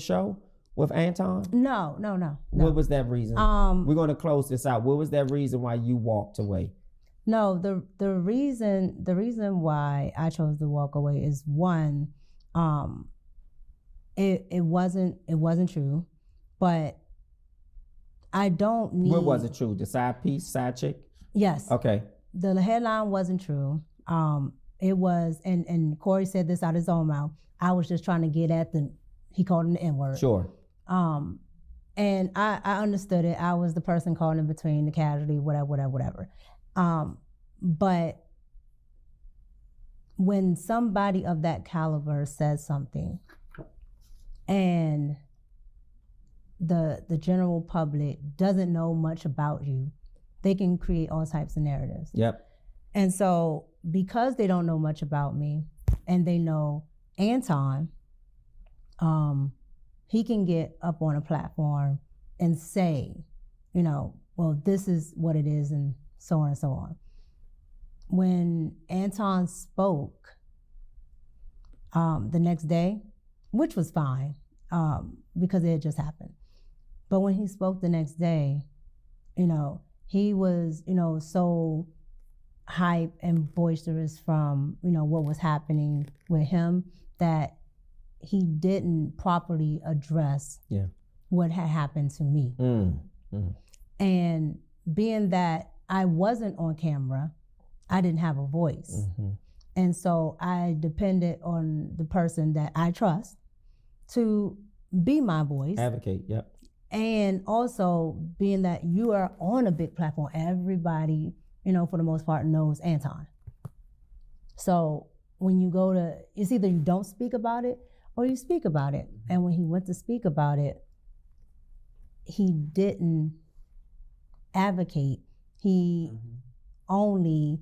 Show with Anton? No. What was that reason? We're going to close this out. What was that reason why you walked away? No, the reason why I chose to walk away is one, it wasn't true, but I don't need. What wasn't true? The side chick? Yes. Okay. The headline wasn't true. It was, and Corey said this out of his own mouth. I was just trying to get at he called him the N-word. Sure. And I understood it. I was the person caught in between, the casualty, whatever. But when somebody of that caliber says something and the general public doesn't know much about you, they can create all types of narratives. Yep. And so because they don't know much about me and they know Anton, he can get up on a platform and say, well, this is what it is, and so on and so on. When Anton spoke the next day, which was fine, because it had just happened. But when he spoke the next day, he was, so hype and boisterous from, what was happening with him that he didn't properly address what had happened to me. And being that I wasn't on camera, I didn't have a voice. And so I depended on the person that I trust to be my voice. Advocate, yep. And also being that you are on a big platform, everybody, for the most part knows Anton. So when you go to, it's either you don't speak about it or you speak about it. And when he went to speak about it, he didn't advocate. He only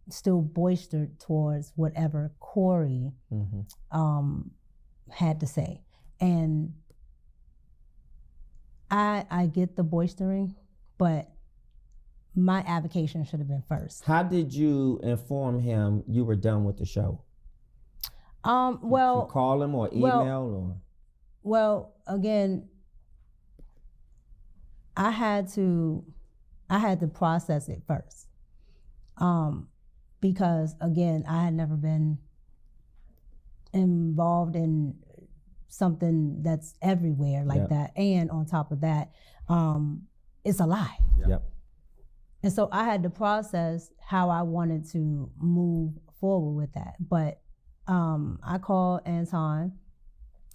still boistered towards whatever Corey had to say. And I get the boistering, but my advocation should have been first. How did you inform him you were done with the show? Well, did you call him or email or? Well, again, I had to process it first. Because again, I had never been involved in something that's everywhere like that. And on top of that, it's a lie. Yep. And so I had to process how I wanted to move forward with that. But I called Anton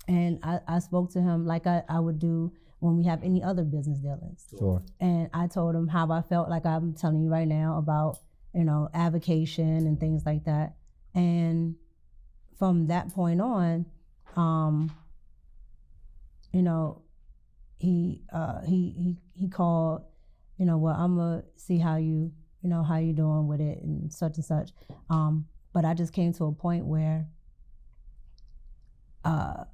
and I spoke to him like I would do when we have any other business dealings. Sure. And I told him how I felt, like I'm telling you right now, about, avocation and things like that. And from that point on, he called, well, I'm gonna see how you doing with it and such and such. But I just came to a point where I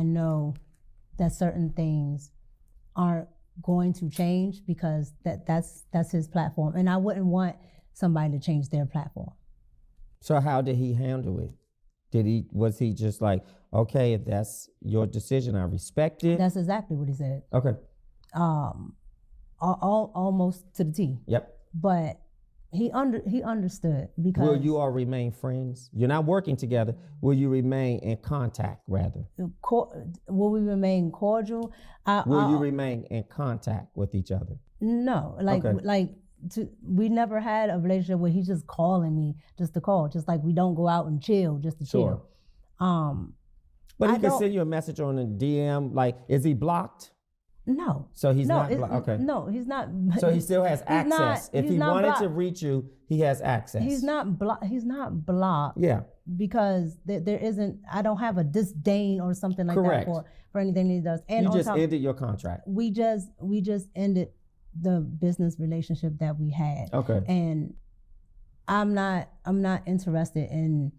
know that certain things aren't going to change because that's his platform, and I wouldn't want somebody to change their platform. So how did he handle it? Was he just like, okay, if that's your decision, I respect it? That's exactly what he said. Okay. Almost to the T. Yep. But he understood because Will you all remain friends? You're not working together. Will you remain in contact, rather? Will we remain cordial? Will you remain in contact with each other? No, Okay. we never had a relationship where he's just calling me just to call, just like we don't go out and chill just to Sure. chill. But I he can don't- send you a message on a DM. Like, is he blocked? No. So he's no, not blocked. Okay. No, he's not. So he still has access. If he's he not wanted to blocked. reach you, he has access. He's not blocked. He's not blocked. Yeah. Because there isn't. I don't have a disdain or something like Correct. that for anything he does. And You on just top, ended your contract. we just ended the business relationship that we had. Okay. And I'm not interested in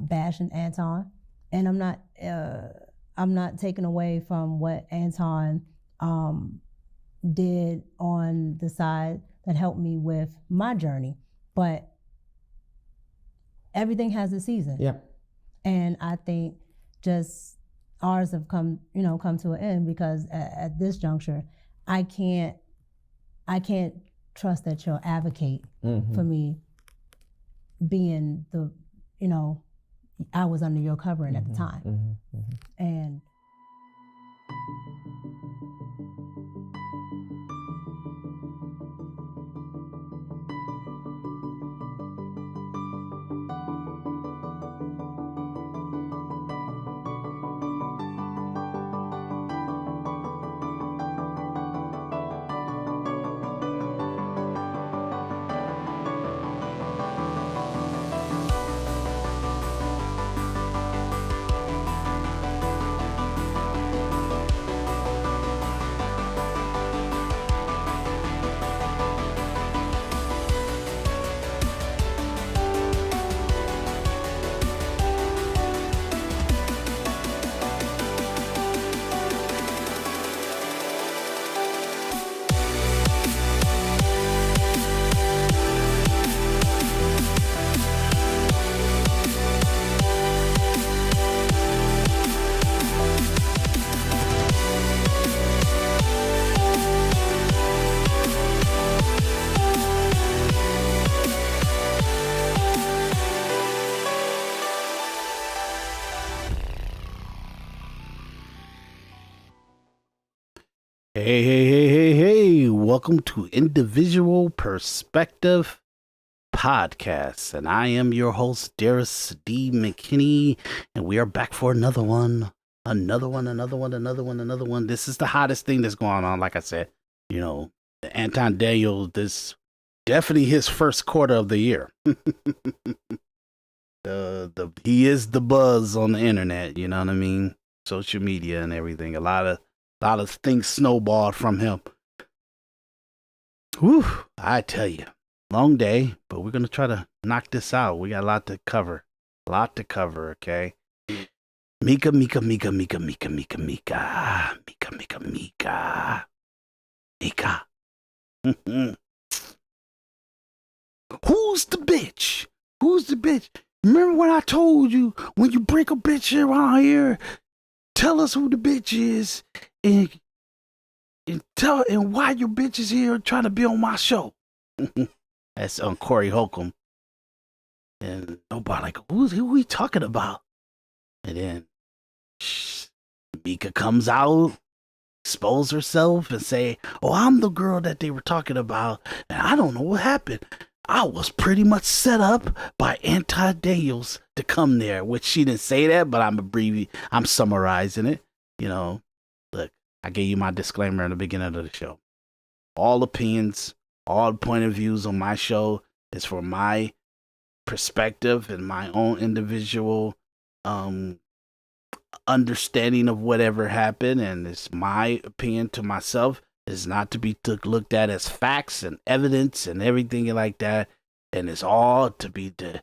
bashing Anton, and I'm not taking away from what Anton did on the side that helped me with my journey, but everything has a season. Yeah. And I think just ours have come to an end because at this juncture, I can't trust that you'll advocate for me being the, I was under your covering at the time. And Hey, welcome to Individual Perspective Podcast. And I am your host, Daris D, McKinney, and we are back for another one. This is the hottest thing that's going on. Like I said, the Anton Daniel, this definitely his first quarter of the year. He is the buzz on the internet, you know what I mean? Social media and everything. A lot of things snowballed from him. Whew, I tell you, long day, but we're going to try to knock this out. We got a lot to cover. Okay? Micca. Who's the bitch? Remember when I told you, when you break a bitch around here, tell us who the bitch is and why your bitch is here trying to be on my show. That's on Corey Holcomb. And nobody like, who we talking about? And then Micca comes out, expose herself and say, oh, I'm the girl that they were talking about. And I don't know what happened. I was pretty much set up by Anton Daniels to come there, which she didn't say that, but I'm summarizing it. Look, I gave you my disclaimer in the beginning of the show. All opinions, all point of views on my show is for my perspective and my own individual understanding of whatever happened, and it's my opinion to myself. Is not to be looked at as facts and evidence and everything like that. And it's all to be the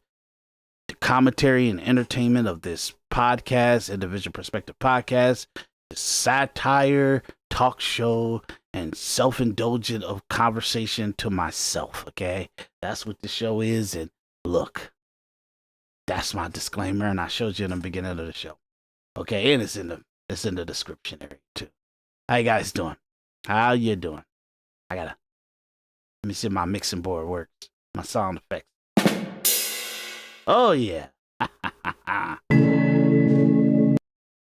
commentary and entertainment of this podcast, Individual Perspective Podcast, the satire, talk show, and self-indulgent of conversation to myself, okay? That's what the show is. And look, that's my disclaimer, and I showed you in the beginning of the show. Okay, and it's in the description area too. How you guys doing? How you doing? Let me see if my mixing board works. my sound effects. Oh yeah.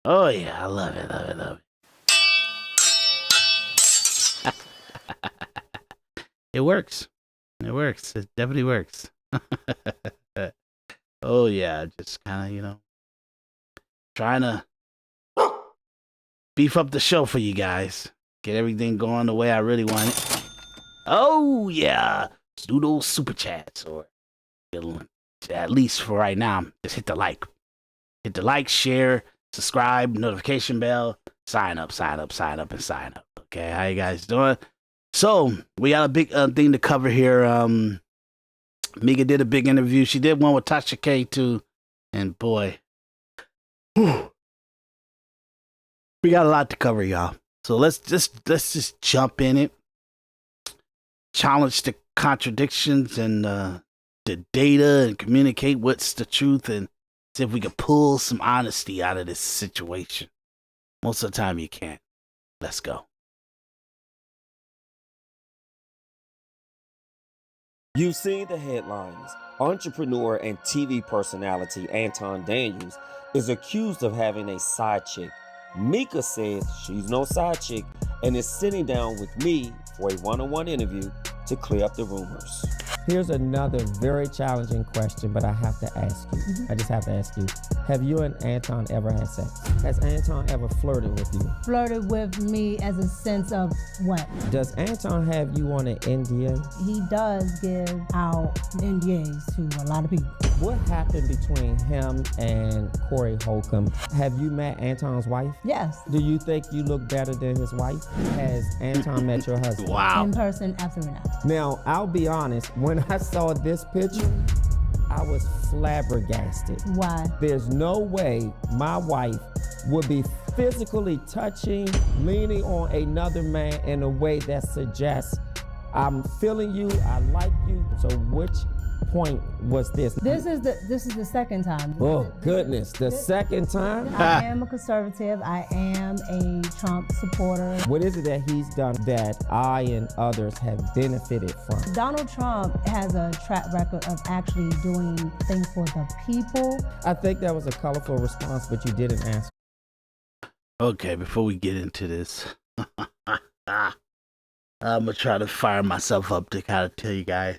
Oh yeah, I love it, love it, love it. It works. It works. It definitely works. Oh yeah, just kind of, trying to beef up the show for you guys. Get everything going the way I really want it. Oh yeah, do those super chats, or at least for right now, just hit the like. Hit the like, share, subscribe, notification bell, sign up, and sign up. Okay, how you guys doing? So we got a big thing to cover here. Micca did a big interview. She did one with Tasha K too, and boy, whew, we got a lot to cover, y'all. So let's just jump in it. Challenge the contradictions and the data, and communicate what's the truth, and see if we can pull some honesty out of this situation. Most of the time you can't. Let's go. You've seen the headlines. Entrepreneur and TV personality Anton Daniels is accused of having a side chick. Micca says she's no side chick and is sitting down with me for a one-on-one interview to clear up the rumors. Here's another very challenging question, but I have to ask you. I just have to ask you. Have you and Anton ever had sex? Has Anton ever flirted with you? Flirted with me as a sense of what? Does Anton have you on an NDA? He does give out NDAs to a lot of people. What happened between him and Corey Holcomb? Have you met Anton's wife? Yes. Do you think you look better than his wife? Has Anton met your husband? Wow. In person, absolutely not. Now, I'll be honest, when I saw this picture, I was flabbergasted. Why? There's no way my wife would be physically touching, leaning on another man in a way that suggests, I'm feeling you, I like you. So which point was this? This is the second time. Oh goodness, the second time? I am a conservative. I am a Trump supporter. What is it that he's done that I and others have benefited from? Donald Trump has a track record of actually doing things for the people. I think that was a colorful response, but you didn't ask. Okay, before we get into this, I'm gonna try to fire myself up to kind of tell you guys.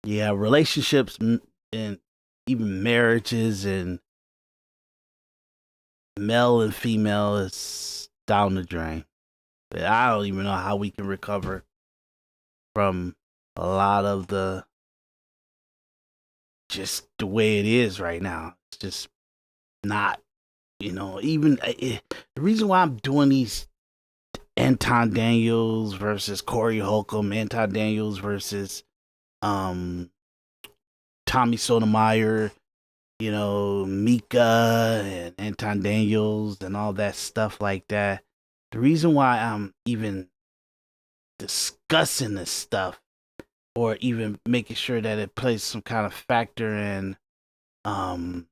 Yeah, relationships and even marriages and male and female is down the drain. But I don't even know how we can recover from a lot of just the way it is right now. It's just not, even the reason why I'm doing these Anton Daniels versus Corey Holcomb, Anton Daniels versus Tommy Sotomayor, Micca and Anton Daniels and all that stuff like that. The reason why I'm even discussing this stuff, or even making sure that it plays some kind of factor in the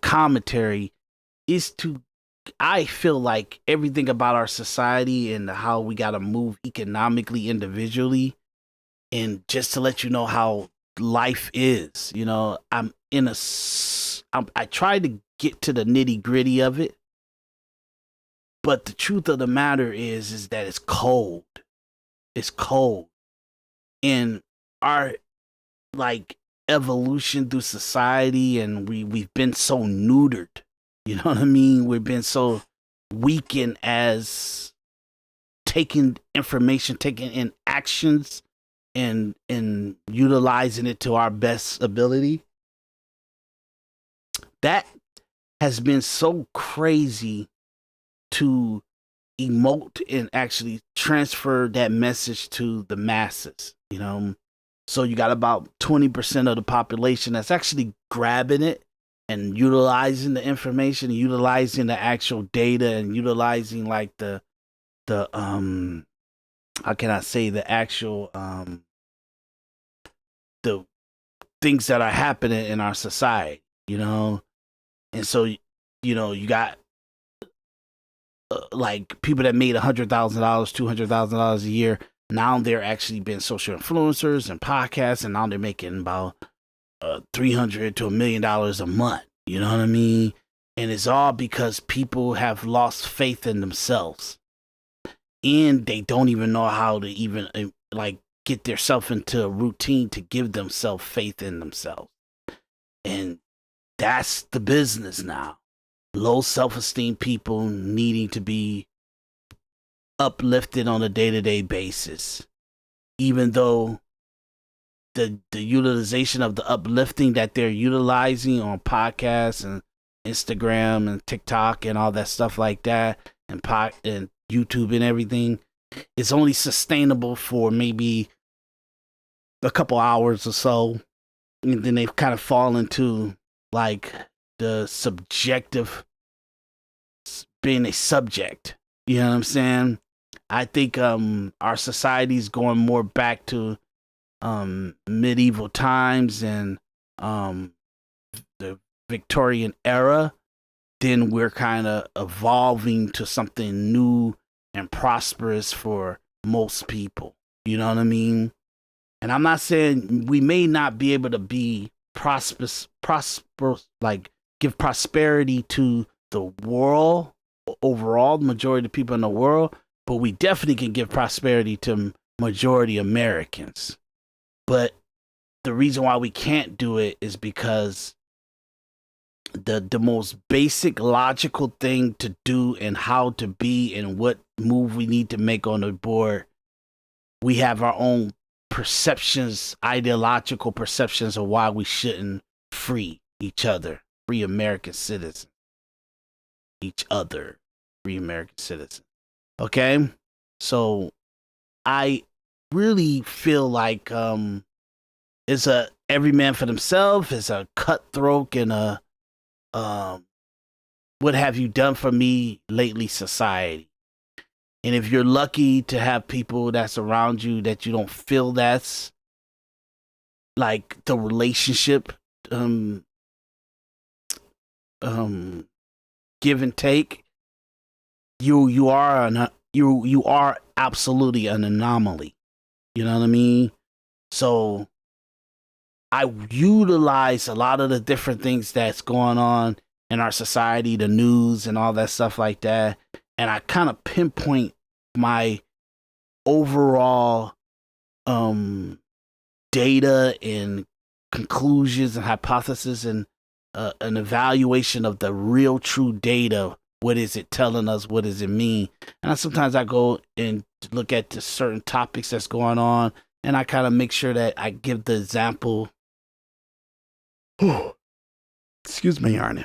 commentary, is to, I feel like everything about our society and how we got to move economically, individually, and just to let you know how life is. I try to get to the nitty gritty of it, but the truth of the matter is that it's cold. It's cold, and our evolution through society, and we've been so neutered. You know what I mean? We've been so weakened as taking information, taking in actions, and utilizing it to our best ability. That has been so crazy to emote and actually transfer that message to the masses, So you got about 20% of the population that's actually grabbing it and utilizing the information, utilizing the actual data, and utilizing the how can I say, the actual the things that are happening in our society, And so, you got like people that made $100,000, $200,000 a year. Now they're actually being social influencers and podcasts, and now they're making about $300,000 to $1 million a month. You know what I mean? And it's all because people have lost faith in themselves, and they don't even know how to even like get themselves into a routine to give themselves faith in themselves. And that's the business now. Low self-esteem people needing to be uplifted on a day-to-day basis, even though the utilization of the uplifting that they're utilizing on podcasts and Instagram and TikTok and all that stuff like that, and YouTube and everything, is only sustainable for maybe a couple hours or so, and then they've kind of fallen into like the subjective, being a subject. You know what I'm saying? I think our society's going more back to medieval times and the Victorian era. Then we're kind of evolving to something new and prosperous for most people. You know what I mean? And I'm not saying we may not be able to be prosperous, like give prosperity to the world overall, the majority of people in the world, but we definitely can give prosperity to majority Americans. But the reason why we can't do it is because the most basic logical thing to do and how to be and what move we need to make on the board, we have our own perceptions, ideological perceptions of why we shouldn't free each other, free American citizens. Each other, free American citizens. Okay? So I really feel like it's a every man for themselves, it's a cutthroat and a what have you done for me lately society. And if you're lucky to have people that's around you that you don't feel that's like the relationship give and take, you are absolutely an anomaly. You know what I mean? So I utilize a lot of the different things that's going on in our society, the news and all that stuff like that, and I kind of pinpoint my overall data and conclusions and hypotheses and an evaluation of the real true data. What is it telling us? What does it mean? And sometimes I go and look at the certain topics that's going on, and I kind of make sure that I give the example. Excuse me, Arnie.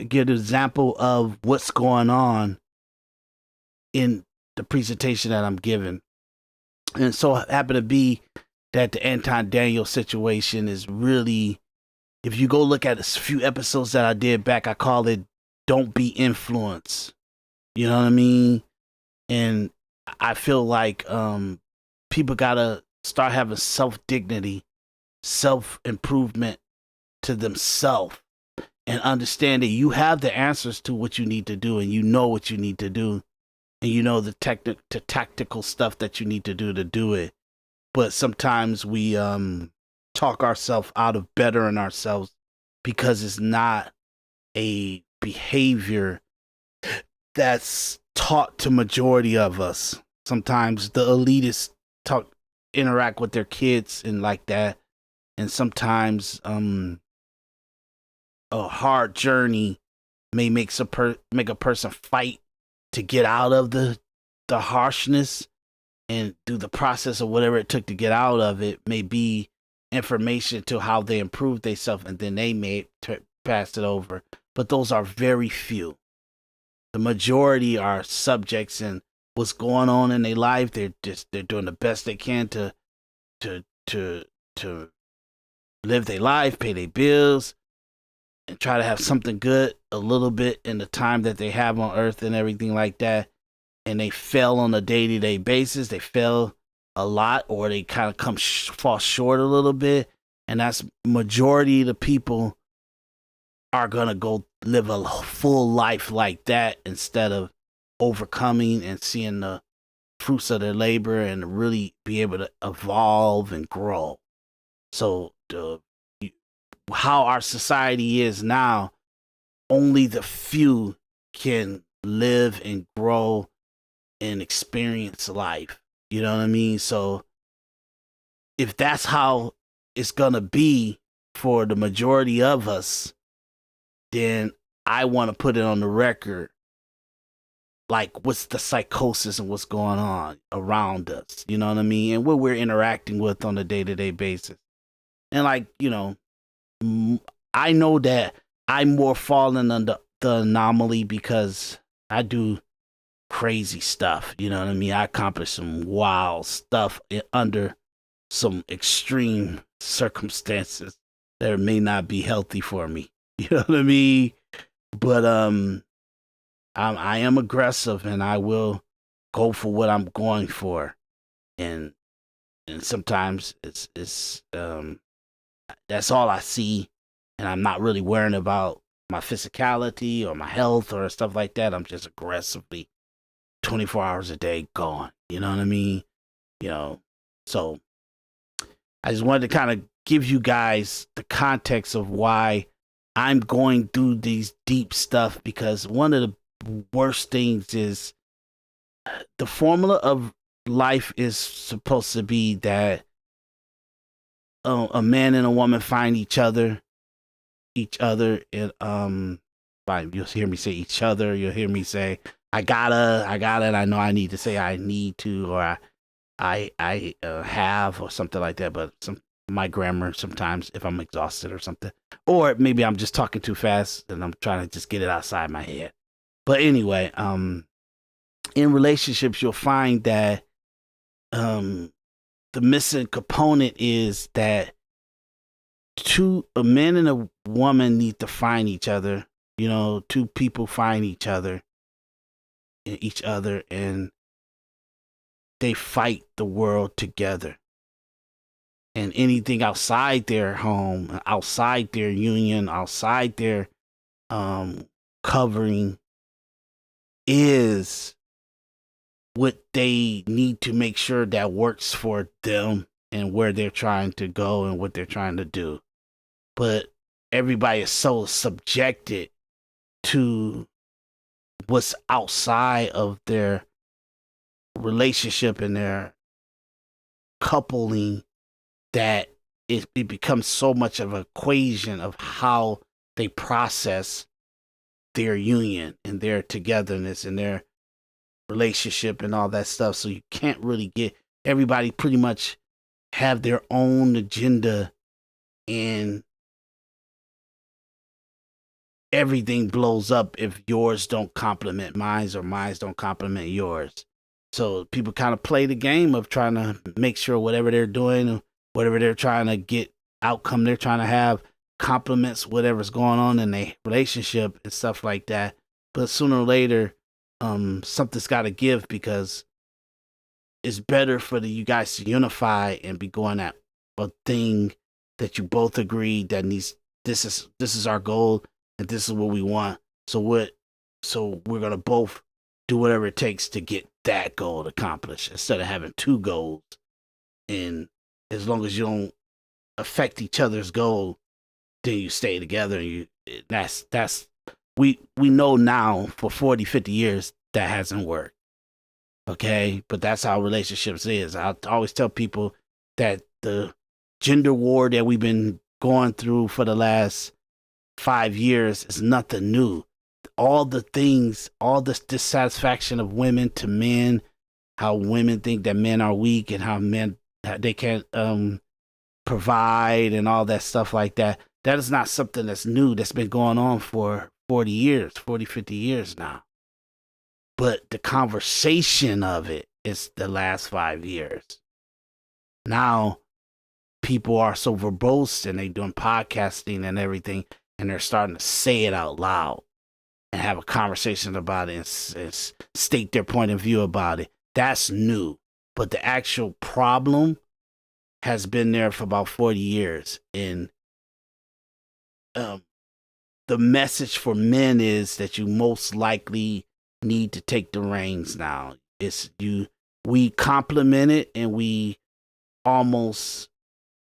Give an example of what's going on in the presentation that I'm giving. And so it happened to be that the Anton Daniels situation is really, if you go look at a few episodes that I did back, I call it Don't Be Influenced. You know what I mean? And I feel like people gotta start having self-dignity, self-improvement to themselves, and understand that you have the answers to what you need to do, and you know what you need to do, and you know the tactical stuff that you need to do it. But sometimes we talk ourselves out of bettering ourselves because it's not a behavior that's taught to majority of us. Sometimes the elitists interact with their kids and like that, and sometimes a hard journey may make a person fight to get out of the harshness, and through the process of whatever it took to get out of it may be information to how they improve themselves, and then they may pass it over. But those are very few. The majority are subjects in what's going on in their life. They're doing the best they can to live their life, pay their bills, and try to have something good a little bit in the time that they have on earth and everything like that. And they fail on a day-to-day basis. They fail a lot, or they kind of fall short a little bit. And that's majority of the people are going to go live a full life like that instead of overcoming and seeing the fruits of their labor and really be able to evolve and grow. So how our society is now, only the few can live and grow and experience life. You know what I mean? So if that's how it's going to be for the majority of us, then I want to put it on the record, like, what's the psychosis and what's going on around us, you know what I mean? And what we're interacting with on a day-to-day basis. And, like, you know, I know that I'm more falling under the anomaly because I do crazy stuff, you know what I mean? I accomplish some wild stuff under some extreme circumstances that may not be healthy for me, you know what I mean? But I am aggressive, and I will go for what I'm going for, and sometimes it's that's all I see, and I'm not really worrying about my physicality or my health or stuff like that. I'm just aggressively 24 hours a day going, you know what I mean? You know, so I just wanted to kind of give you guys the context of why I'm going through these deep stuff, because one of the worst things is the formula of life is supposed to be that a man and a woman find each other, and you'll hear me say each other, you'll hear me say I gotta, and I know I need to say I need to, or I have, or something like that. But my grammar sometimes, if I'm exhausted or something, or maybe I'm just talking too fast and I'm trying to just get it outside my head. But anyway, in relationships, you'll find that the missing component is that a man and a woman need to find each other. You know, two people find each other, and they fight the world together. And anything outside their home, outside their union, outside their covering is what they need to make sure that works for them and where they're trying to go and what they're trying to do. But everybody is so subjected to what's outside of their relationship and their coupling that it becomes so much of an equation of how they process their union and their togetherness and their relationship and all that stuff. So you can't really get everybody pretty much have their own agenda, and everything blows up if yours don't complement mine's or mine's don't complement yours. So people kind of play the game of trying to make sure whatever they're doing, whatever they're trying to get, outcome they're trying to have, complements whatever's going on in their relationship and stuff like that. But sooner or later, something's got to give, because it's better for you guys to unify and be going at a thing that you both agree that this is our goal and this is what we want. So we're gonna both do whatever it takes to get that goal accomplished, instead of having two goals. And as long as you don't affect each other's goal, then you stay together. And we know now for 40, 50 years that hasn't worked. Okay, but that's how relationships is. I always tell people that the gender war that we've been going through for the last 5 years is nothing new. All the things, all this dissatisfaction of women to men, how women think that men are weak and how they can't provide and all that stuff like that. That is not something that's new. That's been going on for 40 years, 40, 50 years now. But the conversation of it is the last 5 years. Now, people are so verbose and they're doing podcasting and everything, and they're starting to say it out loud and have a conversation about it and state their point of view about it. That's new. But the actual problem has been there for about 40 years. And the message for men is that you most likely need to take the reins now. We compliment it and we almost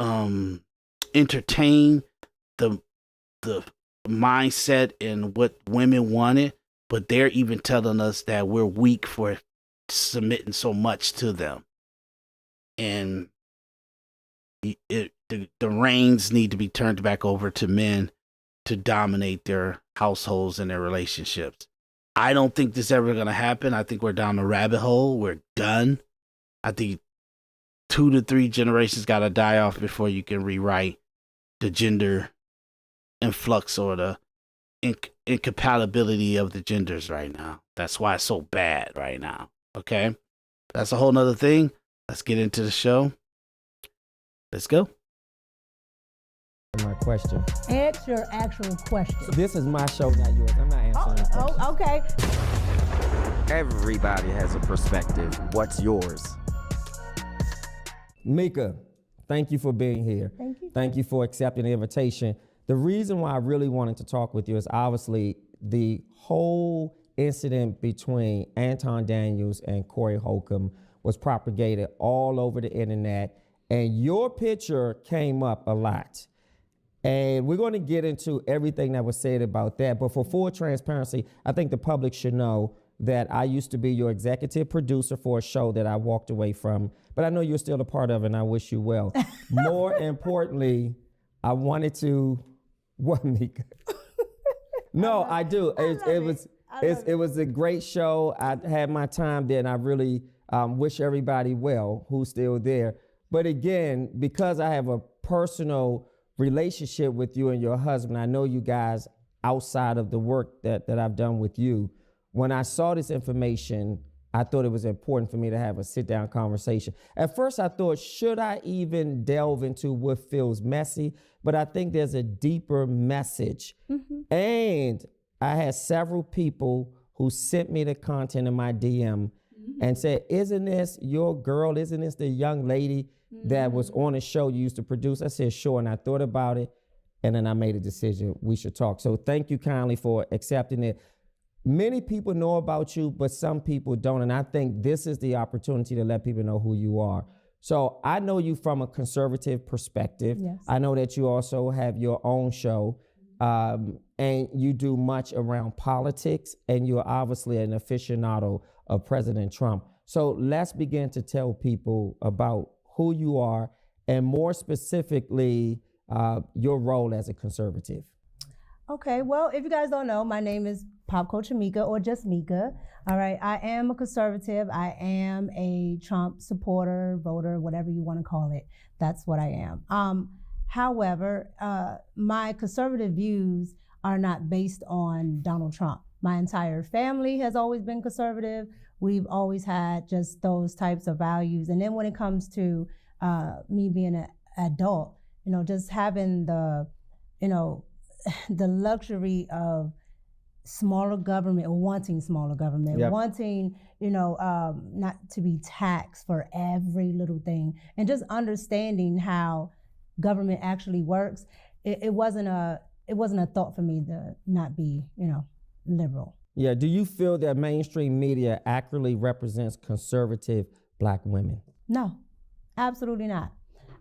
entertain the mindset and what women wanted, but they're even telling us that we're weak for submitting so much to them. And the reins need to be turned back over to men to dominate their households and their relationships. I don't think this is ever going to happen. I think we're down the rabbit hole. We're done. I think 2 to 3 generations got to die off before you can rewrite the gender influx or the incompatibility of the genders right now. That's why it's so bad right now. Okay? That's a whole nother thing. Let's get into the show. Let's go. My question. Ask your actual question. This is my show, not yours. I'm not answering this question. Oh, okay. Everybody has a perspective. What's yours? Micca, thank you for being here. Thank you. Thank you for accepting the invitation. The reason why I really wanted to talk with you is obviously the whole incident between Anton Daniels and Corey Holcomb was propagated all over the internet, and your picture came up a lot. And we're going to get into everything that was said about that. But for full transparency, I think the public should know that I used to be your executive producer for a show that I walked away from. But I know you're still a part of it, and I wish you well. More importantly, I wanted to, what, Micca? No, I do. It was a great show. I had my time there, and I really wish everybody well who's still there. But again, because I have a personal relationship with you and your husband, I know you guys outside of the work that I've done with you. When I saw this information, I thought it was important for me to have a sit-down conversation. At first, I thought, should I even delve into what feels messy? But I think there's a deeper message. Mm-hmm. And I had several people who sent me the content in my DM and said, isn't this your girl? Isn't this the young lady that was on a show you used to produce? I said, sure. And I thought about it, and then I made a decision we should talk. So thank you kindly for accepting it. Many people know about you, but some people don't. And I think this is the opportunity to let people know who you are. So I know you from a conservative perspective. Yes. I know that you also have your own show, and you do much around politics, and you're obviously an aficionado of President Trump. So let's begin to tell people about who you are, and more specifically, your role as a conservative. Okay, well, if you guys don't know, my name is Pop Culture Micca, or just Micca. All right, I am a conservative. I am a Trump supporter, voter, whatever you want to call it. That's what I am. However, my conservative views are not based on Donald Trump. My entire family has always been conservative. We've always had just those types of values. And then when it comes to me being an adult, just having the luxury of smaller government, or wanting smaller government, yep. wanting, not to be taxed for every little thing, and just understanding how government actually works. It wasn't a thought for me to not be, liberal. Yeah, do you feel that mainstream media accurately represents conservative Black women? No, absolutely not.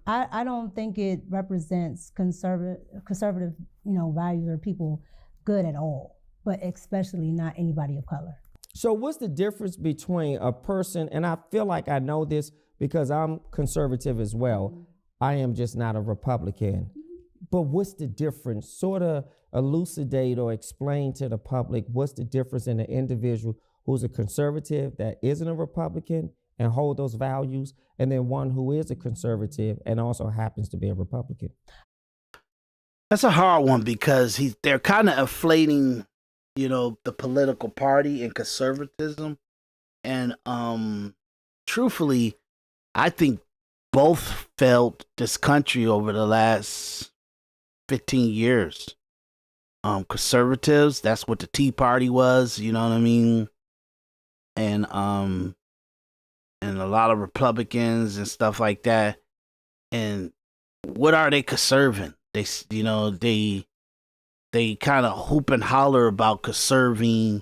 I don't think it represents conservative, values or people good at all, but especially not anybody of color. So what's the difference between a person, and I feel like I know this because I'm conservative as well. I am just not a Republican. But what's the difference? Sort of elucidate or explain to the public what's the difference in an individual who's a conservative that isn't a Republican and hold those values, and then one who is a conservative and also happens to be a Republican. That's a hard one because they're kind of inflating, the political party and conservatism. And truthfully, I think both failed this country over the last 15 years. Conservatives, that's what the Tea Party was, you know what I mean? And a lot of Republicans and stuff like that. And what are they conserving? They kind of hoop and holler about conserving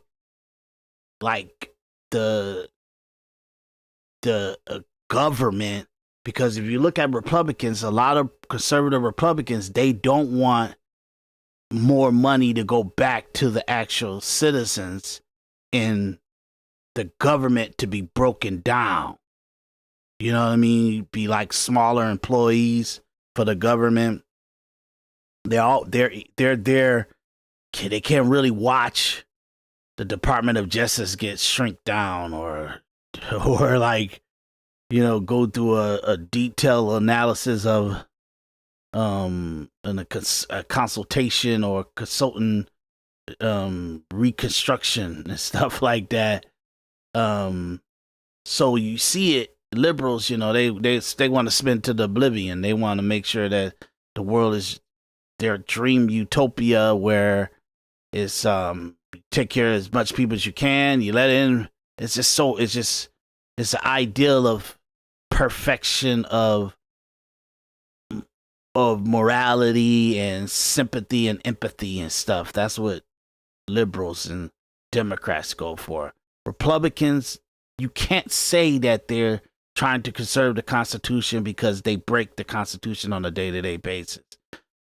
like the government, because if you look at Republicans, a lot of conservative Republicans, they don't want more money to go back to the actual citizens and the government to be broken down. You know what I mean? Be like smaller employees for the government. They can't really watch the Department of Justice get shrink down or like, you know, go through a detailed analysis of a consultation or consultant reconstruction and stuff like that. So you see it, liberals, you know, they want to spin to the oblivion. They want to make sure that the world is their dream utopia where it's take care of as much people as you can. You let in. It's the ideal of perfection of morality and sympathy and empathy and stuff. That's what liberals and Democrats go for. Republicans, you can't say that they're trying to conserve the Constitution because they break the Constitution on a day-to-day basis.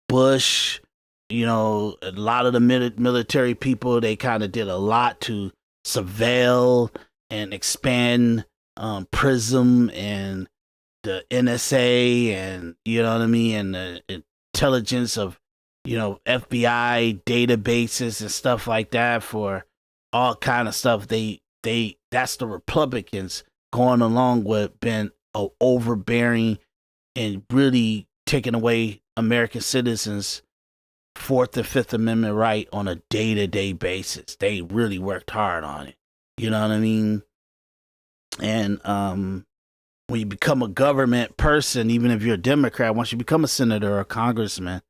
Bush, you know, a lot of the military people, they kind of did a lot to surveil and expand PRISM and the NSA and, you know what I mean, and the intelligence of, you know, FBI databases and stuff like that for all kind of stuff. That's the Republicans going along with being overbearing and really taking away American citizens' Fourth and Fifth Amendment right on a day-to-day basis. They really worked hard on it. You know what I mean? And when you become a government person, even if you're a Democrat, once you become a senator or a congressman,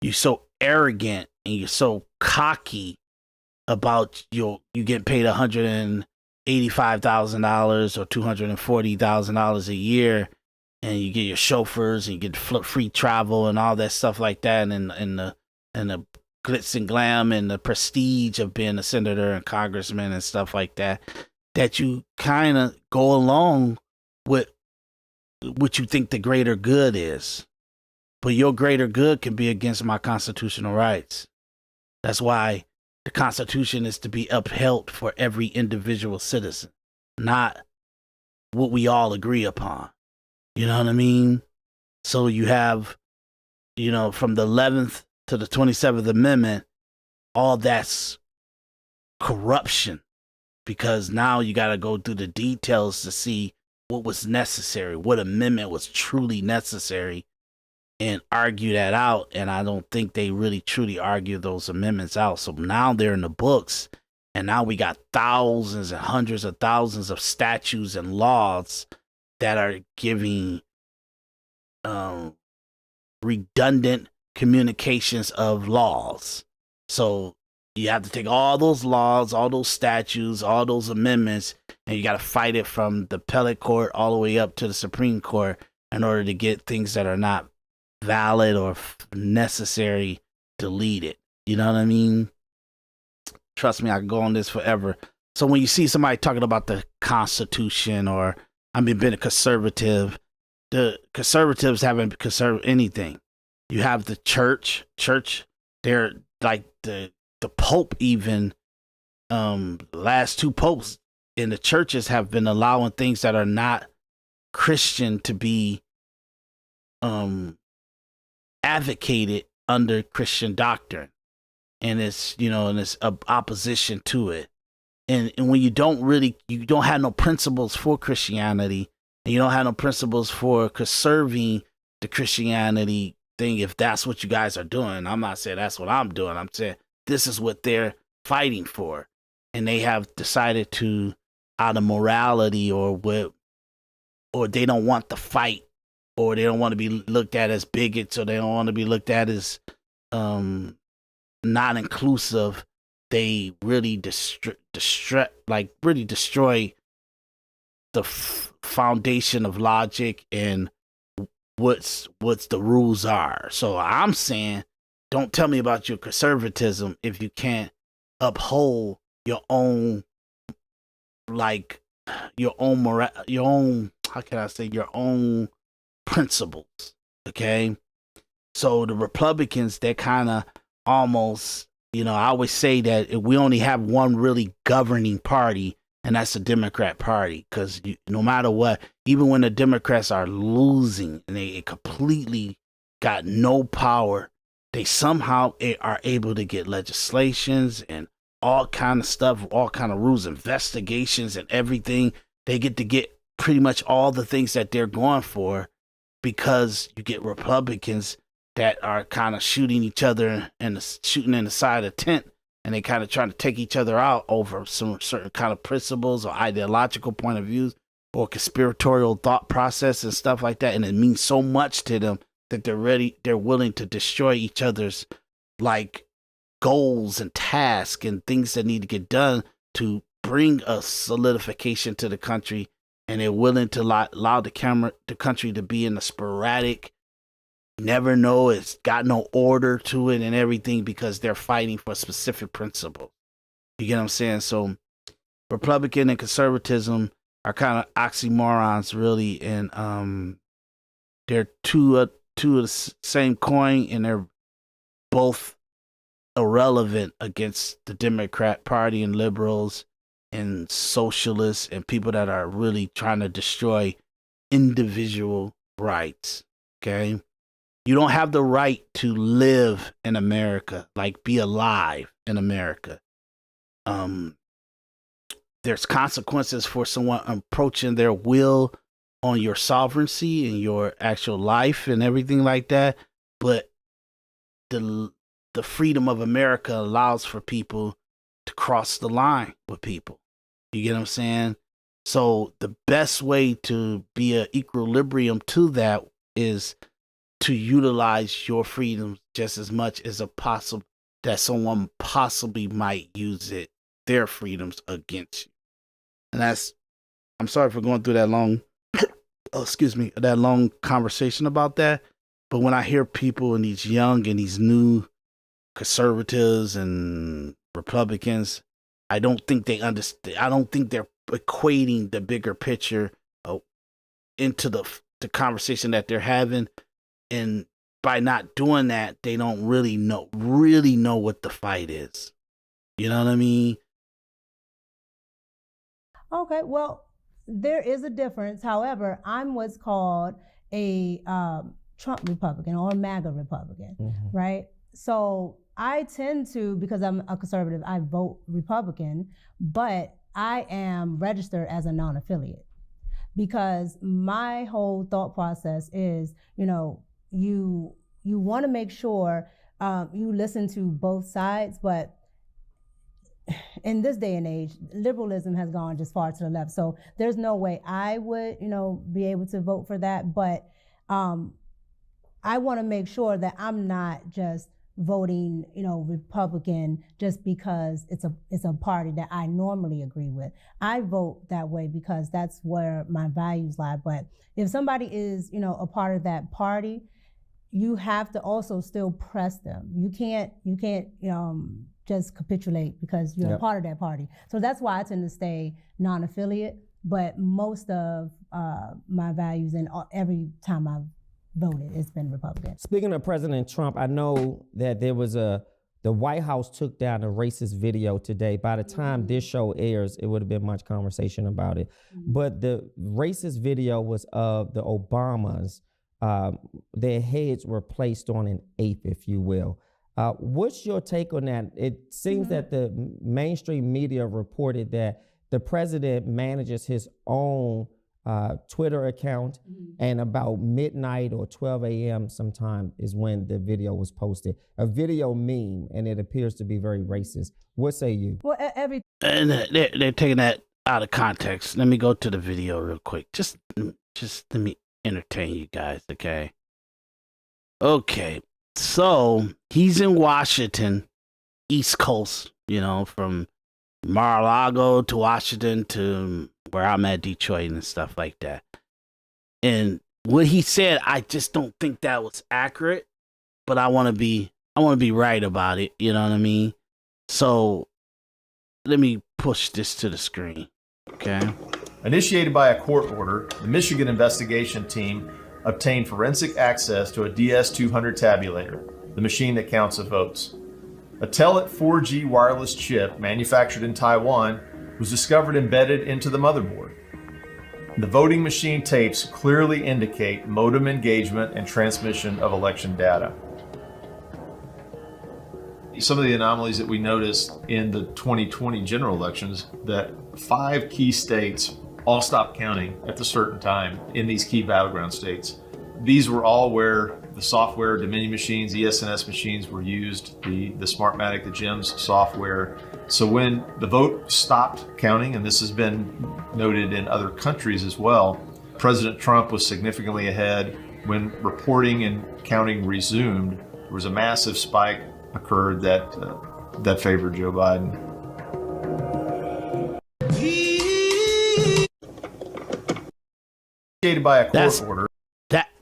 you're so arrogant and you're so cocky about you get paid $185,000 or $240,000 a year, and you get your chauffeurs and you get free travel and all that stuff like that, and the glitz and glam and the prestige of being a senator and congressman and stuff like that, that you kind of go along with what you think the greater good is. But your greater good can be against my constitutional rights. That's why the Constitution is to be upheld for every individual citizen, not what we all agree upon. You know what I mean? So you have, you know, from the 11th to the 27th Amendment, all that's corruption, because now you got to go through the details to see what was necessary, what amendment was truly necessary, and argue that out. And I don't think they really truly argue those amendments out. So now they're in the books, and now we got thousands and hundreds of thousands of statutes and laws that are giving redundant communications of laws. So you have to take all those laws, all those statutes, all those amendments, and you got to fight it from the appellate court all the way up to the Supreme Court in order to get things that are not valid or necessary deleted. You know what I mean? Trust me, I can go on this forever. So when you see somebody talking about the Constitution or, I mean, being a conservative, the conservatives haven't conserved anything. You have the church, they're like the Pope even, last two popes in the churches have been allowing things that are not Christian to be advocated under Christian doctrine. And it's, you know, and it's opposition to it. And when you don't have no principles for Christianity, and you don't have no principles for conserving the Christianity thing, if that's what you guys are doing, I'm not saying that's what I'm doing. I'm saying this is what they're fighting for. And they have decided to, out of morality or they don't want the fight, or they don't want to be looked at as bigots, or they don't want to be looked at as not inclusive. They really destroy the foundation of logic and what's the rules are. So I'm saying, don't tell me about your conservatism if you can't uphold your own like your own your own, how can I say, your own principles. Okay. So the Republicans, they're kind of almost, I always say that we only have one really governing party, and that's the Democrat Party. Because no matter what, even when the Democrats are losing and they completely got no power, they somehow are able to get legislations and all kind of stuff, all kind of rules, investigations and everything. They get to get pretty much all the things that they're going for, because you get Republicans that are kind of shooting each other and shooting in the side of the tent, and they kind of trying to take each other out over some certain kind of principles or ideological point of views or conspiratorial thought process and stuff like that. And it means so much to them that they're willing to destroy each other's like goals and tasks and things that need to get done to bring a solidification to the country. And they're willing to allow the country to be in a sporadic, never know, it's got no order to it and everything, because they're fighting for a specific principle. You get what I'm saying? So Republican and conservatism are kind of oxymorons, really, and they're two of the same coin, and they're both irrelevant against the Democrat Party and liberals and socialists and people that are really trying to destroy individual rights. Okay, you don't have the right to live in America, like be alive in America. There's consequences for someone approaching their will on your sovereignty and your actual life and everything like that. But the freedom of America allows for people to cross the line with people. You get what I'm saying? So the best way to be an equilibrium to that is to utilize your freedoms just as much as possible that someone possibly might use their freedoms against you. And I'm sorry for going through that long, that long conversation about that. But when I hear people and these young and these new conservatives and Republicans, I don't think they understand. I don't think they're equating the bigger picture into the conversation that they're having. And by not doing that, they don't really know what the fight is. You know what I mean? Okay, well, there is a difference. However, I'm what's called a Trump Republican or MAGA Republican, right? So I tend to, because I'm a conservative, I vote Republican, but I am registered as a non-affiliate, because my whole thought process is, you want to make sure you listen to both sides, but in this day and age, liberalism has gone just far to the left. So there's no way I would, be able to vote for that. But I want to make sure that I'm not just voting, Republican just because it's a party that I normally agree with. I vote that way because that's where my values lie. But if somebody is, a part of that party, you have to also still press them. You can't just capitulate because you're a part of that party. So that's why I tend to stay non-affiliate. But most of my values and every time I've voted, it's been Republican. Speaking of President Trump, I know that there was the White House took down a racist video today. By the time this show airs, it would have been much conversation about it. But the racist video was of the Obamas. Their heads were placed on an ape, if you will. What's your take on that? It seems that the mainstream media reported that the president manages his own Twitter account, and about midnight or 12 a.m. sometime is when the video was posted. A video meme, and it appears to be very racist. What say you? Well, and they're taking that out of context. Let me go to the video real quick. Just let me entertain you guys, okay? Okay, so he's in Washington, East Coast, from Mar-a-Lago to Washington to where I'm at, Detroit and stuff like that. And what he said, I just don't think that was accurate, but I want to be right about it. You know what I mean? So let me push this to the screen. Okay. Initiated by a court order, the Michigan investigation team obtained forensic access to a DS200 tabulator, the machine that counts the votes. A Telit 4G wireless chip manufactured in Taiwan was discovered embedded into the motherboard. The voting machine tapes clearly indicate modem engagement and transmission of election data. Some of the anomalies that we noticed in the 2020 general elections, that 5 key states all stopped counting at a certain time in these key battleground states. These were all where the software, Dominion machines, ES&S machines were used, the Smartmatic, the GEMS software. So when the vote stopped counting, and this has been noted in other countries as well, President Trump was significantly ahead. When reporting and counting resumed, there was a massive spike occurred that favored Joe Biden. Initiated by a court order.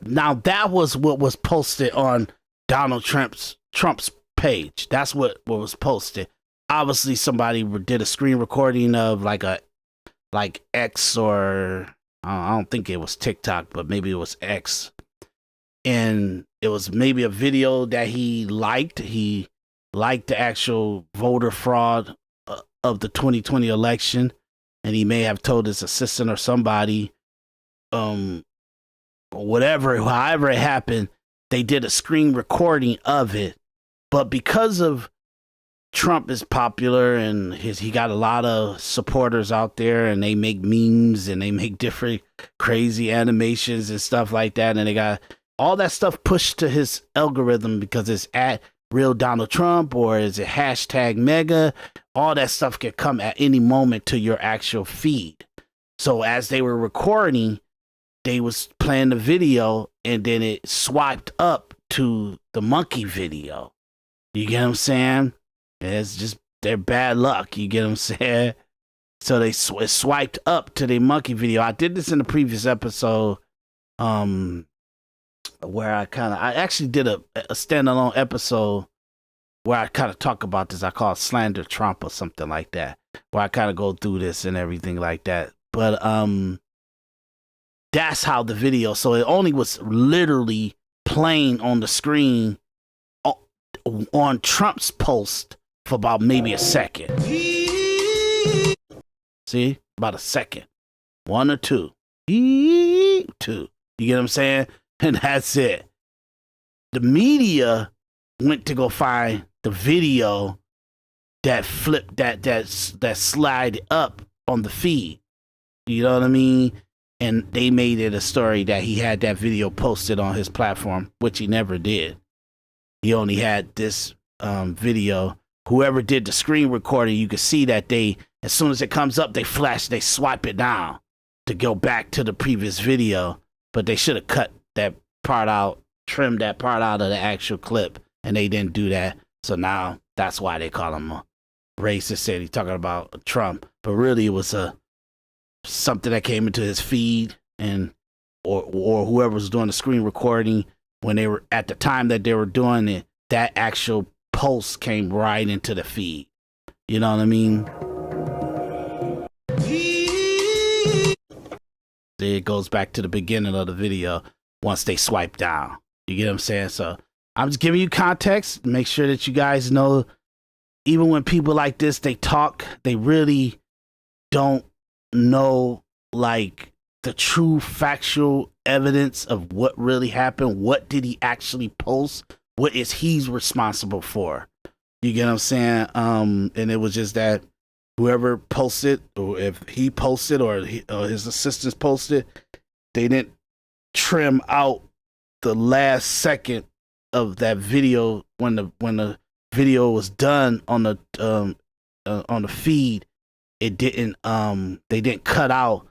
That was what was posted on Donald Trump's page. That's what was posted. Obviously, somebody did a screen recording of like X, or I don't think it was TikTok, but maybe it was X, and it was maybe a video that he liked. He liked the actual voter fraud of the 2020 election, and he may have told his assistant or somebody, however it happened, they did a screen recording of it. But because of Trump is popular and he got a lot of supporters out there, and they make memes and they make different crazy animations and stuff like that, and they got all that stuff pushed to his algorithm because it's at real Donald Trump, or is it hashtag mega? All that stuff can come at any moment to your actual feed. So as they were recording, they was playing the video, and then it swiped up to the monkey video. You get what I'm saying? It's just their bad luck. You get what I'm saying? So they swiped up to the monkey video. I did this in the previous episode, where I actually did a standalone episode where I kind of talk about this. I call it Slander Trump or something like that, where I kind of go through this and everything like that. But that's how the video. So it only was literally playing on the screen on Trump's post for about maybe a second. See, about a second, 1 or 2, 2. You get what I'm saying? And that's it. The media went to go find the video that flipped that slide up on the feed. You know what I mean? And they made it a story that he had that video posted on his platform, which he never did. He only had this video. Whoever did the screen recording, you could see that as soon as it comes up, they swipe it down to go back to the previous video. But they should have cut that part out, trimmed that part out of the actual clip, and they didn't do that. So now that's why they call him a racist. Said he's talking about Trump, but really it was something that came into his feed, and or whoever was doing the screen recording when they were at the time that they were doing it, that actual post came right into the feed. You know what I mean? It goes back to the beginning of the video once they swipe down. You get what I'm saying? So I'm just giving you context. Make sure that you guys know, even when people like this, they talk, they really don't know like the true factual evidence of what really happened. What did he actually post? What is he's responsible for? You get what I'm saying? And it was just that whoever posted, or if he posted or his assistants posted, they didn't trim out the last second of that video when the video was done on the feed. It didn't they didn't cut out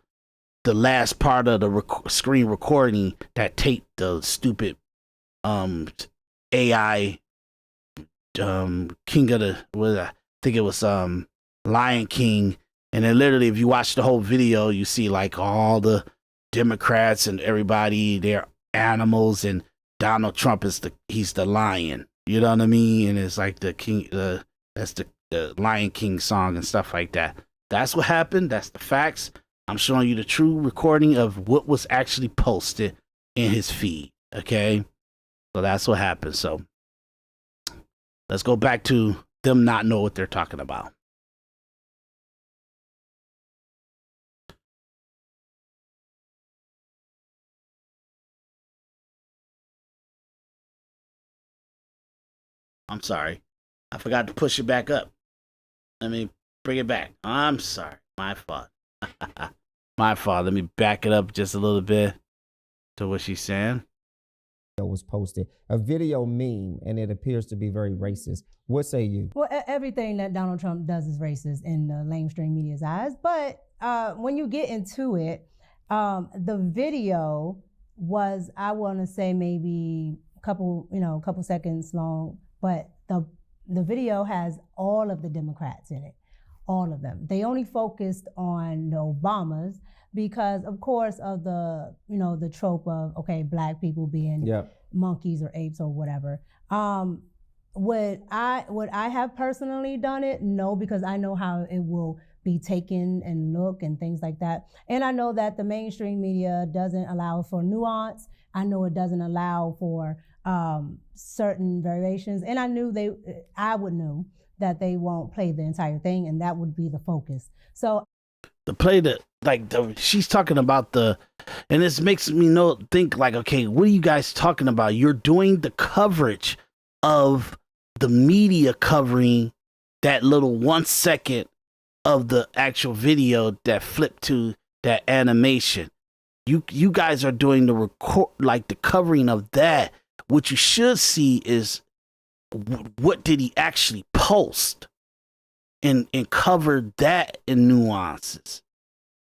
the last part of the screen recording that taped the stupid AI king of the I think it was Lion King. And then literally, if you watch the whole video, you see like all the Democrats and everybody, they're animals, and Donald Trump he's the lion. You know what I mean? And it's like the king, that's the Lion King song and stuff like that. That's what happened. That's the facts. I'm showing you the true recording of what was actually posted in his feed. Okay. So that's what happened. So let's go back to them not know what they're talking about. I'm sorry. I forgot to push it back up. Let me bring it back. I'm sorry. My fault. My fault. Let me back it up just a little bit to what she's saying. Was posted a video meme, and it appears to be very racist. What say you? Well, everything that Donald Trump does is racist in the mainstream media's eyes. But when you get into it, the video was, I want to say, maybe a couple seconds long. But the video has all of the Democrats in it, all of them. They only focused on the Obamas because, of course, of the the trope of black people being monkeys or apes or whatever. Would I have personally done it? No, because I know how it will be taken and look and things like that. And I know that the mainstream media doesn't allow for nuance. I know it doesn't allow for certain variations, and I would know that they won't play the entire thing, and that would be the focus. So the play she's talking about and this makes me think like, okay, what are you guys talking about? You're doing the coverage of the media covering that little 1 second of the actual video that flipped to that animation. You guys are doing the covering of that. What you should see is what did he actually post, and cover that in nuances,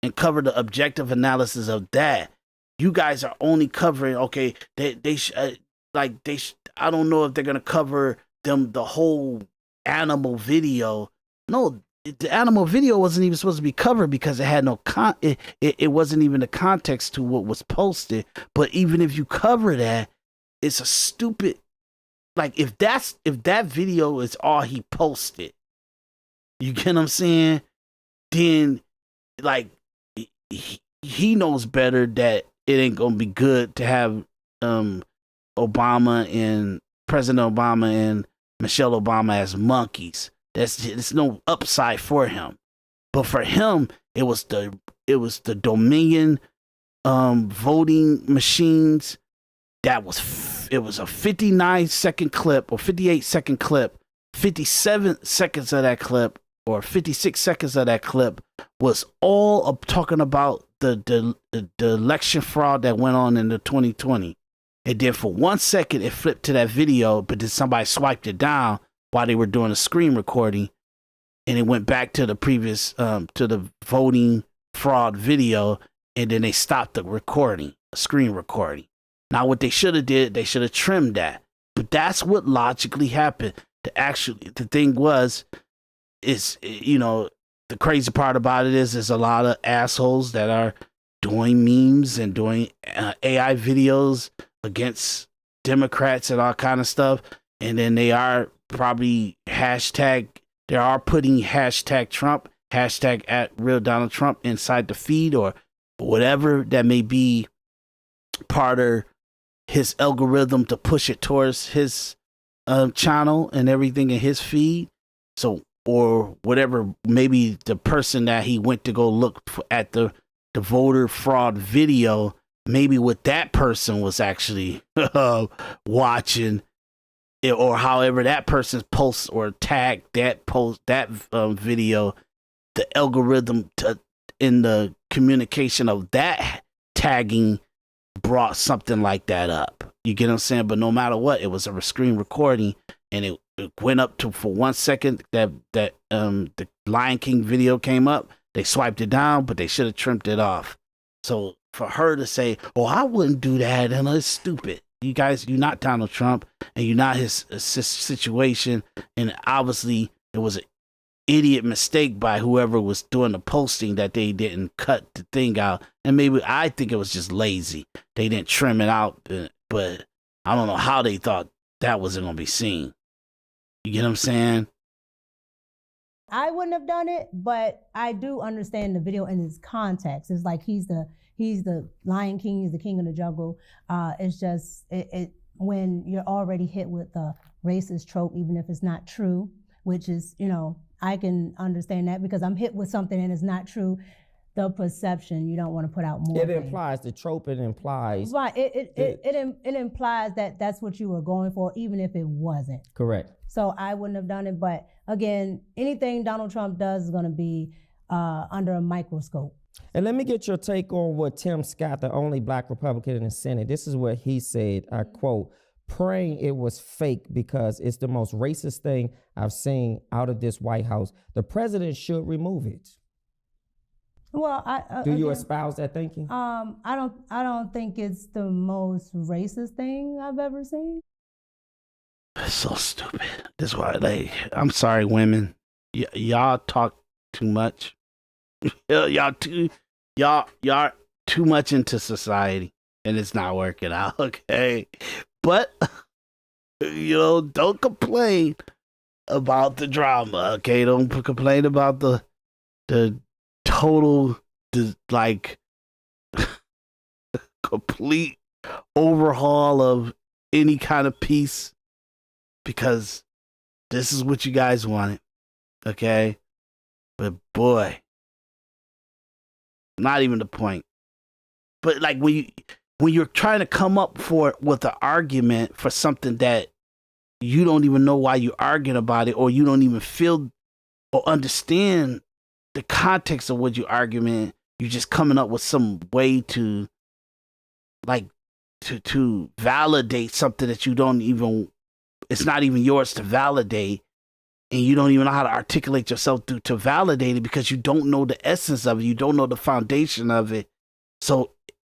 and cover the objective analysis of that. You guys are only covering I don't know if they're gonna cover the whole animal video. No, the animal video wasn't even supposed to be covered because it had no it wasn't even the context to what was posted. But even if you cover that, it's a stupid, if that video is all he posted, you get what I'm saying? Then he knows better that it ain't gonna be good to have President Obama and Michelle Obama as monkeys. There's no upside for him. But for him, it was the Dominion voting machines. It was a 59-second clip or 58-second clip. 57 seconds of that clip or 56 seconds of that clip was all talking about the election fraud that went on in the 2020. And then for 1 second, it flipped to that video, but then somebody swiped it down while they were doing a screen recording, and it went back to the previous to the voting fraud video, and then they stopped the recording, screen recording. Now, what they should have did, they should have trimmed that. But that's what logically happened. The thing is, the crazy part about it is there's a lot of assholes that are doing memes and doing AI videos against Democrats and all kind of stuff. And then they are probably they are putting hashtag Trump, hashtag @RealDonaldTrump inside the feed or whatever that may be part of his algorithm to push it towards his channel and everything in his feed. So, or whatever, maybe the person that he went to go look at the voter fraud video, maybe what that person was actually watching it, or however that person's post or tag that video, the algorithm in the communication of that tagging brought something like that up. You get what I'm saying? But no matter what, it was a screen recording, and it went up to for 1 second that the Lion King video came up. They swiped it down, but they should have trimmed it off. So for her to say, "Oh, I wouldn't do that," and it's stupid. You guys, you're not Donald Trump, and you're not his situation. And obviously, it was an idiot mistake by whoever was doing the posting that they didn't cut the thing out. And maybe I think it was just lazy. They didn't trim it out, but I don't know how they thought that wasn't going to be seen. You get what I'm saying? I wouldn't have done it, but I do understand the video in its context. It's like he's the Lion King, he's the king of the jungle. It's just when you're already hit with the racist trope, even if it's not true, which is, I can understand that because I'm hit with something and it's not true. The perception, you don't want to put out more. It implies the trope. It implies. Right. It implies that that's what you were going for, even if it wasn't. Correct. So I wouldn't have done it. But again, anything Donald Trump does is going to be under a microscope. And let me get your take on what Tim Scott, the only black Republican in the Senate, this is what he said, I quote, "Praying it was fake because it's the most racist thing I've seen out of this White House. The president should remove it." Well, do you espouse that thinking? I don't think it's the most racist thing I've ever seen. It's so stupid. That's why, I'm sorry, women. Y'all talk too much. y'all too much into society, and it's not working out. Okay, but don't complain about the drama. Okay, don't complain about the total complete overhaul of any kind of peace, because this is what you guys wanted. Okay, but boy, not even the point. But when you're trying to come up with an argument for something that you don't even know why you're arguing about it, or you don't even feel or understand the context of what you're arguing, you're just coming up with some way to validate something that you don't even, it's not even yours to validate, and you don't even know how to articulate yourself to validate it because you don't know the essence of it, you don't know the foundation of it. So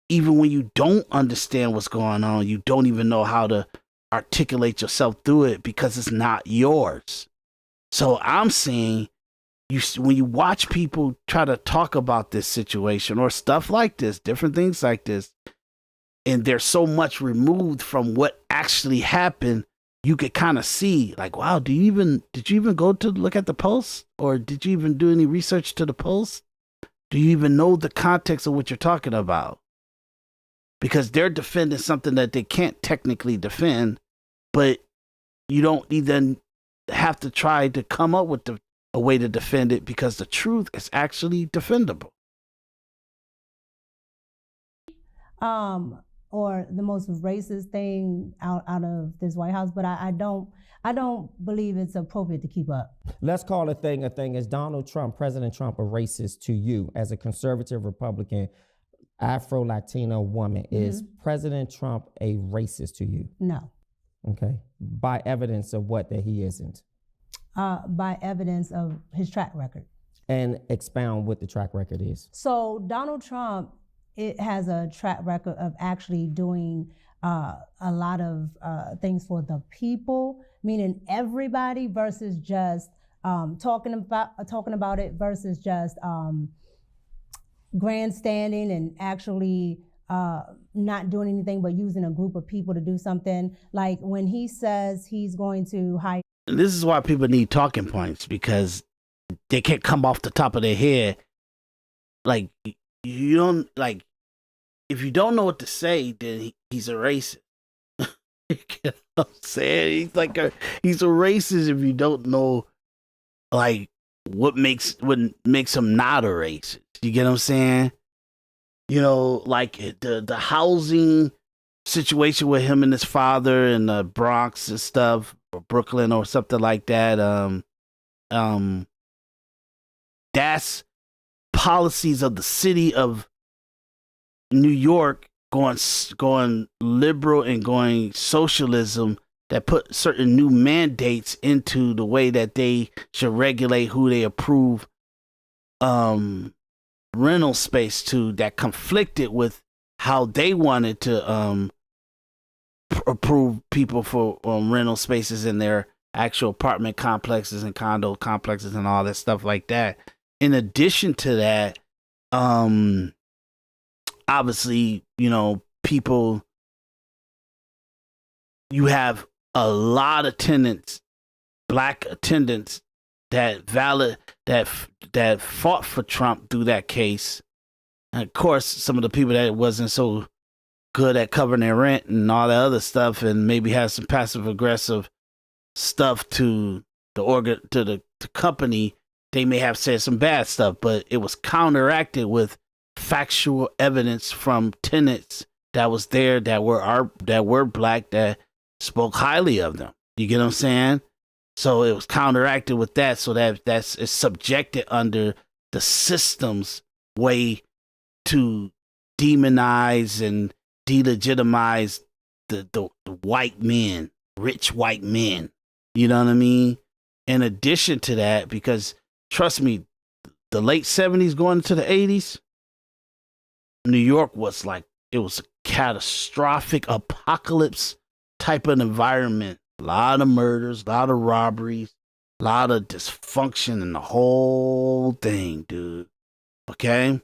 even when you don't understand what's going on, you don't even know how to articulate yourself through it because it's not yours. So I'm saying, when you watch people try to talk about this situation or stuff like this, different things like this, and they're so much removed from what actually happened, you could kind of see wow, did you even go to look at the post, or did you even do any research to the post? Do you even know the context of what you're talking about? Because they're defending something that they can't technically defend, but you don't even have to try to come up with a way to defend it because the truth is actually defendable. Or the most racist thing out of this White House, but I don't believe it's appropriate to keep up. Let's call a thing. Is Donald Trump, President Trump, a racist to you as a conservative Republican, Afro-Latino woman? Mm-hmm. Is President Trump a racist to you? No. Okay. By evidence of what that he isn't? By evidence of his track record. And expound what the track record is. So Donald Trump, it has a track record of actually doing a lot of things for the people, meaning everybody, versus just talking about it, versus just grandstanding and actually not doing anything but using a group of people to do something. Like when he says he's going to hire. This is why people need talking points, because they can't come off the top of their head. You don't if you don't know what to say, then he's a racist. You know what I'm saying? He's a racist if you don't know what makes him not a racist. You get what I'm saying? The housing situation with him and his father in the Bronx and stuff, or Brooklyn or something like that. That's policies of the city of New York going liberal and going socialism that put certain new mandates into the way that they should regulate who they approve rental space to, that conflicted with how they wanted to approve people for rental spaces in their actual apartment complexes and condo complexes and all that stuff like that. In addition to that, obviously, people, you have a lot of tenants, black tenants that fought for Trump through that case. And of course, some of the people that wasn't so good at covering their rent and all that other stuff, and maybe had some passive aggressive stuff to the company, they may have said some bad stuff, but it was counteracted with factual evidence from tenants that was there that were black, that spoke highly of them. You get what I'm saying? So it was counteracted with that, so it's subjected under the system's way to demonize and delegitimize the white men, rich white men. You know what I mean? In addition to that, because trust me, the late 70s going into the 80s, New York was it was a catastrophic apocalypse type of environment. A lot of murders, a lot of robberies, a lot of dysfunction in the whole thing, dude. Okay?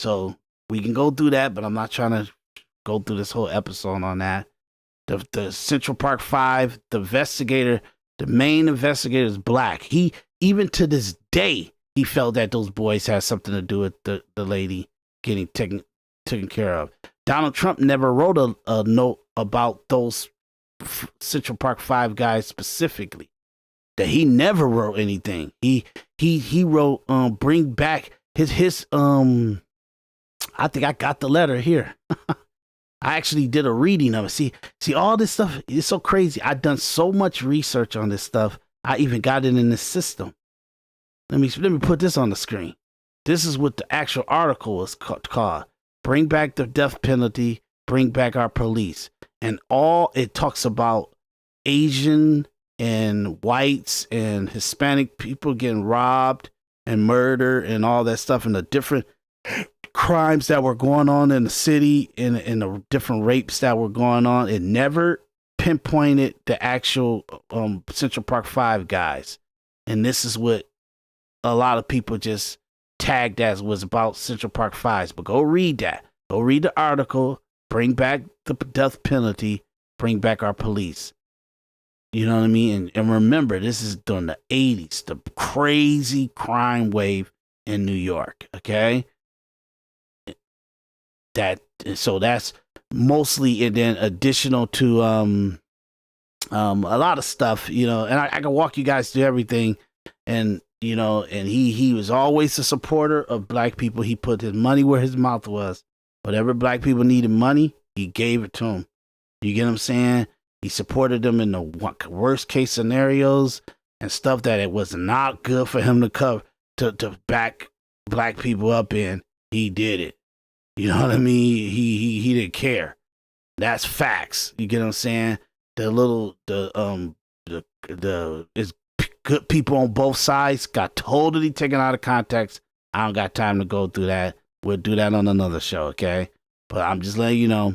So we can go through that, but I'm not trying to go through this whole episode on that. The Central Park 5, the main investigator is black. He, even to this day, he felt that those boys had something to do with the lady getting taken care of. Donald Trump never wrote a note about those Central Park 5 guys specifically. That he never wrote anything. He wrote bring back his I think I got the letter here. I actually did a reading of it. See all this stuff is so crazy. I've done so much research on this stuff. I even got it in the system. Let me put this on the screen. This is what the actual article was called. Bring back the death penalty, bring back our police. And all it talks about Asian and whites and Hispanic people getting robbed and murdered and all that stuff, and the different crimes that were going on in the city and the different rapes that were going on. It never pinpointed the actual Central Park 5 guys. And this is what a lot of people just tagged as was about Central Park 5s. But go read that. Go read the article. Bring back the death penalty. Bring back our police. You know what I mean? And remember, this is during the 80s, the crazy crime wave in New York. Okay? So that's mostly, and then additional to a lot of stuff, you know, and I can walk you guys through everything. And you know, and he was always a supporter of black people. He put his money where his mouth was. Whatever black people needed money, he gave it to them. You get what I'm saying? He supported them in the worst case scenarios and stuff that it was not good for him to cover, to back black people up in. He did it. You know what I mean? He didn't care. That's facts. You get what I'm saying? It's good people on both sides got totally taken out of context. I don't got time to go through that. We'll do that on another show, okay? But I'm just letting you know.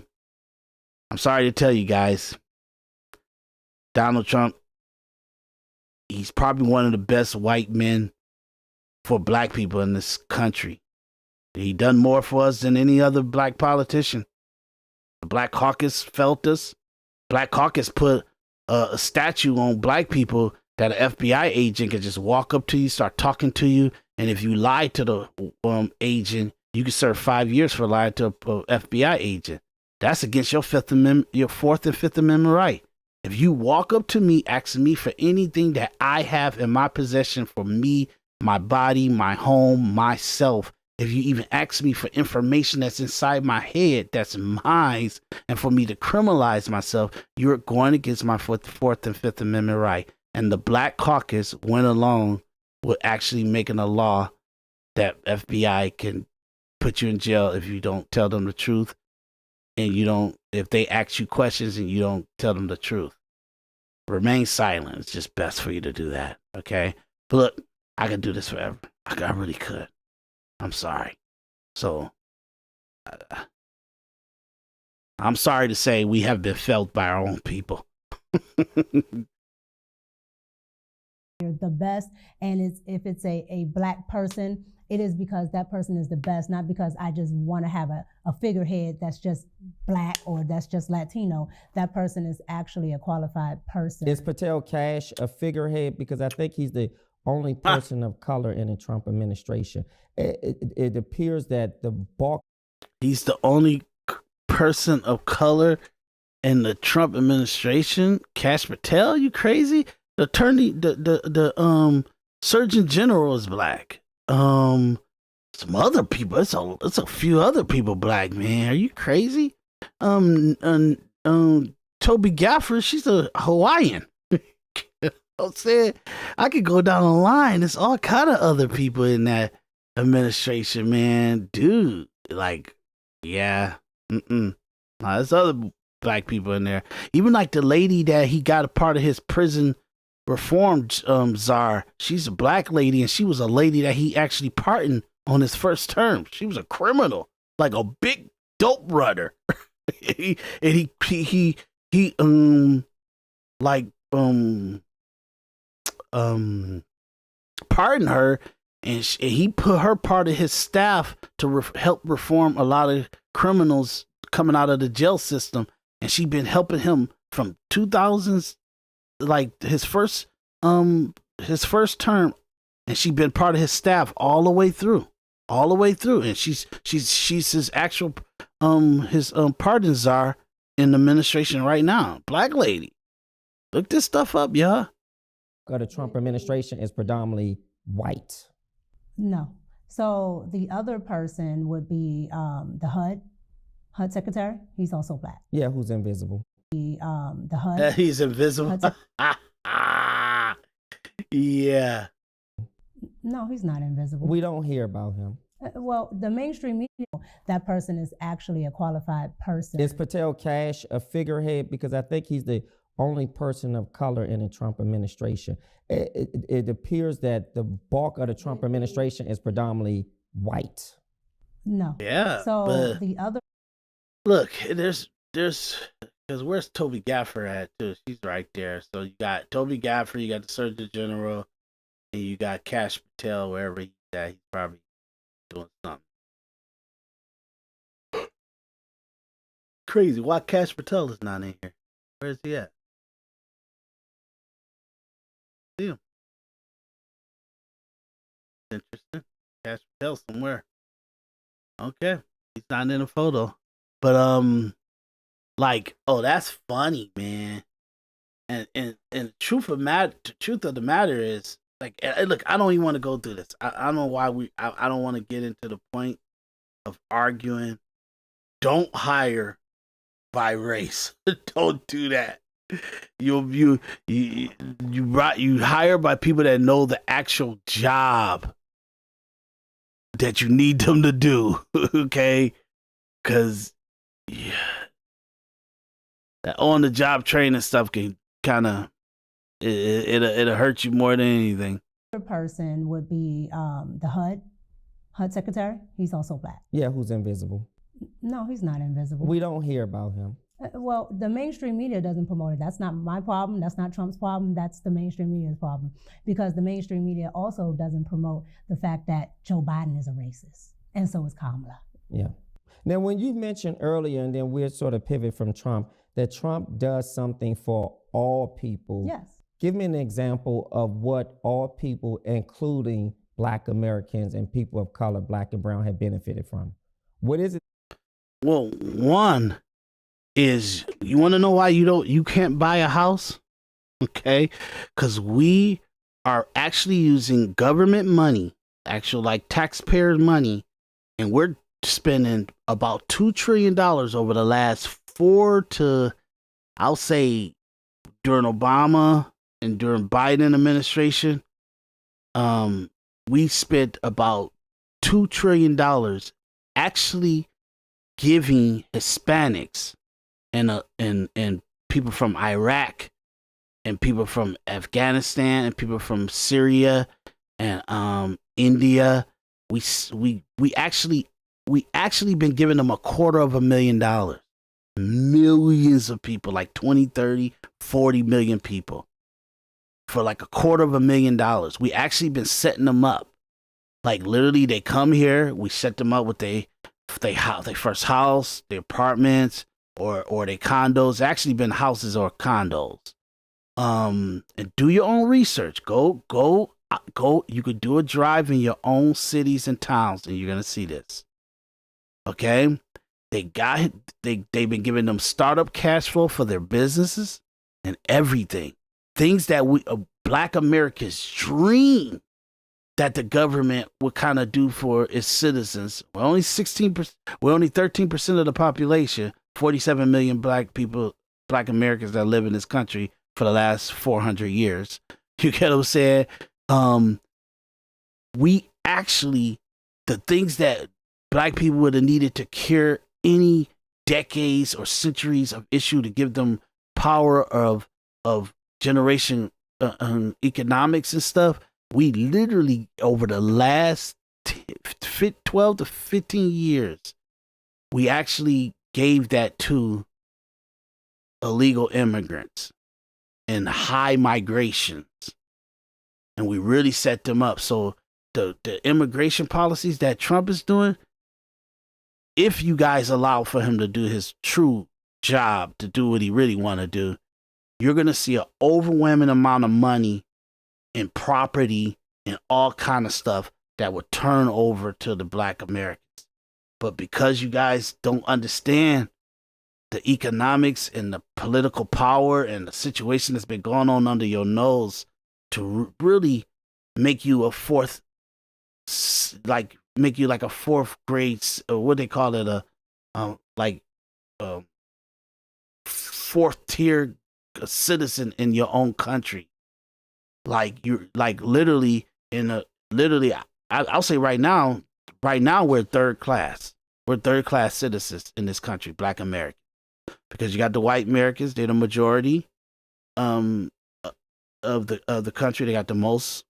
I'm sorry to tell you guys. Donald Trump, he's probably one of the best white men for black people in this country. He done more for us than any other black politician. The Black Caucus felt us. Black Caucus put a statue on black people that an FBI agent could just walk up to you, start talking to you, and if you lie to the agent, you can serve 5 years for lying to a FBI agent. That's against your Fourth and Fifth Amendment right. If you walk up to me asking me for anything that I have in my possession for me, my body, my home, myself, if you even ask me for information that's inside my head, that's mine, and for me to criminalize myself, you're going against my Fourth and Fifth Amendment right. And the Black Caucus went along with actually making a law that FBI can put you in jail if you don't tell them the truth, and if they ask you questions and you don't tell them the truth. Remain silent. It's just best for you to do that, okay? But look, I could do this forever. I really could. I'm sorry. So, I'm sorry to say we have been felt by our own people. You're the best, and if it's a black person, it is because that person is the best, not because I just want to have a figurehead that's just black or that's just Latino. That person is actually a qualified person. Is Patel Cash a figurehead? Because I think he's the only person of color in the Trump administration. It appears that the bulk. He's the only person of color in the Trump administration. Kash Patel, you crazy? The attorney, the Surgeon General is black. Some other people. It's a few other people black, man. Are you crazy? Toby Gafford, she's a Hawaiian. I'm saying I could go down the line. There's all kind of other people in that administration, man. Dude, like, yeah. Nah, there's other black people in there. Even like the lady that he got a part of his prison reform czar. She's a black lady, and she was a lady that he actually pardoned on his first term. She was a criminal, like a big dope runner. he pardoned her, and he put her part of his staff to help reform a lot of criminals coming out of the jail system, and she been helping him from 2000s, like his first term, and she been part of his staff all the way through, and she's his actual his pardon czar in the administration right now. Black lady. Look this stuff up, y'all. The Trump administration is predominantly white. No. So the other person would be the HUD secretary. He's also black. Yeah, who's invisible. The HUD. He's invisible. Yeah. No, he's not invisible. We don't hear about him. Well, the mainstream media, that person is actually a qualified person. Is Patel Kash a figurehead? Because I think he's the only person of color in the Trump administration. It appears that the bulk of the Trump administration is predominantly white. No. Yeah. So the other. Look, there's because where's Toby Gafford at too? She's right there. So you got Toby Gafford, you got the Surgeon General, and you got Kash Patel wherever he's at. He's probably doing something crazy. Why Kash Patel is not in here? Where is he at? See him. Interesting. Kash Patel somewhere. Okay, he's not in the photo, but like, oh, that's funny, man. And the truth of the matter is, like, look, I don't even want to go through this. I don't know why I don't want to get into the point of arguing. Don't hire by race. Don't do that. You hire by people that know the actual job that you need them to do. Okay, because that on the job training stuff can kind of it'll hurt you more than anything. The person would be the HUD secretary. He's also black. Yeah, who's invisible. No, he's not invisible. We don't hear about him. Well, the mainstream media doesn't promote it. That's not my problem. That's not Trump's problem. That's the mainstream media's problem. Because the mainstream media also doesn't promote the fact that Joe Biden is a racist. And so is Kamala. Yeah. Now, when you mentioned earlier, and then we'll sort of pivot from Trump, that Trump does something for all people. Yes. Give me an example of what all people, including Black Americans and people of color, Black and brown, have benefited from. What is it? Well, one is, you want to know why you can't buy a house? Okay, because we are actually using government money, actual like taxpayers' money, and we're spending about $2 trillion over the last I'll say during Obama and during Biden administration, we spent about $2 trillion actually giving Hispanics and people from Iraq and people from Afghanistan and people from Syria and India. We actually been giving them $250,000. Millions of people, like 20, 30, 40 million people, for like $250,000. We actually been setting them up. Like literally, they come here, we set them up with their first house, their apartments, or their condos. Actually been houses or condos. And do your own research. Go You could do a drive in your own cities and towns, and you're gonna see this. Okay, they've been giving them startup cash flow for their businesses and everything. Things that Black Americans dream that the government would kind of do for its citizens. We're only 16%. We're only 13% of the population. 47 million Black Americans that live in this country for the last 400 years. You get what I'm saying? We actually, the things that Black people would have needed to cure any decades or centuries of issue to give them power of generation economics and stuff, we literally, over the last 12 to 15 years, we actually gave that to illegal immigrants and high migrations. And we really set them up. So the immigration policies that Trump is doing, if you guys allow for him to do his true job, to do what he really want to do, you're going to see an overwhelming amount of money and property and all kind of stuff that would turn over to the Black Americans. But because you guys don't understand the economics and the political power and the situation that's been going on under your nose to really make you a fourth grade, what they call it, fourth tier citizen in your own country. Like you're like literally I'll say right now we're third class. We're third class citizens in this country, Black Americans. Because you got the white Americans, they're the majority of the country. They got the most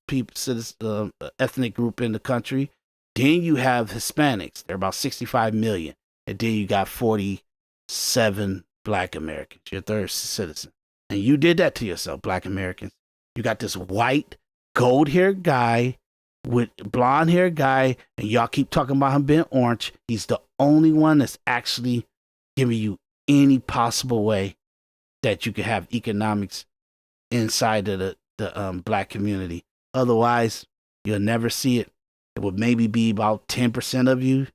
ethnic group in the country. Then you have Hispanics. They're about 65 million. And then you got 47 Black Americans. You're third citizen. And you did that to yourself, Black Americans. You got this white, gold-haired guy with blonde-haired guy, and y'all keep talking about him being orange. He's the only one that's actually giving you any possible way that you could have economics inside of the Black community. Otherwise, you'll never see it. It would maybe be about 10% of you,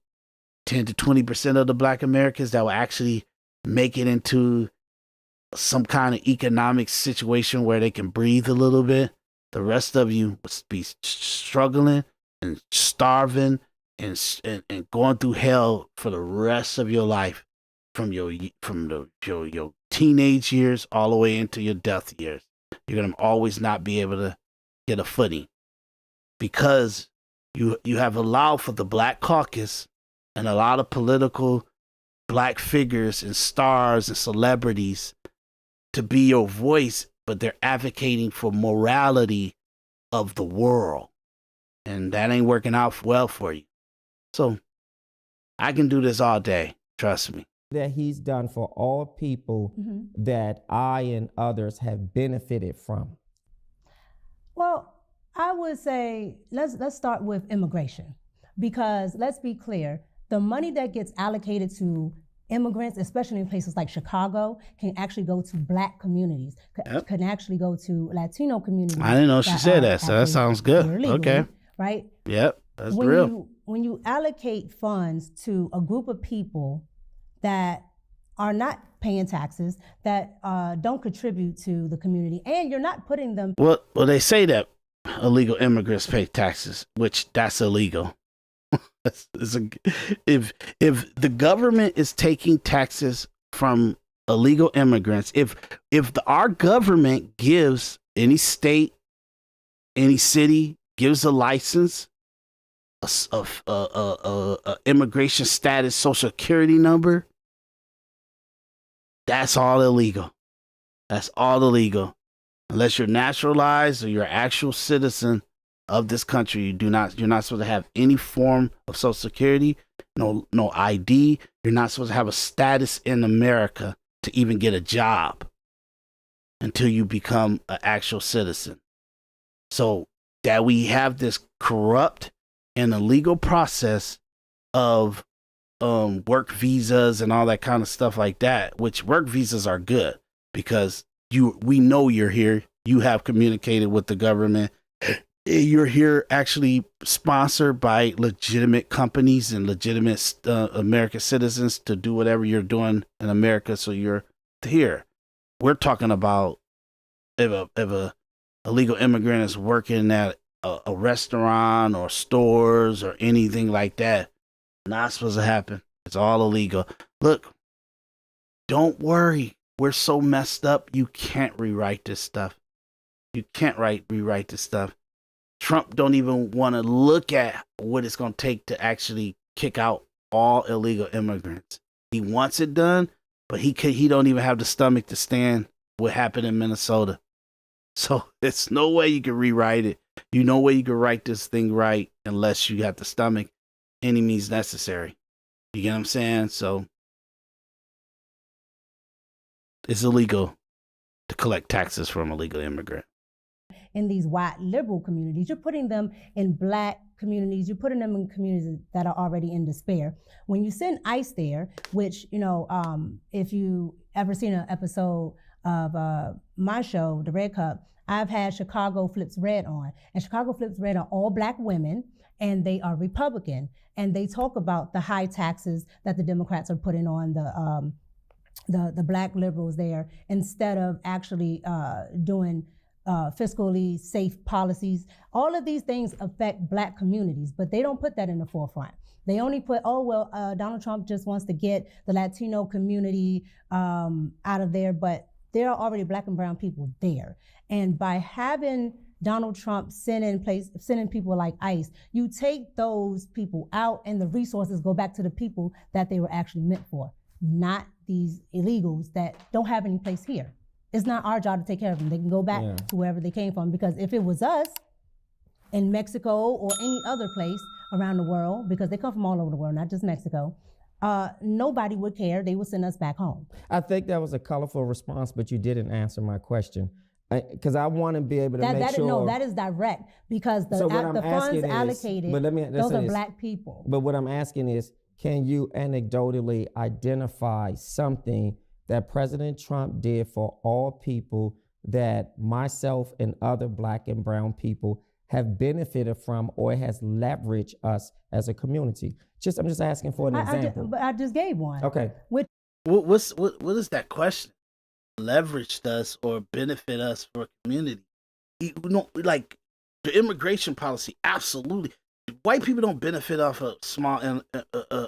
10 to 20% of the Black Americans that will actually make it into some kind of economic situation where they can breathe a little bit. The rest of you would be struggling and starving and going through hell for the rest of your life, from your teenage years all the way into your death years. You're gonna always not be able to get a footing because you have allowed for the Black caucus and a lot of political Black figures and stars and celebrities to be your voice, but they're advocating for morality of the world. And that ain't working out well for you. So I can do this all day. Trust me. That he's done for all people that I and others have benefited from? Well, I would say let's start with immigration, because let's be clear, the money that gets allocated to immigrants, especially in places like Chicago, can actually go to Black communities, can actually go to Latino communities. I didn't know she said that, so that sounds good. Legally, okay. Right? Yep, that's real. When you allocate funds to a group of people that are not paying taxes, that don't contribute to the community, and you're not putting them... Well, they say that illegal immigrants pay taxes, which that's illegal. If the government is taking taxes from illegal immigrants, if our government gives any state, any city gives a license, a immigration status, social security number, that's all illegal. That's all illegal. Unless you're naturalized or you're an actual citizen of this country, you're not supposed to have any form of social security, no ID. You're not supposed to have a status in America to even get a job until you become an actual citizen. So that we have this corrupt and illegal process of work visas and all that kind of stuff like that, which work visas are good because we know you're here. You have communicated with the government. you're here actually sponsored by legitimate companies and legitimate American citizens to do whatever you're doing in America. So you're here. We're talking about if a illegal immigrant is working at a restaurant or stores or anything like that. Not supposed to happen. It's all illegal. Look, don't worry. We're so messed up. You can't rewrite this stuff. You can't rewrite this stuff. Trump don't even want to look at what it's going to take to actually kick out all illegal immigrants. He wants it done, but he don't even have the stomach to stand what happened in Minnesota. So there's no way you can rewrite it. You no way you can write this thing right unless you got the stomach, any means necessary. You get what I'm saying? So it's illegal to collect taxes from illegal immigrant. In these white liberal communities, you're putting them in black communities, you're putting them in communities that are already in despair. When you send ICE there, which, if you ever seen an episode of my show, The Red Cup, I've had Chicago Flips Red on. And Chicago Flips Red are all black women, and they are Republican. And they talk about the high taxes that the Democrats are putting on the black liberals there, instead of actually doing fiscally safe policies. All of these things affect black communities, but they don't put that in the forefront. They only put, Donald Trump just wants to get the Latino community out of there, but there are already black and brown people there. And by having Donald Trump sending people like ICE, you take those people out and the resources go back to the people that they were actually meant for, not these illegals that don't have any place here. It's not our job to take care of them. They can go back to wherever they came from, because if it was us in Mexico or any other place around the world, because they come from all over the world, not just Mexico, nobody would care. They would send us back home. I think that was a colorful response, but you didn't answer my question. Because I want to be able to make sure. No, that is direct, because the funds allocated, those are black people. But what I'm asking is, can you anecdotally identify something that President Trump did for all people that myself and other black and brown people have benefited from, or has leveraged us as a community? I'm just asking for an example. But I just gave one. Okay. What is that question? Leveraged us or benefit us for a community? Like the immigration policy, absolutely. White people don't benefit off of small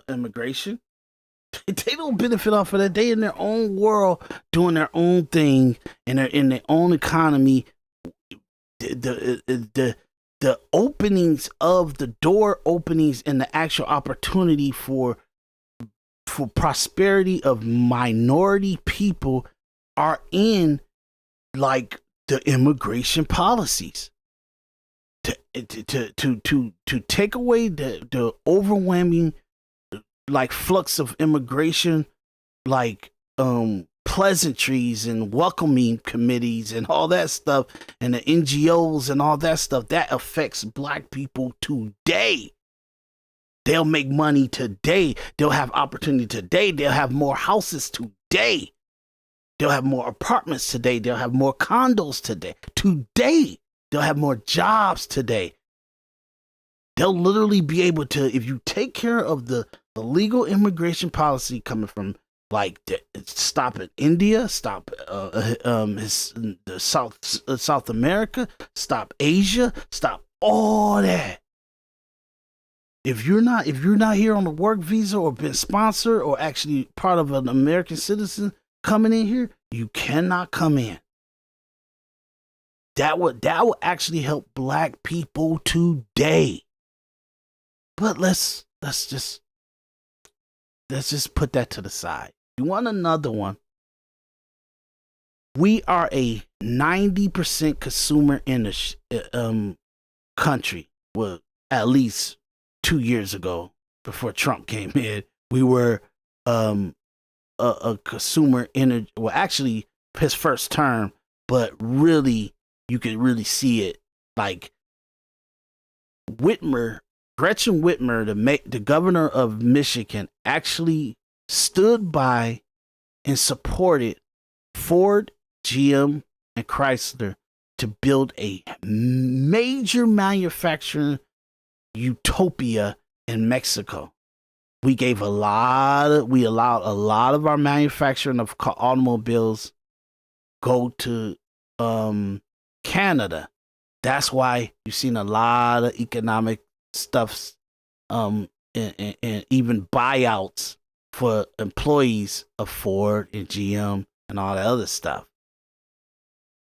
immigration. They don't benefit off of that. They in their own world doing their own thing, and they're in their own economy. The openings of the door openings and the actual opportunity for prosperity of minority people are in like the immigration policies. To take away the overwhelming like flux of immigration, like pleasantries and welcoming committees and all that stuff, and the NGOs and all that stuff, that affects black people today. They'll make money today. They'll have opportunity today. They'll have more houses today. They'll have more apartments today. They'll have more condos today. They'll have more jobs today. They'll literally be able to, if you take care of the legal immigration policy coming from like stop at India, stop the South America, stop Asia, stop all that. If you're not here on a work visa or been sponsored or actually part of an American citizen coming in here, you cannot come in. That would actually help black people today. But let's just put that to the side. You want another one? We are a 90% consumer in the country. Well, at least 2 years ago, before Trump came in, we were a consumer in actually his first term, but really you could really see it. Like Gretchen Whitmer, the governor of Michigan, actually stood by and supported Ford, GM, and Chrysler to build a major manufacturing utopia in Mexico. We allowed a lot of our manufacturing of automobiles go to Canada. That's why you've seen a lot of economic stuff, and even buyouts for employees of Ford and GM and all that other stuff.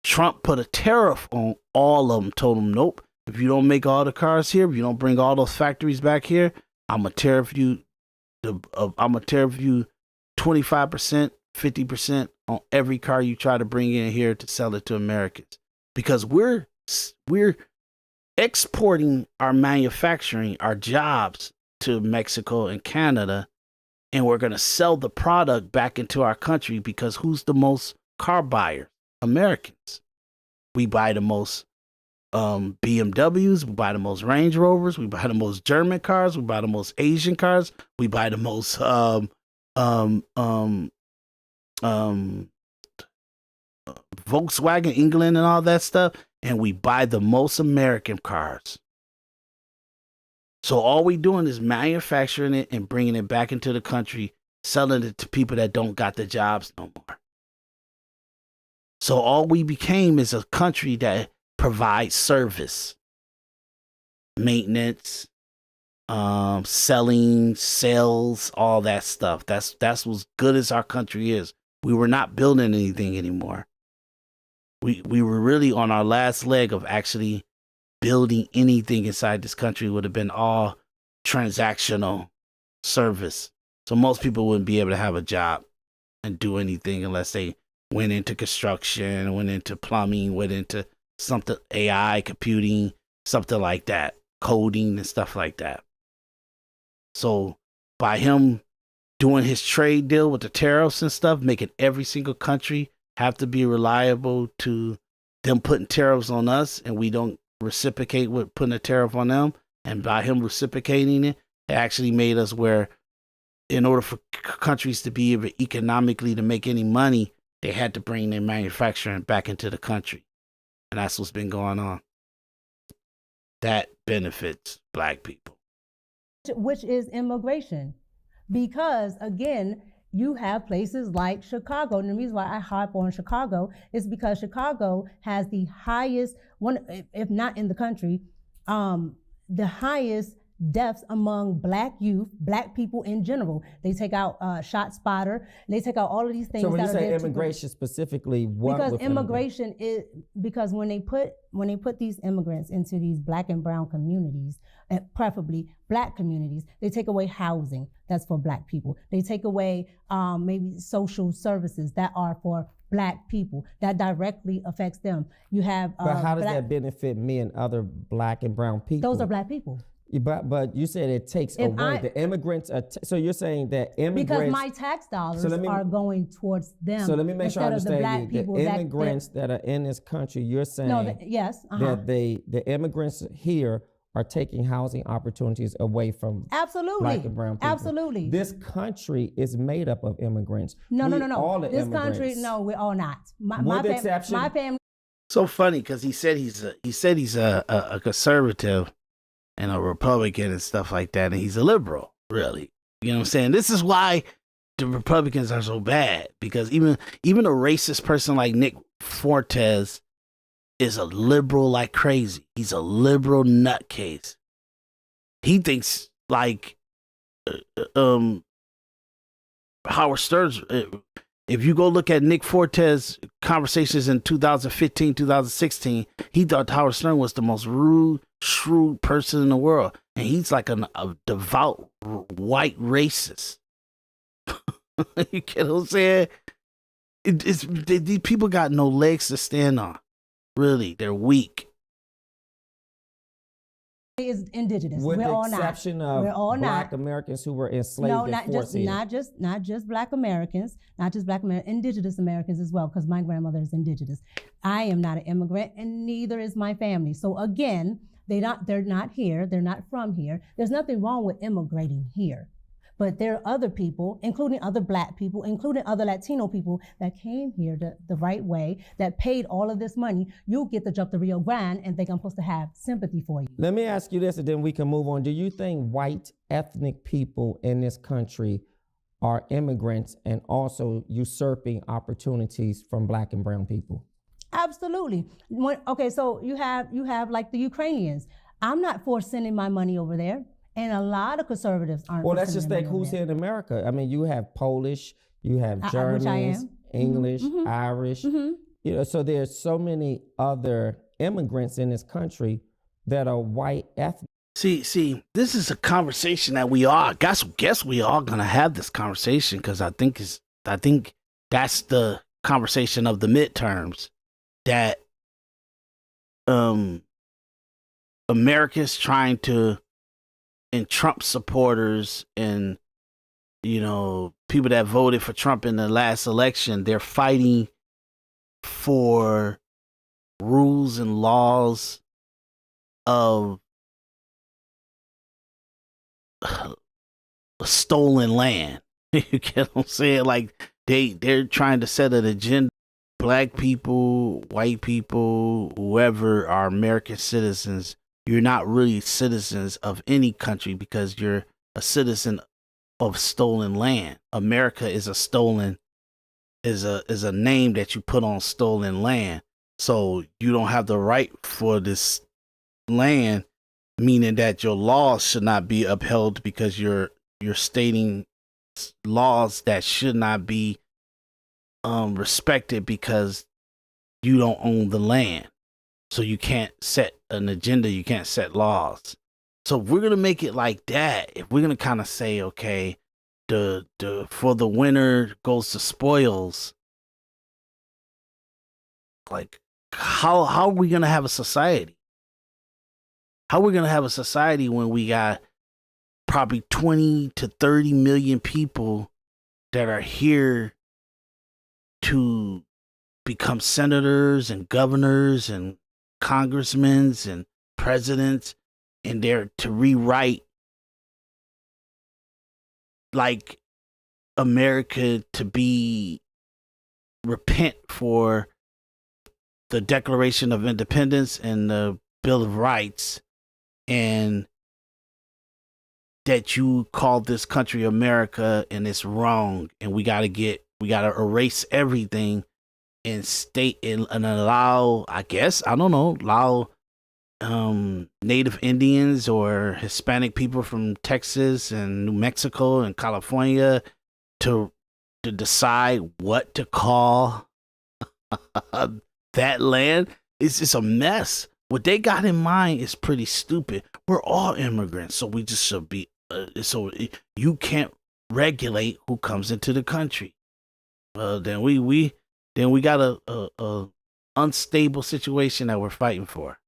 Trump put a tariff on all of them, told them, nope, if you don't make all the cars here, if you don't bring all those factories back here, I'm going to tariff you 25%, 50% on every car you try to bring in here to sell it to Americans. Because we're exporting our manufacturing, our jobs to Mexico and Canada, and we're going to sell the product back into our country because who's the most car buyer? Americans. We buy the most BMWs, we buy the most Range Rovers, we buy the most German cars, we buy the most Asian cars, we buy the most Volkswagen England and all that stuff, and we buy the most American cars. So all we doing is manufacturing it and bringing it back into the country, selling it to people that don't got the jobs no more. So all we became is a country that provides service, maintenance, selling, sales, all that stuff. That's as good as our country is. We were not building anything anymore. We were really on our last leg of actually building anything inside this country. Would have been all transactional service. So most people wouldn't be able to have a job and do anything unless they went into construction, went into plumbing, went into something, AI, computing, something like that, coding and stuff like that. So by him doing his trade deal with the tariffs and stuff, making every single country have to be reliable to them putting tariffs on us, and we don't reciprocate with putting a tariff on them, and by him reciprocating it, it actually made us where in order for countries to be able economically to make any money, they had to bring their manufacturing back into the country. And that's what's been going on. That benefits Black people. Which is immigration. Because, again, you have places like Chicago. And the reason why I harp on Chicago is because Chicago has the highest, one, if not in the country, the highest deaths among Black youth, Black people in general. They take out Shot Spotter. They take out all of these things. So when you that say are immigration specifically, what? Because immigration is, because when they put these immigrants into these Black and brown communities, and preferably Black communities, they take away housing that's for Black people. They take away maybe social services that are for Black people. That directly affects them. You have. But how does that benefit me and other Black and brown people? Those are Black people. But you said it takes away the immigrants. So you're saying that immigrants, because my tax dollars are going towards them. So let me make sure I understand you. The immigrants that are in this country, you're saying yes, that the immigrants here are taking housing opportunities away from Black and brown people. Absolutely. This country is made up of immigrants. No. All the this immigrants. country, no, we're all not. With the exception. My family. So funny because he said he's a conservative and a Republican and stuff like that, and he's a liberal, really. You know what I'm saying? This is why the Republicans are so bad, because even a racist person like Nick Fortes is a liberal like crazy. He's a liberal nutcase. He thinks like Howard Stern's. If you go look at Nick Fortes' conversations in 2015, 2016, he thought Howard Stern was the most rude, shrewd person in the world. And he's like a devout white racist. You get what I'm saying? These people got no legs to stand on. Really, they're weak. Is indigenous. With we're the all exception not. We're all of Black not. Americans who were enslaved No, and not forced just here. not just Black Americans, not just Black Americans, indigenous Americans as well, because my grandmother is indigenous. I am not an immigrant, and neither is my family. So again, they're not here. They're not from here. There's nothing wrong with immigrating here, But there are other people, including other Black people, including other Latino people that came here the right way, that paid all of this money. You get to jump the Rio Grande and think I'm supposed to have sympathy for you. Let me ask you this, and then we can move on. Do you think white ethnic people in this country are immigrants and also usurping opportunities from Black and brown people? Absolutely. Okay, so you have like the Ukrainians. I'm not for sending my money over there, and a lot of conservatives aren't. Well, for let's just sending think their money who's over here in America. I mean, you have Polish, you have which I Germans, am. English, Irish. You know, so there's so many other immigrants in this country that are white ethnic. See, this is a conversation that we all guess we all gonna have this conversation, because I think that's the conversation of the midterms, that America's trying to, and Trump supporters and, you know, people that voted for Trump in the last election, they're fighting for rules and laws of stolen land. You get what I'm saying? Like they're trying to set an agenda. Black people, white people, whoever are American citizens, you're not really citizens of any country because you're a citizen of stolen land. America is a name that you put on stolen land. So you don't have the right for this land, meaning that your laws should not be upheld because you're stating laws that should not be respected because you don't own the land. So you can't set an agenda, you can't set laws. So if we're gonna make it like that, if we're gonna kind of say, okay, the for the winner goes to spoils, like how are we gonna have a society? How are we gonna have a society when we got probably 20 to 30 million people that are here to become senators and governors and congressmen and presidents, and they're to rewrite like America to be repent for the Declaration of Independence and the Bill of Rights, and that you call this country America and it's wrong, and we gotta erase everything and state and allow, I guess, I don't know, allow Native Indians or Hispanic people from Texas and New Mexico and California to decide what to call that land. It's just a mess. What they got in mind is pretty stupid. We're all immigrants, so we just should be. So you can't regulate who comes into the country. Then we got a unstable situation that we're fighting for.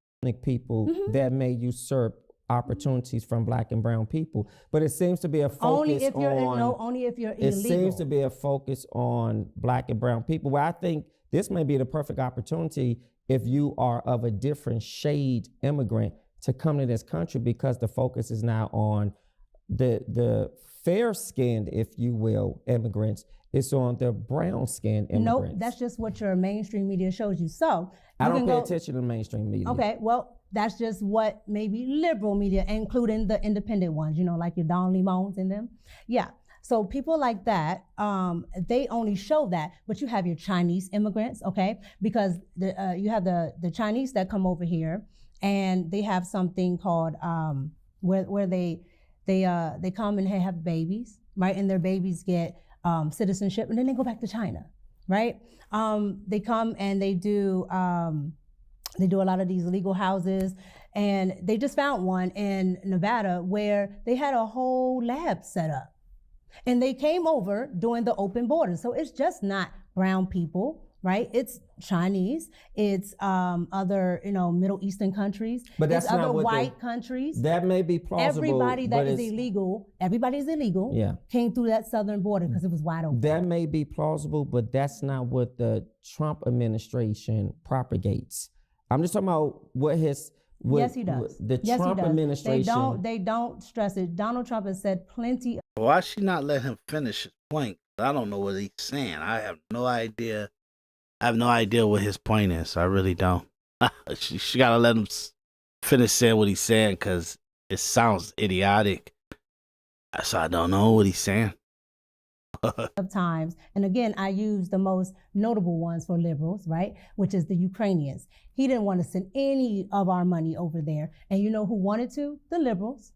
People that may usurp opportunities from Black and brown people, but it seems to be a focus only if you're illegal. It seems to be a focus on Black and brown people. Well, I think this may be the perfect opportunity if you are of a different shade immigrant to come to this country, because the focus is now on the fair-skinned, if you will, immigrants. It's on the brown-skinned immigrants. Nope, that's just what your mainstream media shows you. So I don't pay attention to mainstream media. Okay, well, that's just what maybe liberal media, including the independent ones, you know, like your Don Lemons and them. Yeah, so people like that, they only show that, but you have your Chinese immigrants, okay? Because you have the Chinese that come over here, and they have something called where they come and have babies, right? And their babies get citizenship, and then they go back to China, right? They come and they do a lot of these legal houses, and they just found one in Nevada where they had a whole lab set up, and they came over doing the open borders. So it's just not brown people, right? It's Chinese, it's other, Middle Eastern countries, but that's it's not other what white countries. That may be plausible. Everybody that is illegal, yeah, came through that southern border because it was wide open. That may be plausible, but that's not what the Trump administration propagates. I'm just talking about yes, he does. The Trump administration. They don't stress it. Donald Trump has said plenty Why she not let him finish his point? I don't know what he's saying. I have no idea. I have no idea what his point is. I really don't. She gotta let him finish saying what he's saying because it sounds idiotic. So I don't know what he's saying. Of times, and again, I use the most notable ones for liberals, right? Which is the Ukrainians. He didn't want to send any of our money over there, and you know who wanted to? The liberals.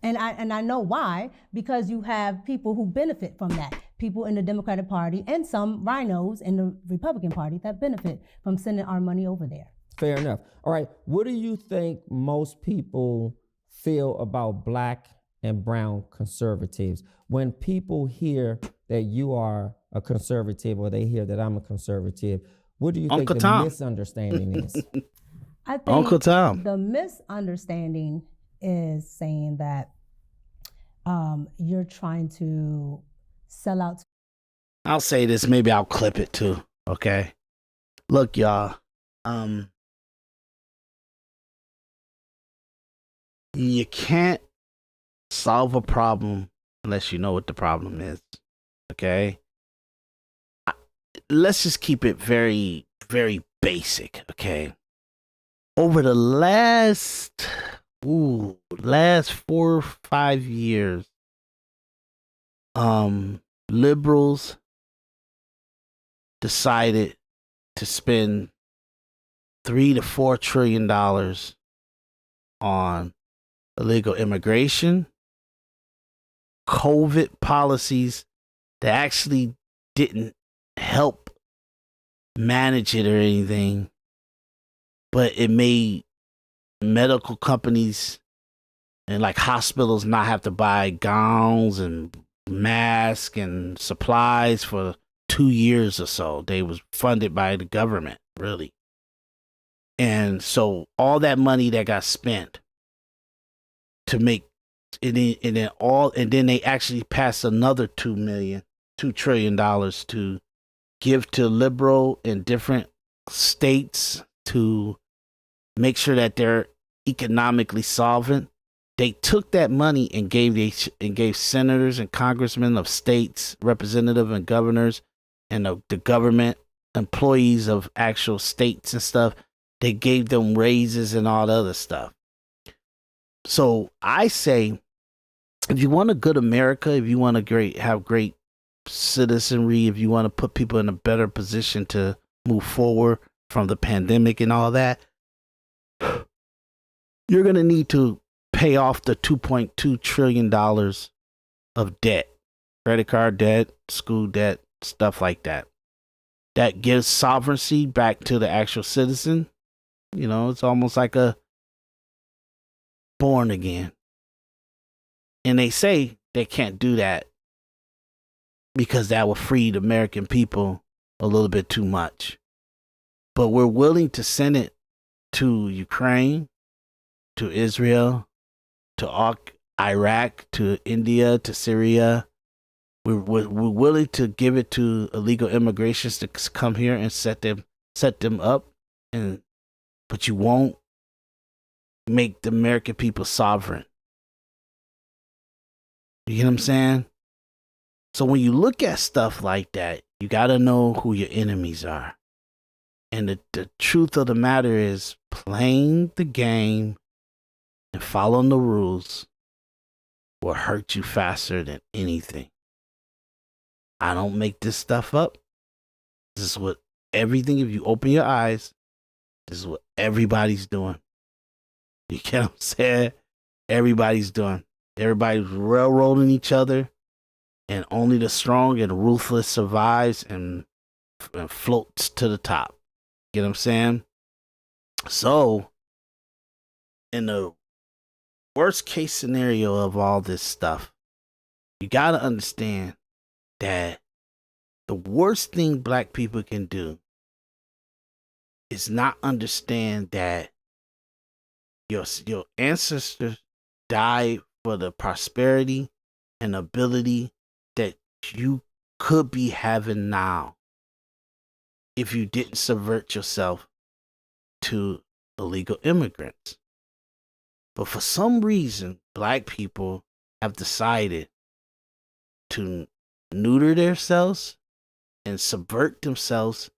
And I know why, because you have people who benefit from that. People in the Democratic Party and some rhinos in the Republican Party that benefit from sending our money over there. Fair enough. All right. What do you think most people feel about Black and brown conservatives? When people hear that you are a conservative or they hear that I'm a conservative, what do you think Uncle the Tom. misunderstanding is? I think Uncle Tom. the misunderstanding is saying that you're trying to sell out. I'll say this, maybe I'll clip it too, okay? Look, y'all, you can't solve a problem unless you know what the problem is, okay? Let's just keep it very, very basic, okay? Over the last 4 or 5 years, liberals decided to spend $3 to $4 trillion on illegal immigration, COVID policies that actually didn't help manage it or anything, but it made medical companies and like hospitals not have to buy gowns and masks and supplies for 2 years or so. They was funded by the government, really. And so all that money that got spent to make and then they actually passed another $2 trillion to give to liberal in different states to make sure that they're economically solvent. They took that money and gave senators and congressmen of states, representatives and governors, and the government employees of actual states and stuff. They gave them raises and all the other stuff. So I say, if you want a good America, if you want to have great citizenry, if you want to put people in a better position to move forward from the pandemic and all that, you're going to need to pay off the $2.2 trillion of debt, credit card debt, school debt, stuff like that. That gives sovereignty back to the actual citizen. You know, it's almost like a born again. And they say they can't do that because that will free the American people a little bit too much. But we're willing to send it to Ukraine, to Israel, to Iraq, to India, to Syria. We're willing to give it to illegal immigrants to come here and set them up, but you won't make the American people sovereign. You get what I'm saying? So when you look at stuff like that, you got to know who your enemies are. And the truth of the matter is, playing the game and following the rules will hurt you faster than anything. I don't make this stuff up. This is what everything, if you open your eyes, this is what everybody's doing. You get what I'm saying? Everybody's doing. Everybody's railroading each other, and only the strong and ruthless survives and floats to the top. Get what I'm saying? So, in the worst case scenario of all this stuff, you got to understand that the worst thing black people can do is not understand that your ancestors died for the prosperity and ability that you could be having now if you didn't subvert yourself to illegal immigrants. But for some reason, black people have decided to neuter themselves and subvert themselves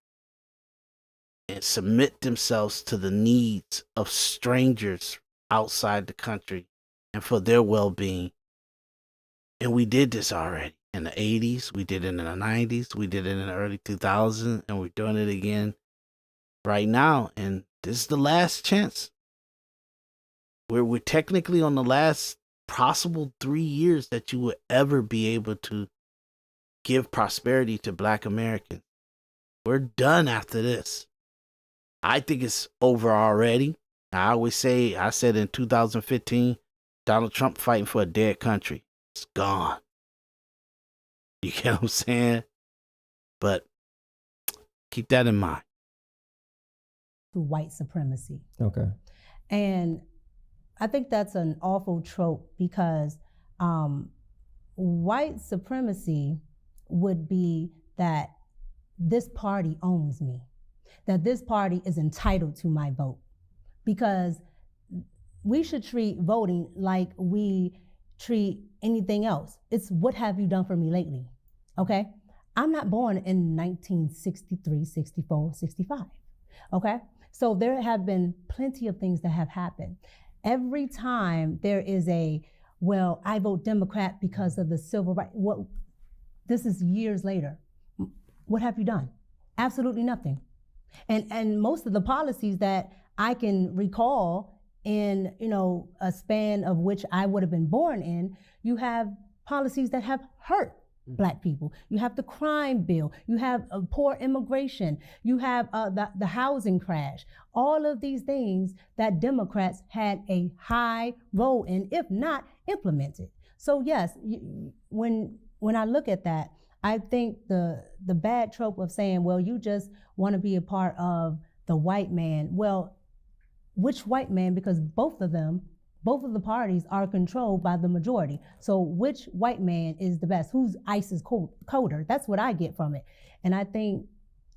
and submit themselves to the needs of strangers outside the country and for their well-being. And we did this already in the 80s, we did it in the 90s, we did it in the early 2000s, and we're doing it again right now. And this is the last chance. We're technically on the last possible 3 years that you will ever be able to give prosperity to Black Americans. We're done after this. I think it's over already. I said in 2015, Donald Trump fighting for a dead country. It's gone. You get what I'm saying? But keep that in mind. To white supremacy. Okay. And I think that's an awful trope because white supremacy would be that this party owns me, that this party is entitled to my vote, because we should treat voting like we treat anything else. It's what have you done for me lately, okay? I'm not born in 1963, 64, 65, okay? So there have been plenty of things that have happened. Every time there is well, I vote Democrat because of the civil rights. This is years later. What have you done? Absolutely nothing. And most of the policies that I can recall in, a span of which I would have been born in, you have policies that have hurt Black people. You have the crime bill. You have poor immigration. You have the housing crash. All of these things that Democrats had a high role in, if not implemented. So yes, when I look at that, I think the bad trope of saying, well, you just want to be a part of the white man. Well, which white man? Because both of the parties are controlled by the majority. So which white man is the best? Whose ice is colder? That's what I get from it. And I think,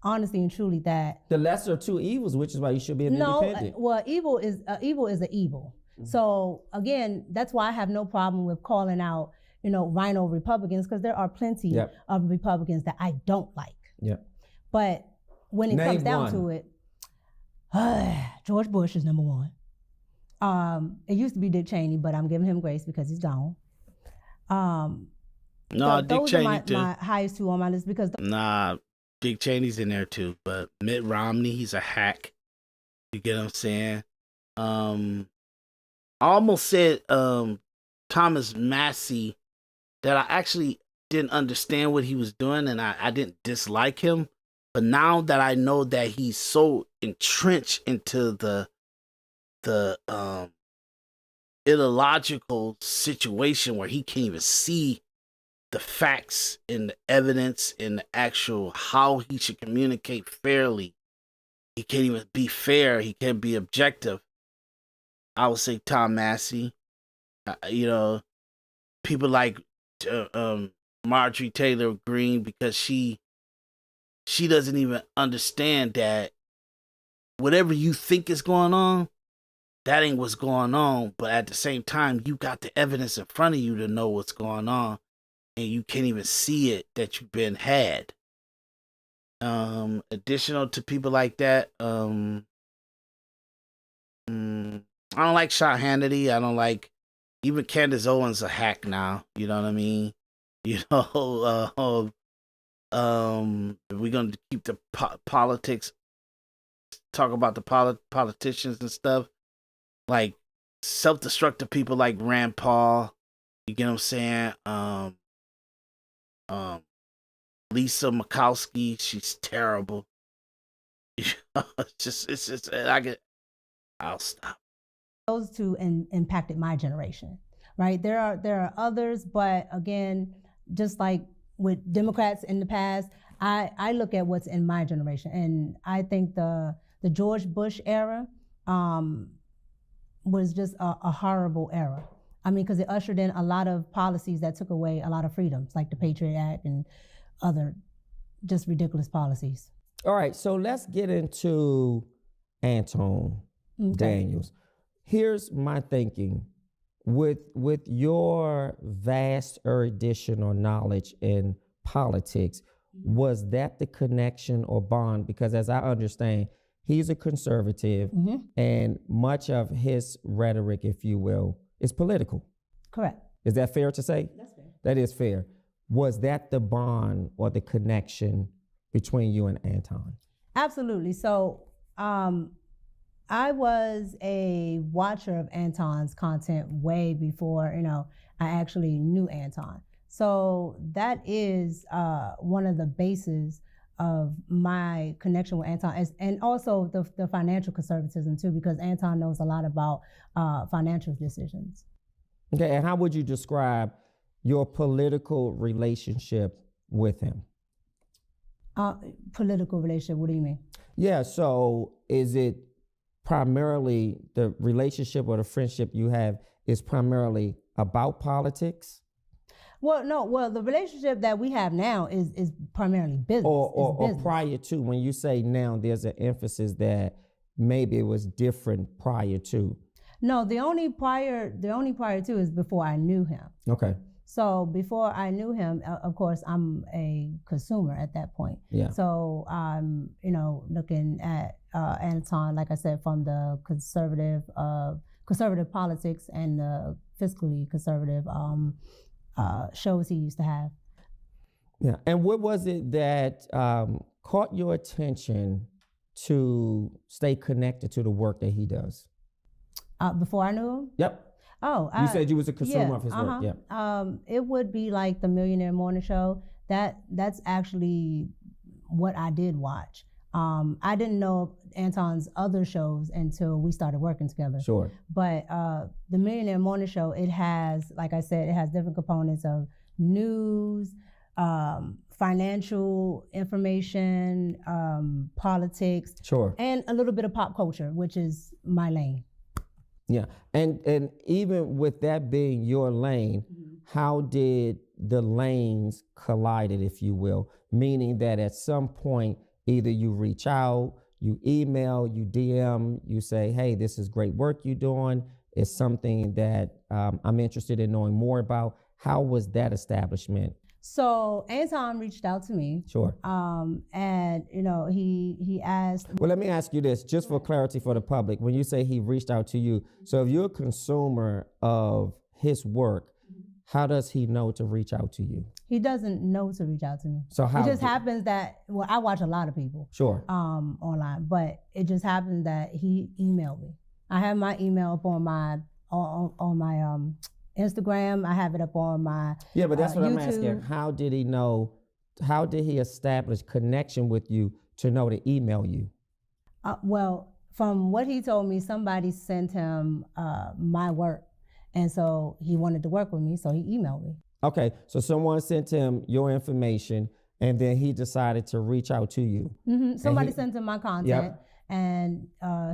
honestly and truly, that the lesser of two evils, which is why you should be an independent. Well, evil is an evil. Mm-hmm. So again, that's why I have no problem with calling out, rhino Republicans, because there are plenty of Republicans that I don't like. Yep. But when it comes down to it, George Bush is number one. It used to be Dick Cheney, but I'm giving him grace because he's gone. No, Dick Cheney are too. my highest two on my list because Dick Cheney's in there too. But Mitt Romney, he's a hack. You get what I'm saying? I almost said Thomas Massey, that I actually didn't understand what he was doing, and I didn't dislike him. But now that I know that he's so entrenched into the illogical situation where he can't even see the facts and the evidence and the actual how he should communicate fairly. He can't even be fair. He can't be objective. I would say Tom Massey. People like Marjorie Taylor Greene, because she doesn't even understand that whatever you think is going on, that ain't what's going on. But at the same time, you got the evidence in front of you to know what's going on, and you can't even see it that you've been had. Additional to people like that, I don't like Sean Hannity. I don't like, even Candace Owens a hack now. You know what I mean? We're gonna keep the politics, talk about the politicians and stuff, like self-destructive people like Rand Paul. You get what I'm saying? Lisa Murkowski, she's terrible. I'll stop. Those two impacted my generation, right? There are others, but again, just like with Democrats in the past, I look at what's in my generation, and I think the George Bush era was just a horrible era. I mean, because it ushered in a lot of policies that took away a lot of freedoms, like the Patriot Act and other just ridiculous policies. All right, so let's get into Anton Daniels. Here's my thinking with your vast erudition or knowledge in politics, was that the connection or bond? Because as I understand, he's a conservative, and much of his rhetoric, if you will, is political. Correct. Is that fair to say? That's fair. That is fair. Was that the bond or the connection between you and Anton? Absolutely. So I was a watcher of Anton's content way before, I actually knew Anton. So that is one of the bases of my connection with Anton, and also the financial conservatism too, because Anton knows a lot about financial decisions. Okay, and how would you describe your political relationship with him? Political relationship, what do you mean? Yeah, so is it primarily the relationship or the friendship you have is primarily about politics? Well, no. Well, the relationship that we have now is primarily business. Or prior to, when you say now, there's an emphasis that maybe it was different prior to. No, the only prior to is before I knew him. Okay. So before I knew him, of course, I'm a consumer at that point. Yeah. So I'm, looking at Anton, like I said, from the conservative politics and the fiscally conservative shows he used to have. Yeah. And what was it that caught your attention to stay connected to the work that he does? Before I knew him? Yep. Oh, you said you was a consumer of his work. Yeah. It would be like the Millionaire Morning Show. That's actually what I did watch. I didn't know Anton's other shows until we started working together. Sure. But the Millionaire Morning Show, it has, like I said, it has different components of news, financial information, politics, sure, and a little bit of pop culture, which is my lane. Yeah, and even with that being your lane, how did the lanes collided, if you will? Meaning that at some point, either you reach out, you email, you DM, you say, hey, this is great work you're doing. It's something that I'm interested in knowing more about. How was that establishment? So Anton reached out to me. Sure. And he asked. Well, let me ask you this, just for clarity for the public. When you say he reached out to you, so if you're a consumer of his work, how does he know to reach out to you? He doesn't know to reach out to me. So how? It just happens that, well, I watch a lot of people. Sure. Online, but it just happened that he emailed me. I have my email up on my Instagram. I have it up on my Yeah, but that's what YouTube. I'm asking. How did he know? How did he establish connection with you to know to email you? Well, from what he told me, somebody sent him my work, and so he wanted to work with me, so he emailed me. Okay, so someone sent him your information, and then he decided to reach out to you. Mm-hmm. Somebody sent him my content, and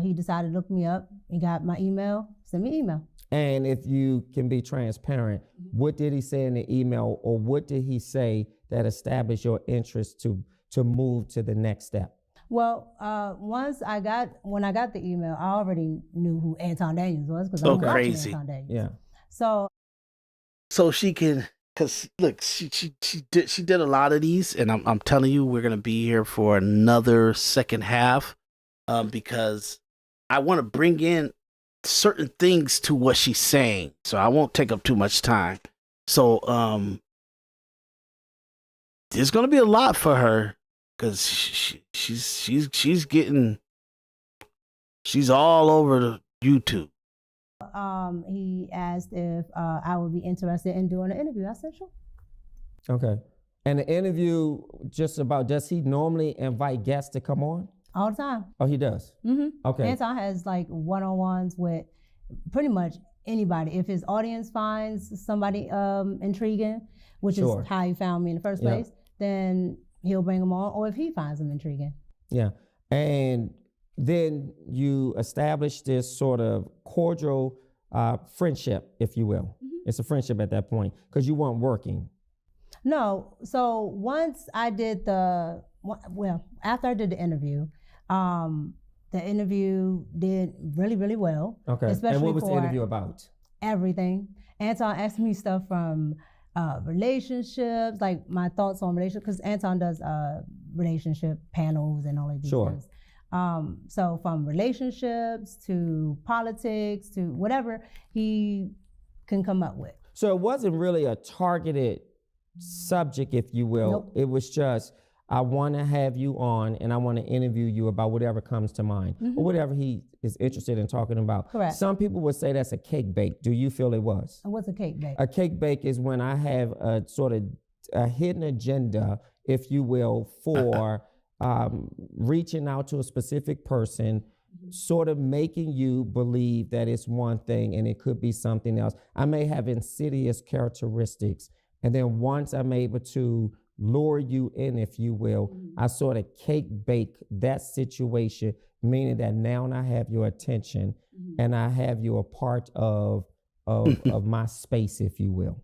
he decided to look me up. He got my email, sent me email. And if you can be transparent, what did he say in the email, or what did he say that established your interest to move to the next step? Well, when I got the email, I already knew who Anton Daniels was because I'm crazy. Anton Daniels. Yeah. So she can, cause look, she did a lot of these, and I'm telling you, we're gonna be here for another second half, because I want to bring in certain things to what she's saying, so I won't take up too much time. So there's gonna be a lot for her because she's all over the YouTube. He asked if I would be interested in doing an interview. I said sure. Okay. And the interview, does he normally invite guests to come on? All the time. Oh, he does? Mm-hmm. Okay. Anton has like one-on-ones with pretty much anybody. If his audience finds somebody intriguing, which is how he found me in the first place, then he'll bring them on, or if he finds them intriguing. Yeah. And then you establish this sort of cordial friendship, if you will. Mm-hmm. It's a friendship at that point because you weren't working. No. So once I did after I did the interview did really, really well. Okay. Especially and what was the interview about? everything. Anton asked me stuff from relationships, like my thoughts on relationships, because Anton does relationship panels and all of these things. So from relationships to politics to whatever he can come up with. So it wasn't really a targeted subject, if you will. Nope. It was just, I want to have you on and I want to interview you about whatever comes to mind or whatever he is interested in talking about. Correct. Some people would say that's a cake bake. Do you feel it was? What's a cake bake? A cake bake is when I have a sort of a hidden agenda, if you will, for reaching out to a specific person, sort of making you believe that it's one thing and it could be something else. I may have insidious characteristics, and then once I'm able to lure you in, if you will, I sort of cake bake that situation, meaning that now I have your attention and I have you a part of my space, if you will.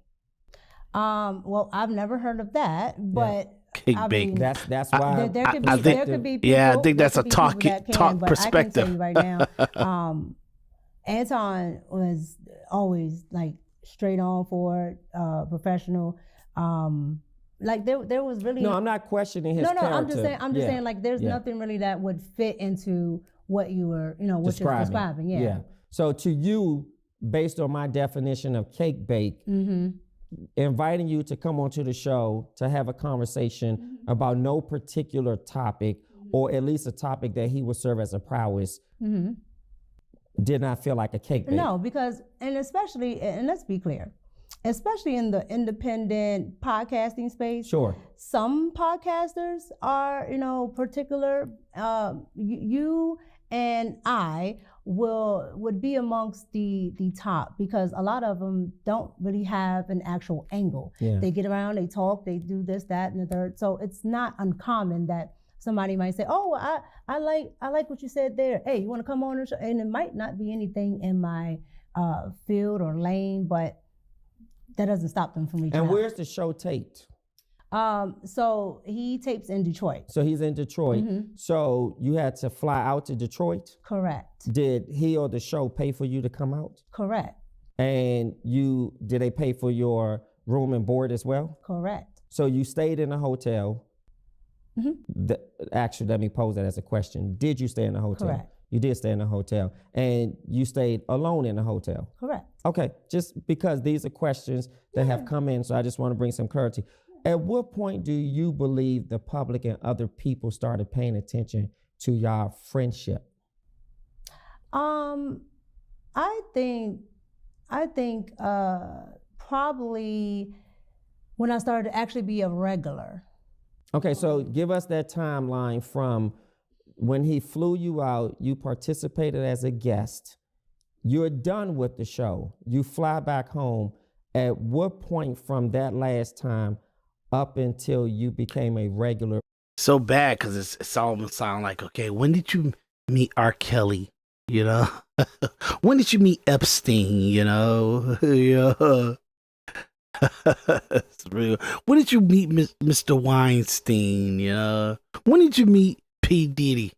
Well, I've never heard of that, but Cake I bake. mean, That's why there could be, I think- there could be people, yeah, I think that's there a could be people that talk can, but perspective. I can tell you right now, Anton was always like straight on for it, professional. Like there was really No, I'm not questioning his character. I'm just saying like there's Yeah. nothing really that would fit into what you were, what you're describing. Yeah. So to you, based on my definition of cake bake, inviting you to come onto the show to have a conversation about no particular topic, or at least a topic that he would serve as a prowess, did not feel like a cake bake. No, because, and especially, and let's be clear, especially in the independent podcasting space, Sure. some podcasters are, particular. You and I would be amongst the top, because a lot of them don't really have an actual angle. Yeah. They get around, they talk, they do this, that, and the third. So it's not uncommon that somebody might say, "Oh, I like what you said there. Hey, you want to come on?" And it might not be anything in my field or lane, but that doesn't stop them from reaching out. And where's the show taped? So he tapes in Detroit. So he's in Detroit. So you had to fly out to Detroit? Correct. Did he or the show pay for you to come out? Correct. And did they pay for your room and board as well? Correct. So you stayed in a hotel. Actually, let me pose that as a question. Did you stay in a hotel? Correct. You did stay in a hotel. And you stayed alone in a hotel? Correct. Okay, just because these are questions that have come in, so I just want to bring some clarity. At what point do you believe the public and other people started paying attention to your friendship? I think probably when I started to actually be a regular. Okay, so give us that timeline from when he flew you out, you participated as a guest, you're done with the show, you fly back home. At what point from that last time up until you became a regular? So bad, because it's almost sound like, okay, when did you meet R. Kelly? When did you meet Epstein? Yeah. It's real. When did you meet Mr. Weinstein? When did you meet P. Diddy?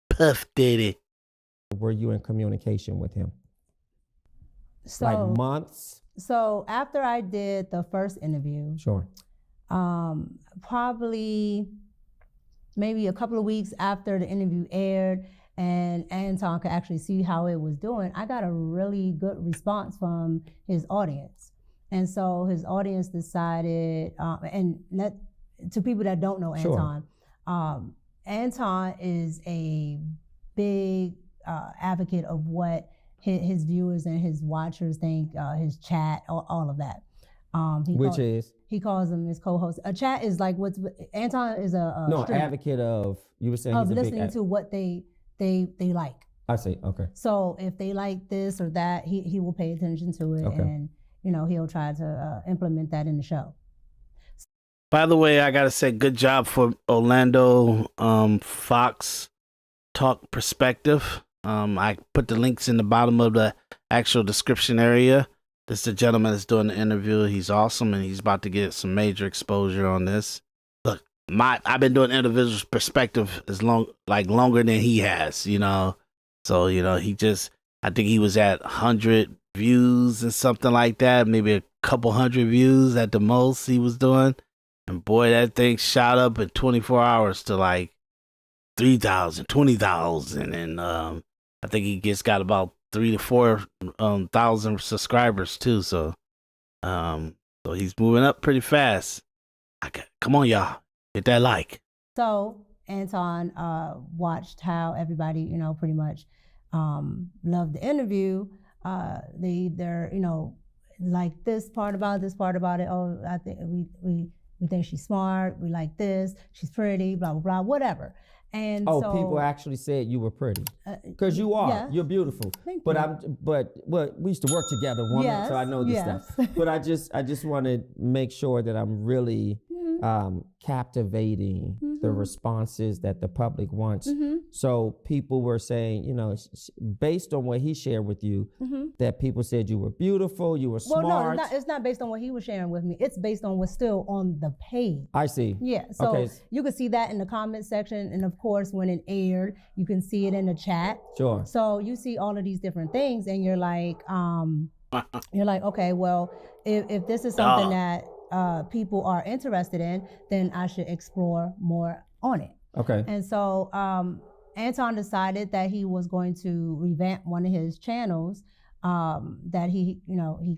Puff Diddy? Were you in communication with him? So, like months? So after I did the first interview, Sure. Probably maybe a couple of weeks after the interview aired and Anton could actually see how it was doing, I got a really good response from his audience. And so his audience decided, to people that don't know Anton, Sure. Anton is a big advocate of what his viewers and his watchers think, his chat, all of that. He calls them his co-host. A chat is like Anton is a advocate of, you were saying, of he's a listening to what they like. I see. Okay. So if they like this or that, he will pay attention to it, and he'll try to implement that in the show. By the way, I gotta say, good job for Orlando Fox Talk Perspective. I put the links in the bottom of the actual description area. This is the gentleman that's doing the interview. He's awesome, and he's about to get some major exposure on this. Look, I've been doing individual's perspective longer than he has, So, I think he was at 100 views and something like that, maybe a couple hundred views at the most he was doing. And boy, that thing shot up in 24 hours to like 3,000, 20,000. And I think he just got about 3,000 to 4,000 subscribers too. So he's moving up pretty fast. Come on, y'all. Hit that like. So Anton watched how everybody, you know, pretty much loved the interview. They either, you know, like this part about it. Oh, I think we think she's smart. We like this. She's pretty. Blah blah blah. Whatever. And so people actually said you were pretty, because you are. yeah. You're beautiful. Thank but you. Well, we used to work together, woman. Yes, So I know this yes. stuff. But I just want to make sure that I'm really captivating the responses that the public wants. So people were saying, you know, based on what he shared with you, that people said you were beautiful, you were smart. Well, no, it's not based on what he was sharing with me. It's based on what's still on the page. I see. Yeah, so Okay. you can see that in the comment section, and of course, when it aired, you can see it in the chat. Sure. So you see all of these different things, and you're like, okay, well, if this is something that people are interested in, then I should explore more on it. Okay. And so Anton decided that he was going to revamp one of his channels that he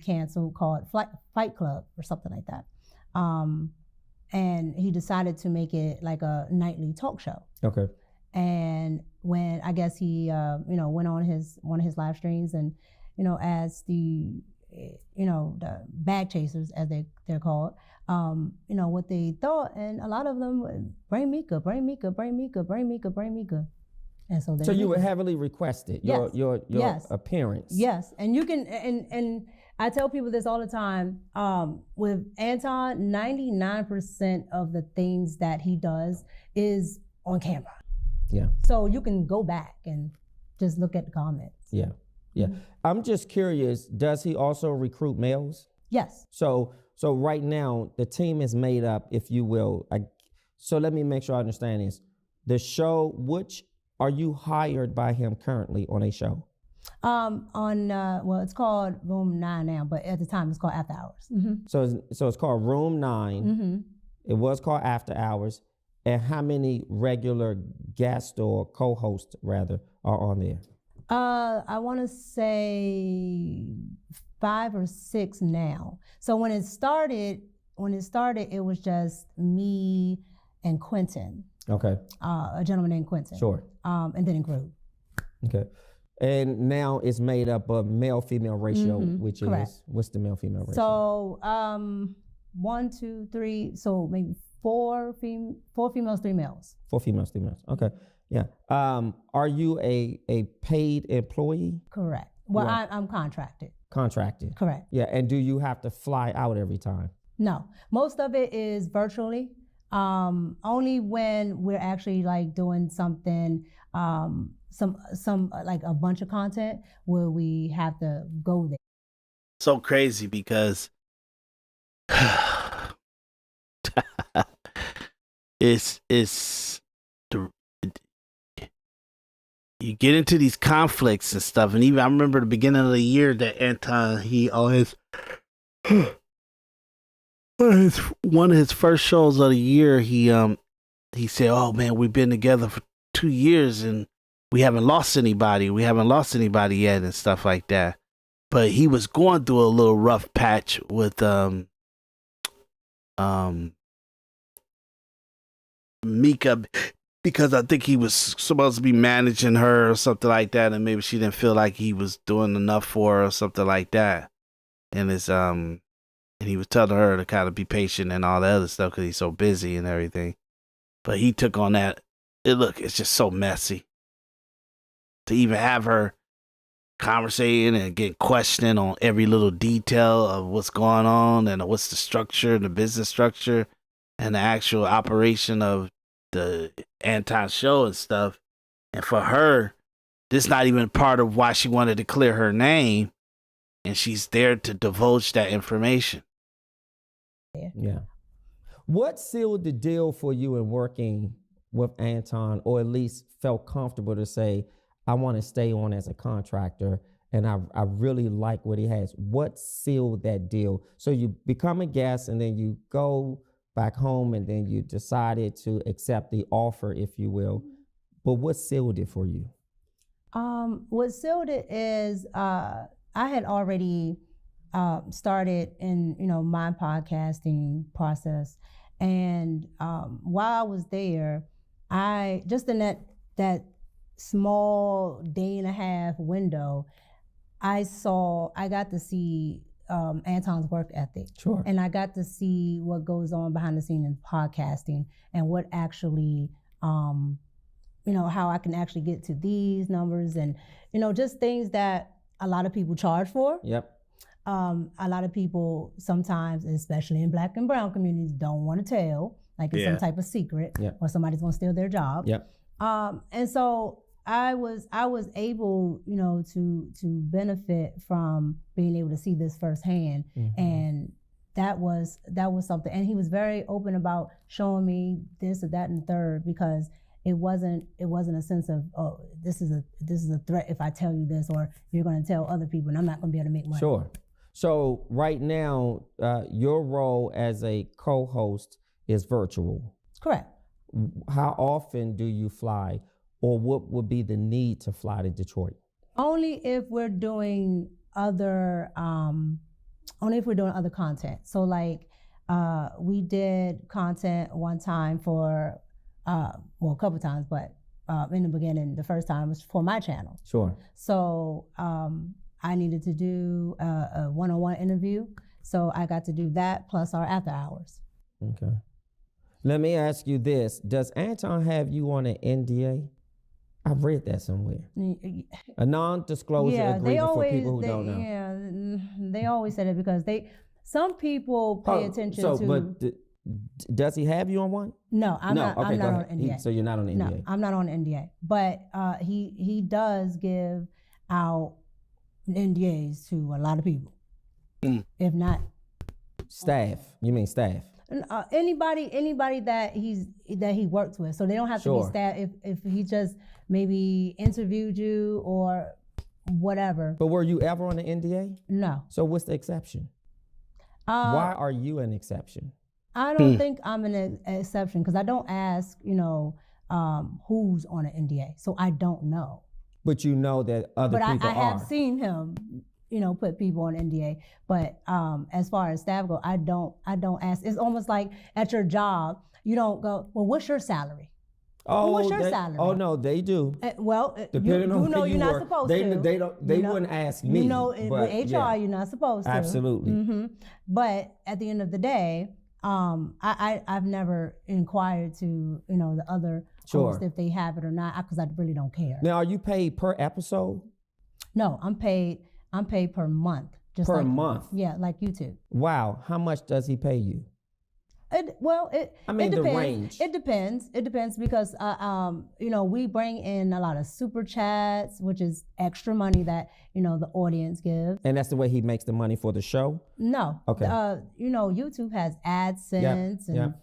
canceled, called Fight Club or something like that. And he decided to make it like a nightly talk show. Okay. And when I guess he went on one of his live streams, and as the bag chasers, as they're called, what they thought, and a lot of them, bring Micca. And so you were heavily requested, yes. your yes. appearance. Yes, and you can, and I tell people this all the time, with Anton, 99% of the things that he does is on camera. Yeah. So you can go back and just look at the comments. Yeah. Yeah. I'm just curious, does he also recruit males? Yes. So right now the team is made up, if you will. So let me make sure I understand this. The show, which are you hired by him currently on a show? It's called Room 9 now, but at the time it's called After Hours. So it's called Room 9. It was called After Hours. And how many regular guests or co-hosts rather are on there? I want to say 5 or 6 now. So when it started, it was just me and Quentin. Okay. A gentleman named Quentin. Sure. And then it grew. Okay. And now it's made up of male-female ratio, which correct. is, what's the male-female ratio? So 1, 2, 3, so maybe 4 females, 3 males. 4 females, 3 males. Okay. Yeah. Are you a paid employee? Correct. Well, I'm contracted. Contracted. Correct. Yeah. And do you have to fly out every time? No. Most of it is virtually. Only when we're actually like doing something, some like a bunch of content where we have to go there. So crazy because you get into these conflicts and stuff, and even I remember the beginning of the year that Anton, one of his first shows of the year, he said, "Oh man, we've been together for 2 years and we haven't lost anybody. We haven't lost anybody yet," and stuff like that. But he was going through a little rough patch with Micca, because I think he was supposed to be managing her or something like that, and maybe she didn't feel like he was doing enough for her or something like that. And and he was telling her to kind of be patient and all the other stuff because he's so busy and everything. But he took on that. It's just so messy to even have her conversating and get questioning on every little detail of what's going on and what's the structure, the business structure, and the actual operation of the Anton show and stuff. And for her, this not even part of why she wanted to clear her name, and she's there to divulge that information. Yeah. What sealed the deal for you in working with Anton, or at least felt comfortable to say, I want to stay on as a contractor and I really like what he has. What sealed that deal? So you become a guest, and then you go back home, and then you decided to accept the offer, if you will. But what sealed it for you? What sealed it is I had already started in my podcasting process, and while I was there, I just in that small day and a half window, I got to see Anton's work ethic. Sure. And I got to see what goes on behind the scenes in podcasting, and what actually how I can actually get to these numbers, and just things that a lot of people charge for. Yep. A lot of people sometimes, especially in Black and brown communities, don't want to tell, like it's some type of secret, or somebody's gonna steal their job. Yep. And so I was able, to benefit from being able to see this firsthand, and that was something. And he was very open about showing me this or that and the third, because it wasn't a sense of, oh, this is a threat if I tell you this, or you're going to tell other people and I'm not going to be able to make money. Sure. So right now, your role as a co-host is virtual. Correct. How often do you fly, or what would be the need to fly to Detroit? Only if we're doing other content. So like we did content one time for, a couple times, but in the beginning, the first time was for my channel. Sure. So I needed to do a one-on-one interview. So I got to do that plus our after hours. Okay. Let me ask you this. Does Anton have you on an NDA? I've read that somewhere. A non-disclosure agreement for people who don't know. Yeah, they always said it because some people pay attention to. But does he have you on one? No, I'm not. Okay, I'm not on NDA. So you're not on NDA. No, I'm not on NDA. But he does give out NDAs to a lot of people. If not staff, you mean staff? Anybody that he works with. So they don't have to be staff. If he just maybe interviewed you or whatever. But were you ever on an NDA? No. So what's the exception? Why are you an exception? I don't think I'm an exception because I don't ask, who's on an NDA. So I don't know. But you know that other people are. But I have seen him, put people on NDA. But as far as staff go, I don't ask. It's almost like at your job, you don't go, well, what's your salary? Oh, what's your salary? Oh no, they do. Depending on where you you're not work, supposed to. They wouldn't ask me. With HR, you're not supposed to. Absolutely. Mm-hmm. But at the end of the day, I've never inquired to the other hosts if they have it or not, because I really don't care. Now, are you paid per episode? No, I'm paid per month. Just per month? Yeah, like YouTube. Wow. How much does he pay you? It depends. The range. It depends because we bring in a lot of super chats, which is extra money that the audience gives. And that's the way he makes the money for the show? No. Okay. YouTube has AdSense and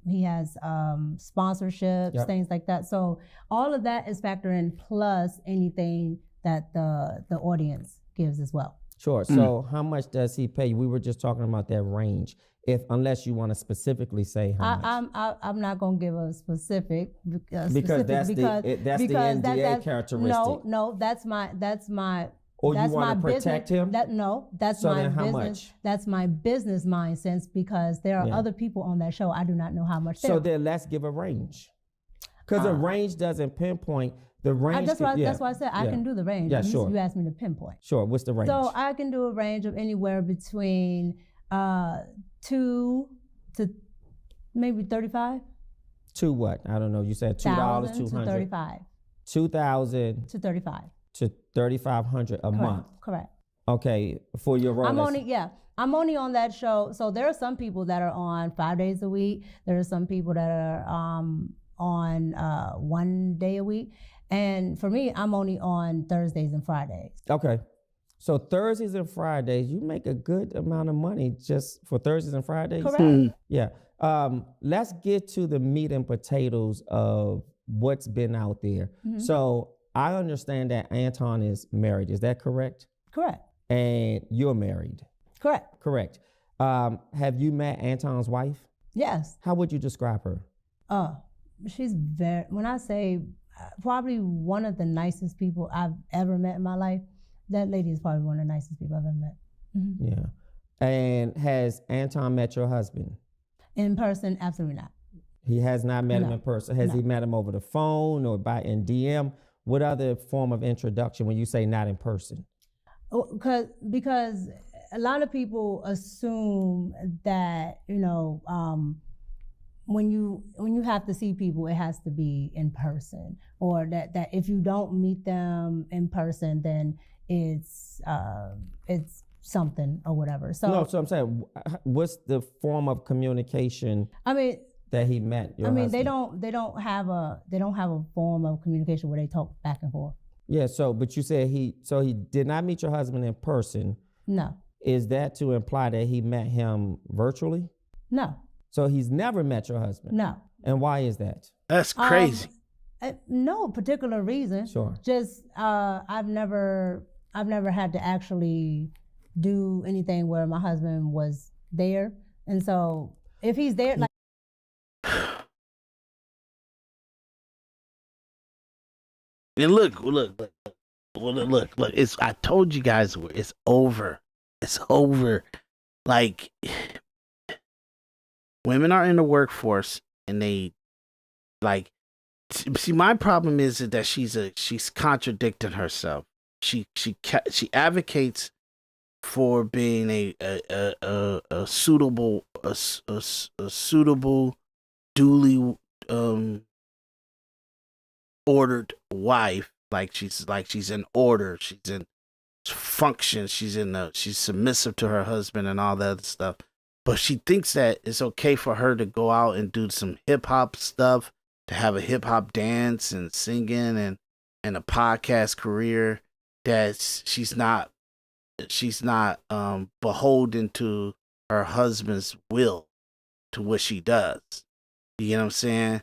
he has sponsorships, things like that. So all of that is factored in, plus anything that the audience gives as well. Sure. So how much does he pay you? We were just talking about that range. Unless you want to specifically say how much. I'm not going to give a specific because that's the NDA characteristic. No, that's my. Or you want to protect him? That's so my then how business. Much? That's my business mind sense because there are other people on that show. I do not know how much. So then let's give a range, because a range doesn't pinpoint. The range. That's why I said I can do the range. Yeah, sure. You asked me to pinpoint. Sure. What's the range? So I can do a range of anywhere between 2 to maybe 35. To what? I don't know. You said $2, $200. To 35. 2,000 to 35. To 3,500 a month. Correct. Okay, for your role. I'm only on that show. So there are some people that are on 5 days a week. There are some people that are on 1 day a week. And for me, I'm only on Thursdays and Fridays. Okay. So Thursdays and Fridays, you make a good amount of money just for Thursdays and Fridays? Correct. Yeah. Let's get to the meat and potatoes of what's been out there. Mm-hmm. So I understand that Anton is married. Is that correct? Correct. And you're married. Correct. Correct. Have you met Anton's wife? Yes. How would you describe her? She's when I say probably one of the nicest people I've ever met in my life, that lady is probably one of the nicest people I've ever met. Mm-hmm. Yeah. And has Anton met your husband? In person, absolutely not. He has not met him in person. Has he met him over the phone or in DM? What other form of introduction when you say not in person? Because a lot of people assume that, when you have to see people, it has to be in person, or that if you don't meet them in person, then it's something or whatever. So no, so I'm saying, what's the form of communication? That he met your husband? They don't have a form of communication where they talk back and forth. Yeah. So, but you said he did not meet your husband in person. No. Is that to imply that he met him virtually? No. So he's never met your husband? No. And why is that? That's crazy. No particular reason. Sure. Just I've never had to actually do anything where my husband was there, and so if he's there, like. And look. It's, I told you guys, it's over. It's over. Like, women are in the workforce, and they, like, see, my problem is that she's contradicting herself. She advocates for being a suitable, duly ordered wife, like she's in order, she's in function, she's submissive to her husband and all that other stuff. But she thinks that it's okay for her to go out and do some hip hop stuff, to have a hip hop dance and singing and a podcast career, that she's not beholden to her husband's will to what she does. You know what I'm saying?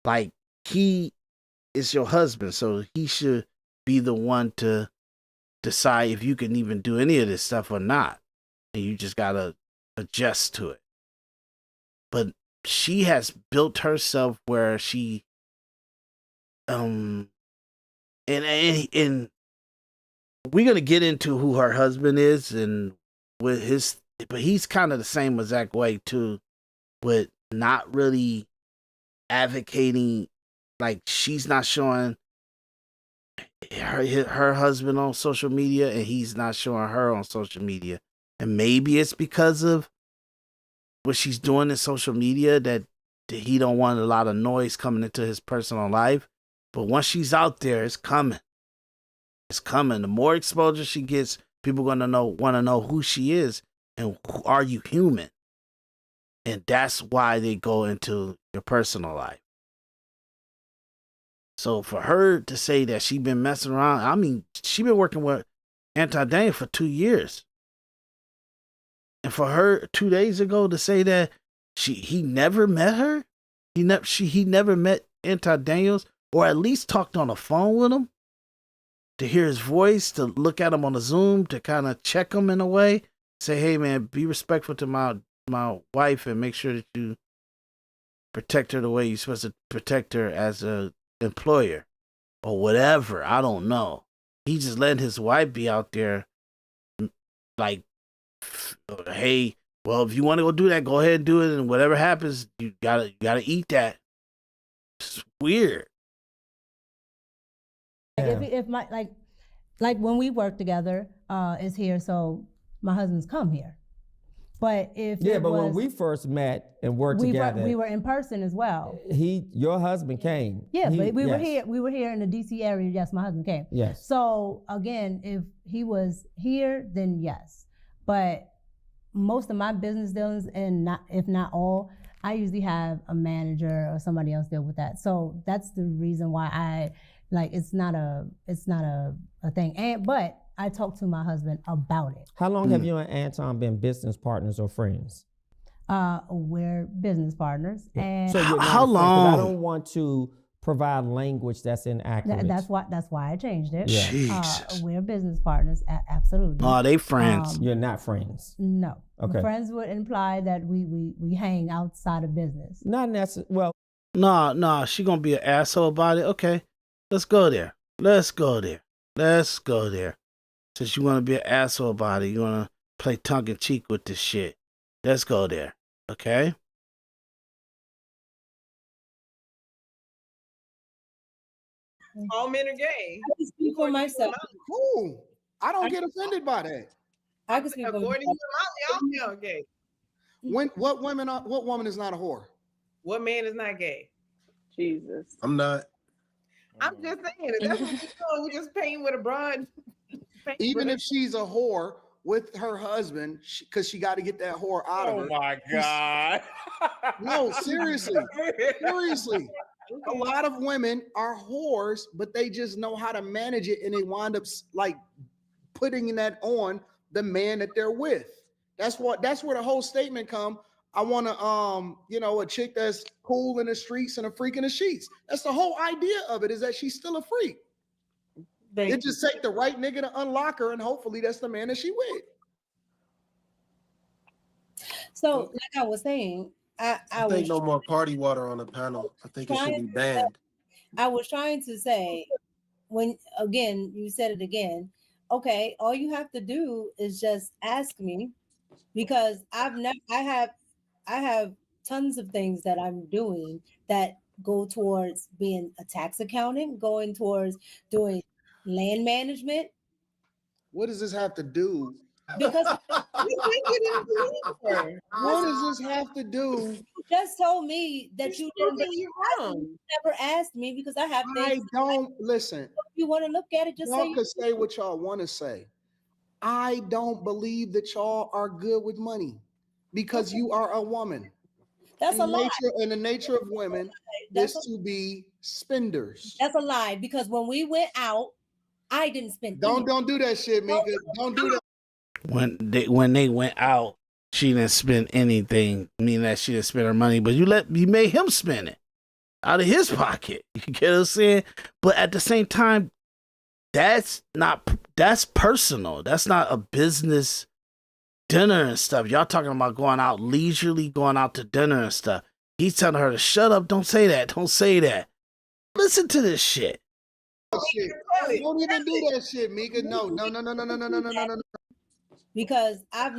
Like, he is your husband, so he should be the one to decide if you can even do any of this stuff or not. And you just gotta adjust to it. But she has built herself where she and we're gonna get into who her husband is and with his, but he's kind of the same exact way too, with not really advocating. Like, she's not showing her husband on social media, and he's not showing her on social media. And maybe it's because of what she's doing in social media that he don't want a lot of noise coming into his personal life. But once she's out there, it's coming. It's coming. The more exposure she gets, people want to know who she is and are you human? And that's why they go into your personal life. So for her to say that she been messing around, I mean, she been working with Anton Daniels for 2 years. And for her 2 days ago to say that he never met her, he never met Anton Daniels, or at least talked on the phone with him, to hear his voice, to look at him on the Zoom, to kind of check him in a way, say, hey man, be respectful to my wife and make sure that you protect her the way you're supposed to protect her as a employer or whatever. I don't know. He just letting his wife be out there like, hey, well, if you want to go do that, go ahead and do it, and whatever happens, you gotta eat that. It's weird. Yeah. If my like when we work together, is here, so my husband's come here. But when we first met and worked together, we were in person as well. Your husband came. Yeah, but we were here. We were here in the DC area. Yes, my husband came. Yes. So again, if he was here, then yes. But most of my business dealings, and if not all, I usually have a manager or somebody else deal with that. So that's the reason why it's not a thing. But I talked to my husband about it. How long have you and Anton been business partners or friends? We're business partners. And so how long? I don't want to provide language that's inaccurate. That's why I changed it. Yeah. Jesus. We're business partners, absolutely. Oh, they friends. You're not friends. No. Okay. Friends would imply that we hang outside of business. Not necessarily. Well, No, she gonna be an asshole about it. Okay, let's go there. Let's go there. Since you wanna be an asshole about it, you wanna play tongue in cheek with this shit. Let's go there. Okay. All men are gay. I can speak for myself. Cool. I don't get offended by that. I can speak for According to myself. Molly, all men are gay. What woman is not a whore? What man is not gay? Jesus. I'm not. I'm just saying, if that's what we're doing, we're just painting with a broad. Even if she's a whore with her husband, because she got to get that whore out of her. Oh my God. No, seriously. Seriously. A lot of women are whores, but they just know how to manage it, and they wind up like putting that on the man that they're with. That's where the whole statement come. I want to, a chick that's cool in the streets and a freak in the sheets. That's the whole idea of it, is that she's still a freak. It just take the right nigga to unlock her, and hopefully that's the man that she with. So, like I was saying, I think was no more party water on the panel. I think it should be banned. I was trying to say, when again you said it again. Okay, all you have to do is just ask me, because I have tons of things that I'm doing that go towards being a tax accountant, going towards doing land management. What does this have to do? Because what does this have to do? You just told me that you never asked me, because I have things. I don't listen. If you want to look at it, just y'all can say what y'all want to say. I don't believe that y'all are good with money, because you are a woman. That's a lie. In the nature of women is to be spenders. That's a lie, because when we went out, I didn't spend. Don't do that shit, Micca. Don't do that. When they went out, she didn't spend anything, meaning that she didn't spend her money, but you made him spend it out of his pocket. You get what I'm saying? But at the same time, that's personal. That's not a business dinner and stuff. Y'all talking about going out leisurely, going out to dinner and stuff. He's telling her to shut up. Don't say that. Don't say that. Listen to this shit. Don't even do that shit, Micca. No. Because I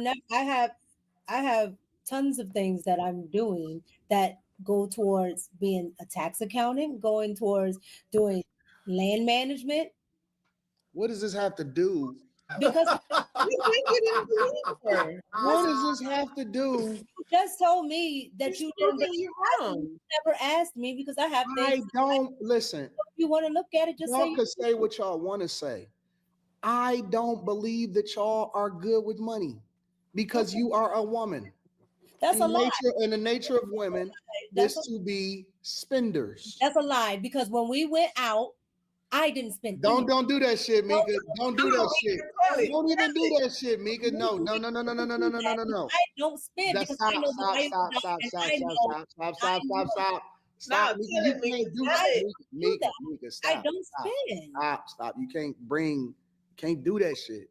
have tons of things that I'm doing that go towards being a tax accountant, going towards doing land management. What does this have to do? Because what does this have to do? You just told me that you never asked me, because I have things. I don't listen. If you want to look at it, just y'all can say what y'all want to say. I don't believe that y'all are good with money, because you are a woman. That's a lie. In the nature of women is to be spenders. That's a lie, because when we went out, I didn't spend. Don't do that shit, Micca. Don't do that shit. Don't even do that shit, Micca. No. I don't spend. Stop. Stop. You can't do that. Micca, stop. I don't spend. Stop. You can't do that shit.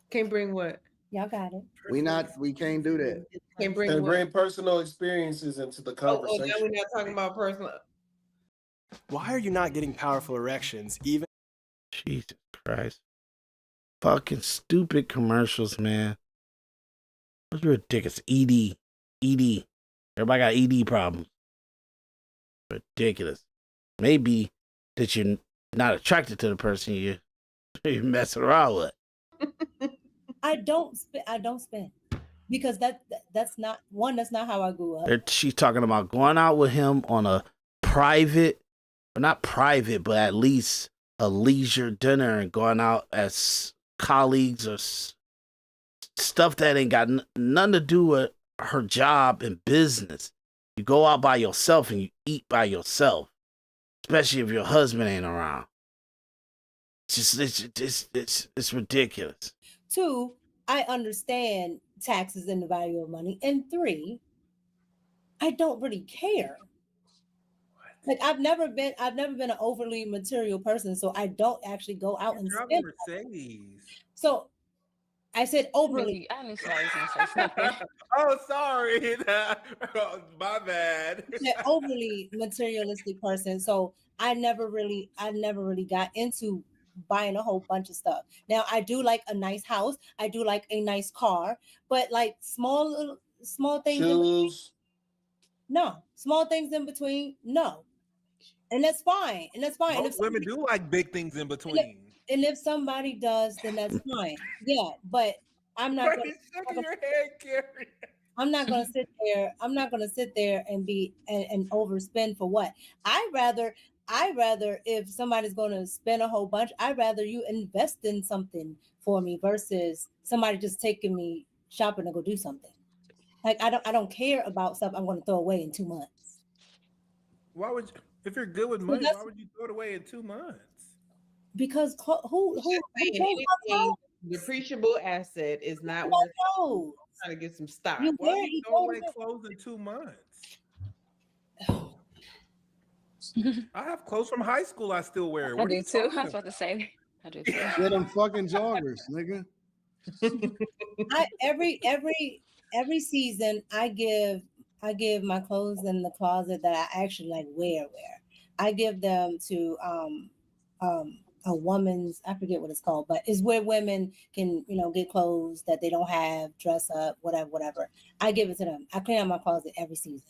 Can't bring what? Y'all got it. We can't do that. Can't bring personal experiences into the conversation. now we're not talking about personal. Why are you not getting powerful erections? Even Jesus Christ. Fucking stupid commercials, man. What's ridiculous? ED. Everybody got ED problems. Ridiculous. Maybe that you're not attracted to the person you're messing around with. I don't spend. Because that's not how I grew up. She's talking about going out with him on a private, or not private, but at least a leisure dinner, and going out as colleagues or stuff that ain't got nothing to do with her job and business. You go out by yourself and you eat by yourself, especially if your husband ain't around. It's ridiculous. 2, I understand taxes and the value of money. And 3, I don't really care. Like I've never been an overly material person, so I don't actually go out and spend. Mercedes. So I said overly. I knew somebody was gonna say something. Oh, sorry. My bad. An overly materialistic person, so I never really got into buying a whole bunch of stuff. Now I do like a nice house, I do like a nice car, but like small things Shoes. no, small things in between, no. And that's fine. Most women do like big things in between. And if somebody does, then that's fine. Yeah, but I'm not gonna, your head, Carrie. I'm not gonna sit there. I'm not gonna sit there and be and overspend for what? I rather if somebody's gonna spend a whole bunch, I'd rather you invest in something for me versus somebody just taking me shopping to go do something. Like I don't care about stuff I'm gonna throw away in 2 months. Why would you, if you're good with money, why would you throw it away in 2 months? Because who depreciable asset is not worth trying to get some stock. Why would you throw away clothes in 2 months? I have clothes from high school I still wear. I do too. I was about to say. I do too. Get them fucking joggers, nigga. Every season I give my clothes in the closet that I actually like wear. I give them to a woman's, I forget what it's called, but it's where women can, get clothes that they don't have, dress up, whatever. I give it to them. I clean out my closet every season.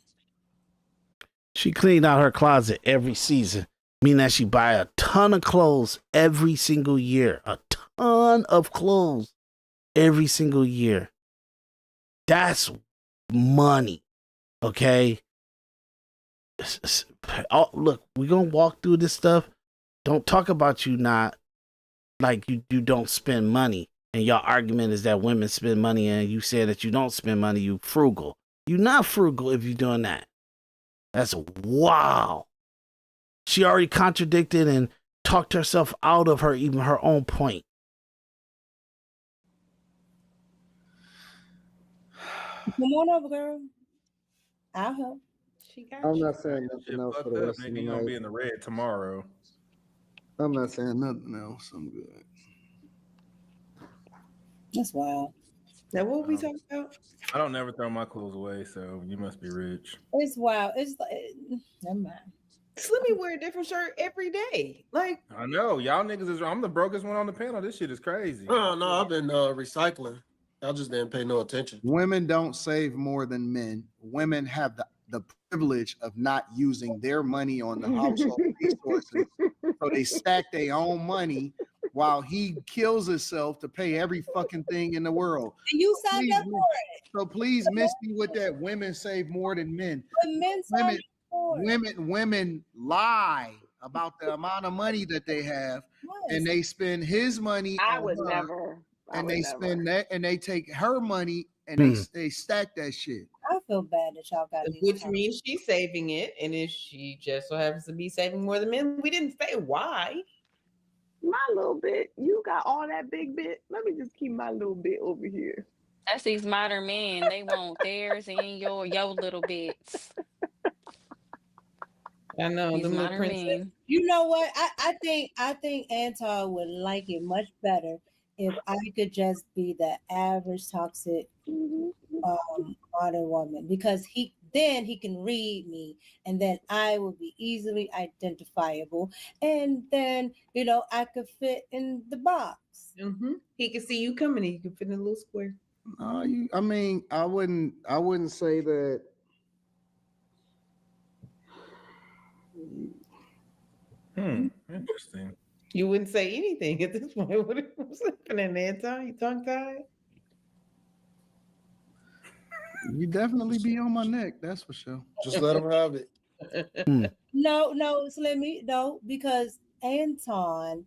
She cleaned out her closet every season, meaning that she buy a ton of clothes every single year. A ton of clothes every single year. That's money, okay? Oh, look, we're going to walk through this stuff. Don't talk about you not like you don't spend money. And your argument is that women spend money and you say that you don't spend money, you frugal. You're not frugal if you're doing that. That's wow. She already contradicted and talked herself out of even her own point. Come on over, girl. I'll help. I'm not saying nothing else for the rest of the You're gonna be in the red tomorrow. I'm not saying nothing else. I'm good. That's wild. Now, what we talking about? I don't never throw my clothes away, so you must be rich. It's wild. It's like, never mind. Slimmy wear a different shirt every day. Like I know y'all niggas I'm the brokest one on the panel. This shit is crazy. Oh no, I've been recycling. I just didn't pay no attention. Women don't save more than men. Women have the privilege of not using their money on the household resources. So they stack their own money while he kills himself to pay every fucking thing in the world. And you signed up for it. So please miss me with that. Women save more than men. But men signed up for it. Women lie about the amount of money that they have, and they spend his money. I would never. And they spend that, and they take her money, and they stack that shit. I feel bad that y'all got these. Which means she's saving it, and if she just so happens to be saving more than men, we didn't say why. My little bit, you got all that big bit. Let me just keep my little bit over here. That's these modern men. They want theirs and your little bits. I know These the modern princess. men. You know what? I think Anton would like it much better if I could just be the average toxic modern woman, because he can read me, and then I will be easily identifiable, and then I could fit in the box. He can see you coming, and you can fit in a little square. I mean, I wouldn't say that. Interesting. You wouldn't say anything at this point. What's happening, Anton? You tongue-tied? You definitely be on my neck, that's for sure. Just let him have it. No, Slimmy, no, because Anton,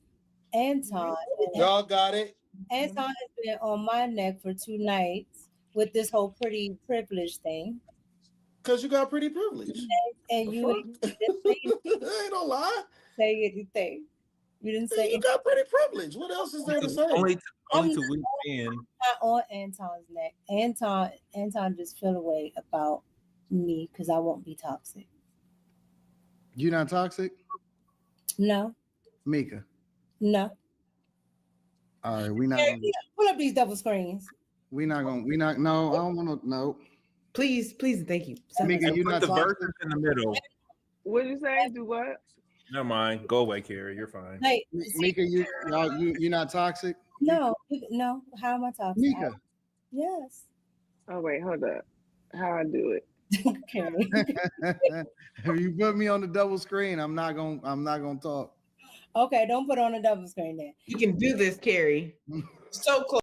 y'all got it. Anton has been on my neck for 2 nights with this whole pretty privilege thing. Because you got pretty privilege. And you ain't no lie. Say anything. You didn't say you got pretty privilege. What else is there to say? Only to weak men. Not on Anton's neck. Anton just feel away about me because I won't be toxic. You not toxic? No. Micca? No. All right, we not Hey, gonna, pull up these double screens. no, I don't want to, no. Please, thank you. Micca, you not the toxic? verses in the middle. What did you say? Do what? Never mind. Go away, Carrie. You're fine. Hey, Micca, you not toxic? no. How am I toxic? Micca. Yes. Oh wait, hold up. How I do it? Carrie. If you put me on the double screen, I'm not gonna talk. Okay, don't put on a double screen then. You can do this, Carrie. So close.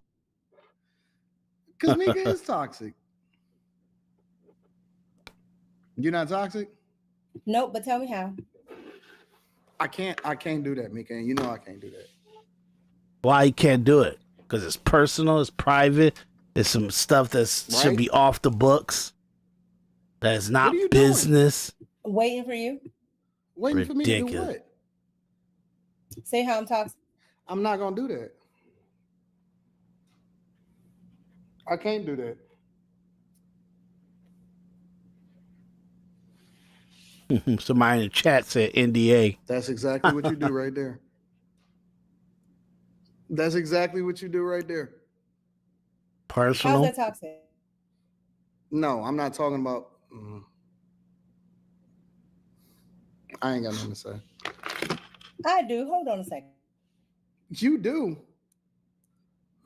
Because Micca is toxic. You're not toxic? Nope, but tell me how. I can't do that, Micca, and you know I can't do that. Why you can't do it? Because it's personal, it's private, it's some stuff that should be off the books. That is not business. Waiting for you. Waiting for me to do what? Say how I'm toxic. I'm not gonna do that. I can't do that. Somebody in the chat said NDA. That's exactly what you do right there. That's exactly what you do right there. Personal. How's that toxic? No, I'm not talking about. I ain't got nothing to say. I do. Hold on a second. You do.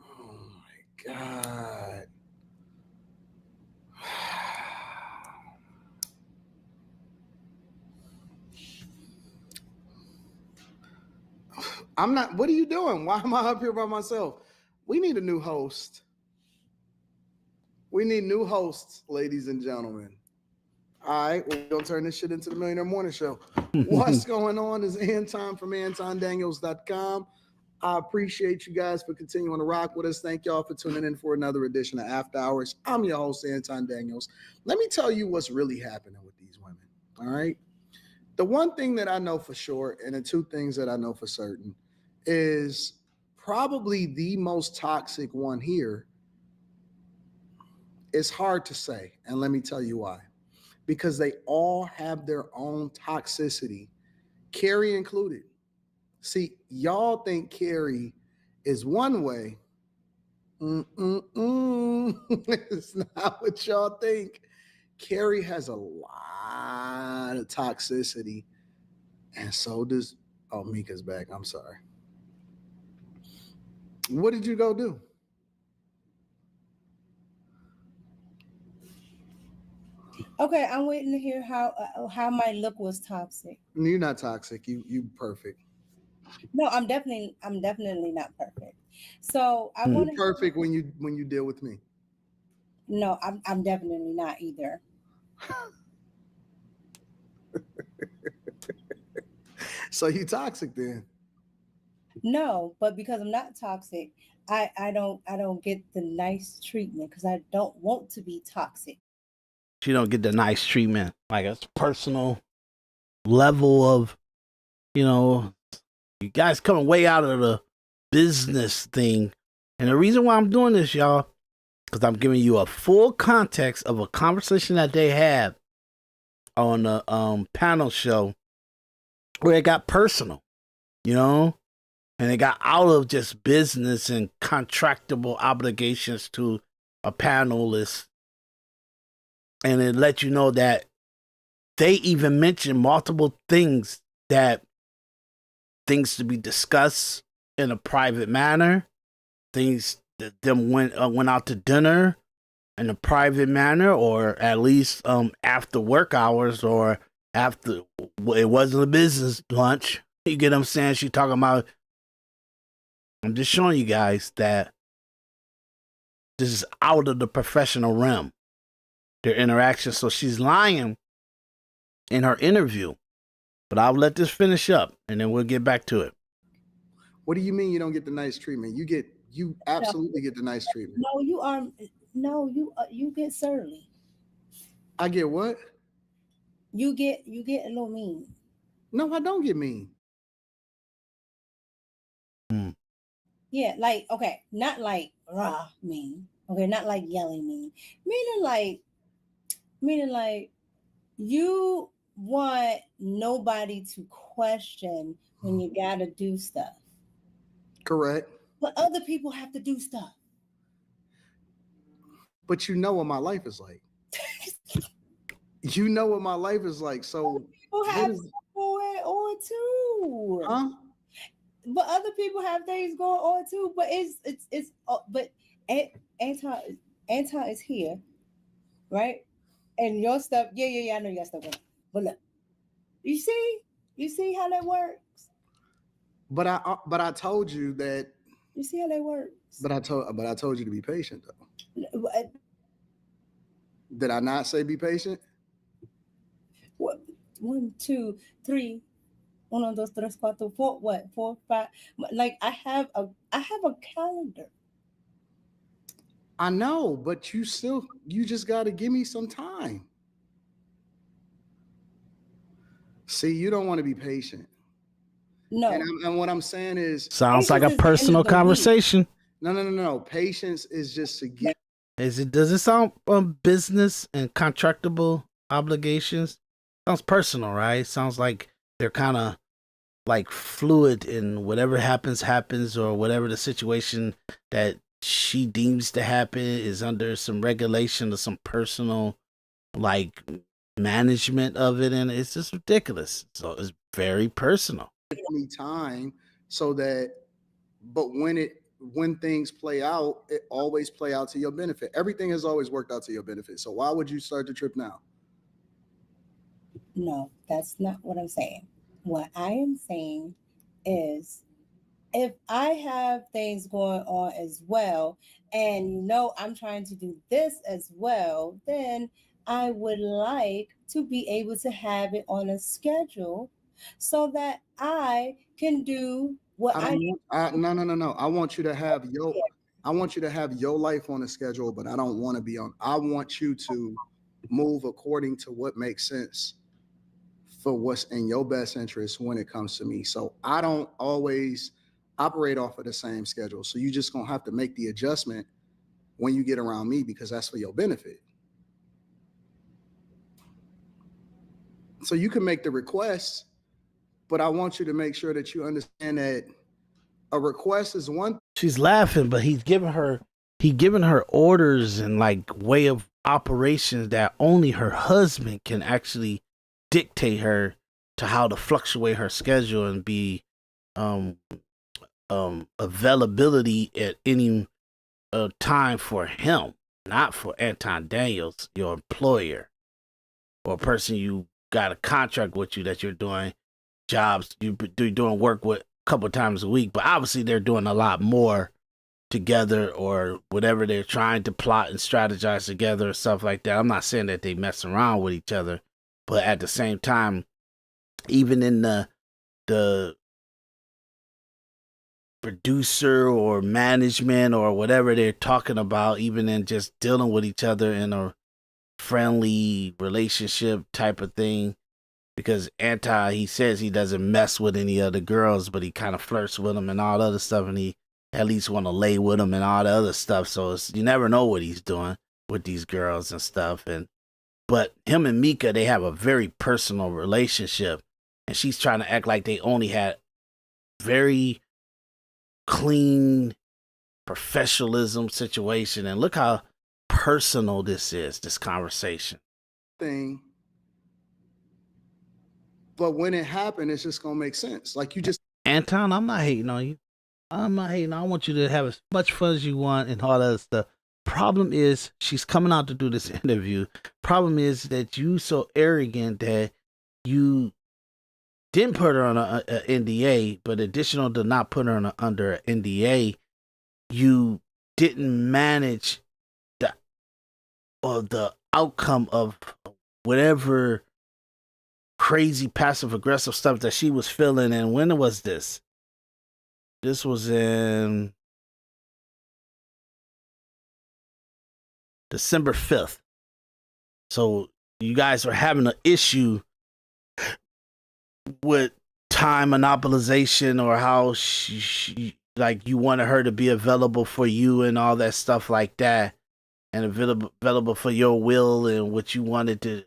Oh my God. I'm not. What are you doing? Why am I up here by myself? We need a new host. We need new hosts, ladies and gentlemen. All right, we're going to turn this shit into the Millionaire Morning Show. What's going on is Anton from AntonDaniels.com. I appreciate you guys for continuing to rock with us. Thank y'all for tuning in for another edition of After Hours. I'm your host, Anton Daniels. Let me tell you what's really happening with these women, all right? The one thing that I know for sure, and the two things that I know for certain, is probably the most toxic one here. It's hard to say, and let me tell you why. Because they all have their own toxicity, Carrie included. See, y'all think Carrie is one way. It's not what y'all think. Carrie has a lot of toxicity, and so does. Oh, Micca's back. I'm sorry. What did you go do? Okay, I'm waiting to hear how my look was toxic. You're not toxic. You perfect. No, I'm definitely not perfect. So I want to perfect when you deal with me. No, I'm definitely not either. So you toxic then? No, but because I'm not toxic, I don't get the nice treatment because I don't want to be toxic. You don't get the nice treatment, like a personal level of, you guys coming way out of the business thing. And the reason why I'm doing this, y'all, because I'm giving you a full context of a conversation that they had on the panel show where it got personal, and it got out of just business and contractable obligations to a panelist. And it let you know that they even mentioned multiple things to be discussed in a private manner. Things that them went out to dinner in a private manner, or at least after work hours, or after it wasn't a business lunch. You get what I'm saying? She talking about. I'm just showing you guys that this is out of the professional realm. Their interaction. So she's lying in her interview. But I'll let this finish up and then we'll get back to it. What do you mean you don't get the nice treatment? You absolutely get the nice treatment. You get surly. I get what? You get a little mean. No, I don't get mean. Yeah, like, okay, not like rah mean. Okay, not like yelling mean. Meaning like you want nobody to question when you gotta do stuff. Correct. But other people have to do stuff. But you know what my life is like. You know what my life is like. So people have stuff going on too. Huh? But other people have things going on too. But but Anton is here, right? And your stuff, yeah, I know you got stuff going on. But look, you see how that works. But I told you that. You see how that works. But I told you to be patient though. What? Did I not say be patient? What? 1, 2, 3. 1, 2, 3, 4, 4. What? 4, 5. Like I have a calendar. I know, but you just got to give me some time. See, you don't want to be patient. No. And what I'm saying is, sounds like a personal conversation. No. Patience is just to get. Does it sound business and contractable obligations? Sounds personal, right? Sounds like they're kind of like fluid, and whatever happens, or whatever the situation that she deems to happen is under some regulation or some personal like management of it, and it's just ridiculous. So it's very personal. Me time so that, but when things play out, it always play out to your benefit. Everything has always worked out to your benefit. So why would you start the trip now? No, that's not what I'm saying. What I am saying is, if I have things going on as well, and I'm trying to do this as well, then I would like to be able to have it on a schedule so that I can do what No. I want you to have your life on a schedule, but I don't want to be on. I want you to move according to what makes sense for what's in your best interest when it comes to me. So I don't always operate off of the same schedule. So you just gonna have to make the adjustment when you get around me, because that's for your benefit. So you can make the request, but I want you to make sure that you understand that a request is one. She's laughing, but he's giving her orders and like way of operations that only her husband can actually dictate her to how to fluctuate her schedule and be availability at any time for him, not for Anton Daniels, your employer, or a person you got a contract with you that you're doing jobs, you're doing work with a couple times a week, but obviously they're doing a lot more together, or whatever they're trying to plot and strategize together or stuff like that. I'm not saying that they mess around with each other, but at the same time, even in the producer or management or whatever they're talking about, even in just dealing with each other in a friendly relationship type of thing, because he says he doesn't mess with any other girls, but he kind of flirts with them and all the other stuff, and he at least want to lay with them and all the other stuff. So you never know what he's doing with these girls and stuff. But him and Micca, they have a very personal relationship, and she's trying to act like they only had very clean professionalism situation. And look how personal this conversation thing. But when it happened, it's just gonna make sense. Like you just, Anton, I'm not hating on you. I'm not hating. I want you to have as much fun as you want and all that other stuff. Problem is, she's coming out to do this interview. Problem is that you so arrogant that you didn't put her on a NDA, but additional to not put her under an NDA, you didn't manage the outcome of whatever crazy passive aggressive stuff that she was feeling. And when was this? This was in December 5th. So you guys were having an issue with time monopolization, or how she like you wanted her to be available for you and all that stuff like that, and available for your will and what you wanted to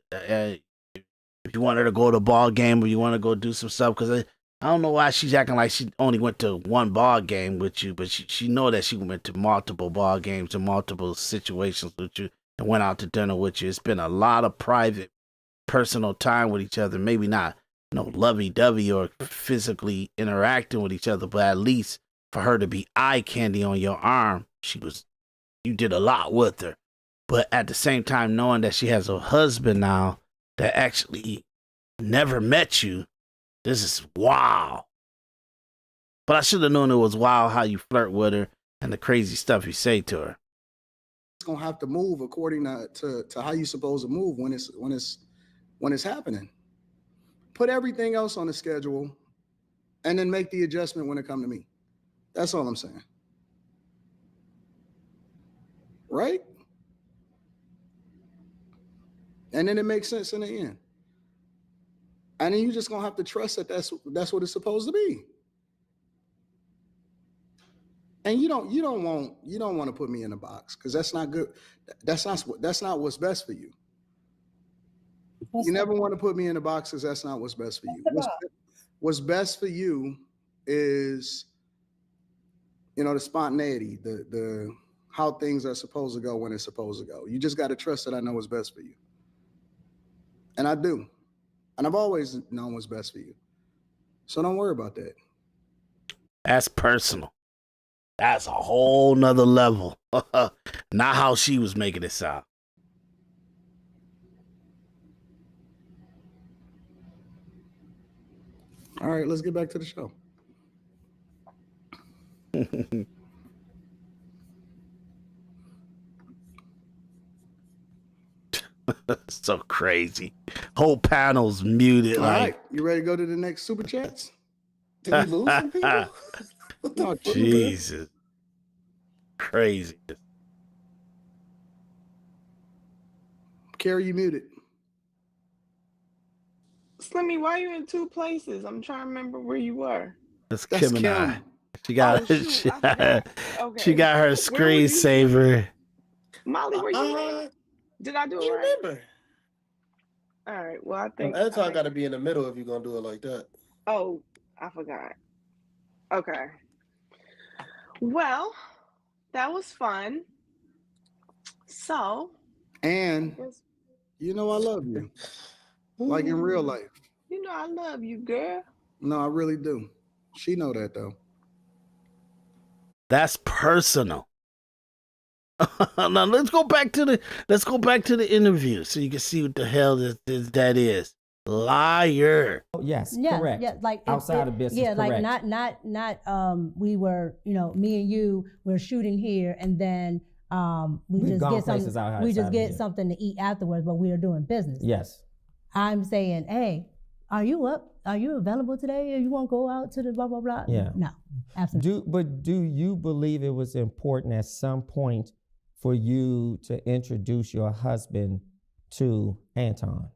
if you want her to go to a ball game or you want to go do some stuff, because I don't know why she's acting like she only went to one ball game with you, but she know that she went to multiple ball games and multiple situations with you and went out to dinner with you. It's been a lot of private, personal time with each other. Maybe not lovey-dovey or physically interacting with each other, but at least for her to be eye candy on your arm, you did a lot with her. But at the same time, knowing that she has a husband now that actually never met you, this is wow. But I should have known it was wild how you flirt with her and the crazy stuff you say to her. It's gonna have to move according to how you supposed to move when it's happening. Put everything else on the schedule and then make the adjustment when it come to me. That's all I'm saying. Right? And then it makes sense in the end. And then you just gonna have to trust that that's what it's supposed to be. And you don't want to put me in a box, because that's not good. That's not what's best for you. You never want to put me in a box, because that's not what's best for you. What's best for you is, the spontaneity, the how things are supposed to go when it's supposed to go. You just got to trust that I know what's best for you. And I do. And I've always known what's best for you. So don't worry about that. That's personal. That's a whole nother level. Not how she was making it sound. All right, let's get back to the show. So crazy. Whole panel's muted. All right, you ready to go to the next super chats? Did we lose some people? No, Jesus. Crazy. Carrie, you muted. Slimmy, why are you in two places? I'm trying to remember where you were. That's Kim and I. She got Okay. she got her screensaver. Molly, where you at? Did I do it right? Remember. All right. Well, I think Anton got to be in the middle if you're gonna do it like that. Oh, I forgot. Okay. Well, that was fun. So. And I love you. Like in real life. I love you, girl. No, I really do. She know that though. That's personal. Now let's go back to the interview so you can see what the hell that is. Liar. Yes, Yeah, correct. yeah, like outside of business. Yeah, correct. like not. We were, me and you were shooting here, and then we just get something. We just get something to eat afterwards, but we are doing business. Yes. I'm saying, hey, are you up? Are you available today? Or you want to go out to the blah blah blah? Yeah. No, absolutely. Do you believe it was important at some point for you to introduce your husband to Anton?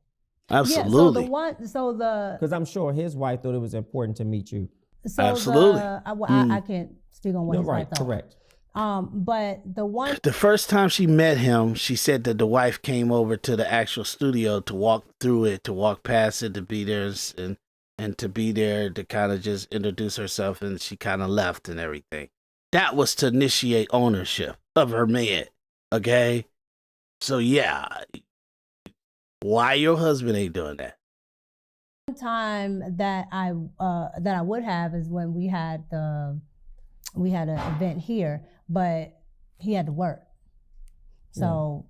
Absolutely. Yeah, because I'm sure his wife thought it was important to meet you. So absolutely. I can't speak on what his wife thought. Correct. But the first time she met him, she said that the wife came over to the actual studio to walk through it, to walk past it, to be there and to be there to kind of just introduce herself, and she kind of left and everything. That was to initiate ownership of her man. Okay? So yeah. Why your husband ain't doing that? One time that I would have is when we had an event here, but he had to work. So,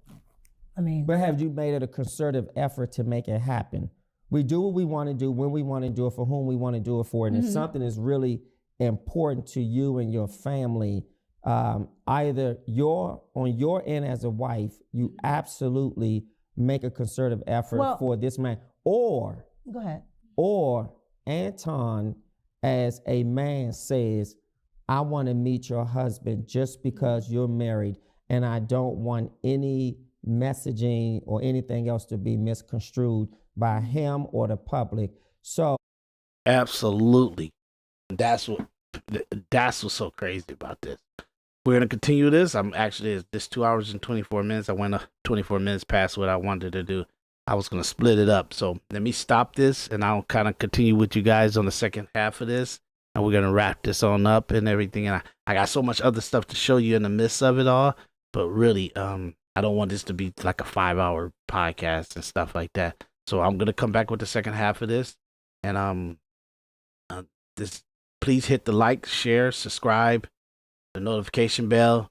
I mean. But have you made it a concerted effort to make it happen? We do what we want to do, when we want to do it, for whom we want to do it for. And if something is really important to you and your family, either on your end as a wife, you absolutely make a concerted effort for this man, or go ahead. Or Anton, as a man, says, I want to meet your husband just because you're married, and I don't want any messaging or anything else to be misconstrued by him or the public. So absolutely. That's what's so crazy about this. We're going to continue this. This 2 hours and 24 minutes. I went 24 minutes past what I wanted to do. I was going to split it up. So let me stop this and I'll kind of continue with you guys on the second half of this. And we're going to wrap this on up and everything. And I got so much other stuff to show you in the midst of it all. But really, I don't want this to be like a 5-hour podcast and stuff like that. So I'm going to come back with the second half of this. And please hit the like, share, subscribe, the notification bell.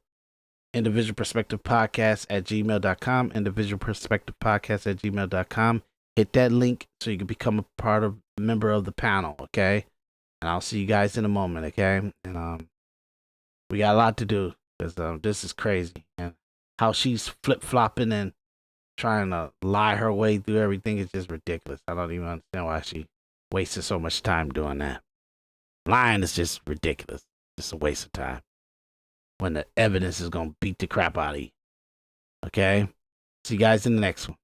Individual Perspective Podcast at gmail.com. Individual Perspective Podcast at gmail.com. Hit that link so you can become a member of the panel, okay? And I'll see you guys in a moment, okay? And we got a lot to do because this is crazy. And how she's flip-flopping and trying to lie her way through everything is just ridiculous. I don't even understand why she wasted so much time doing that. Lying is just ridiculous. Just a waste of time. When the evidence is going to beat the crap out of you. Okay? See you guys in the next one.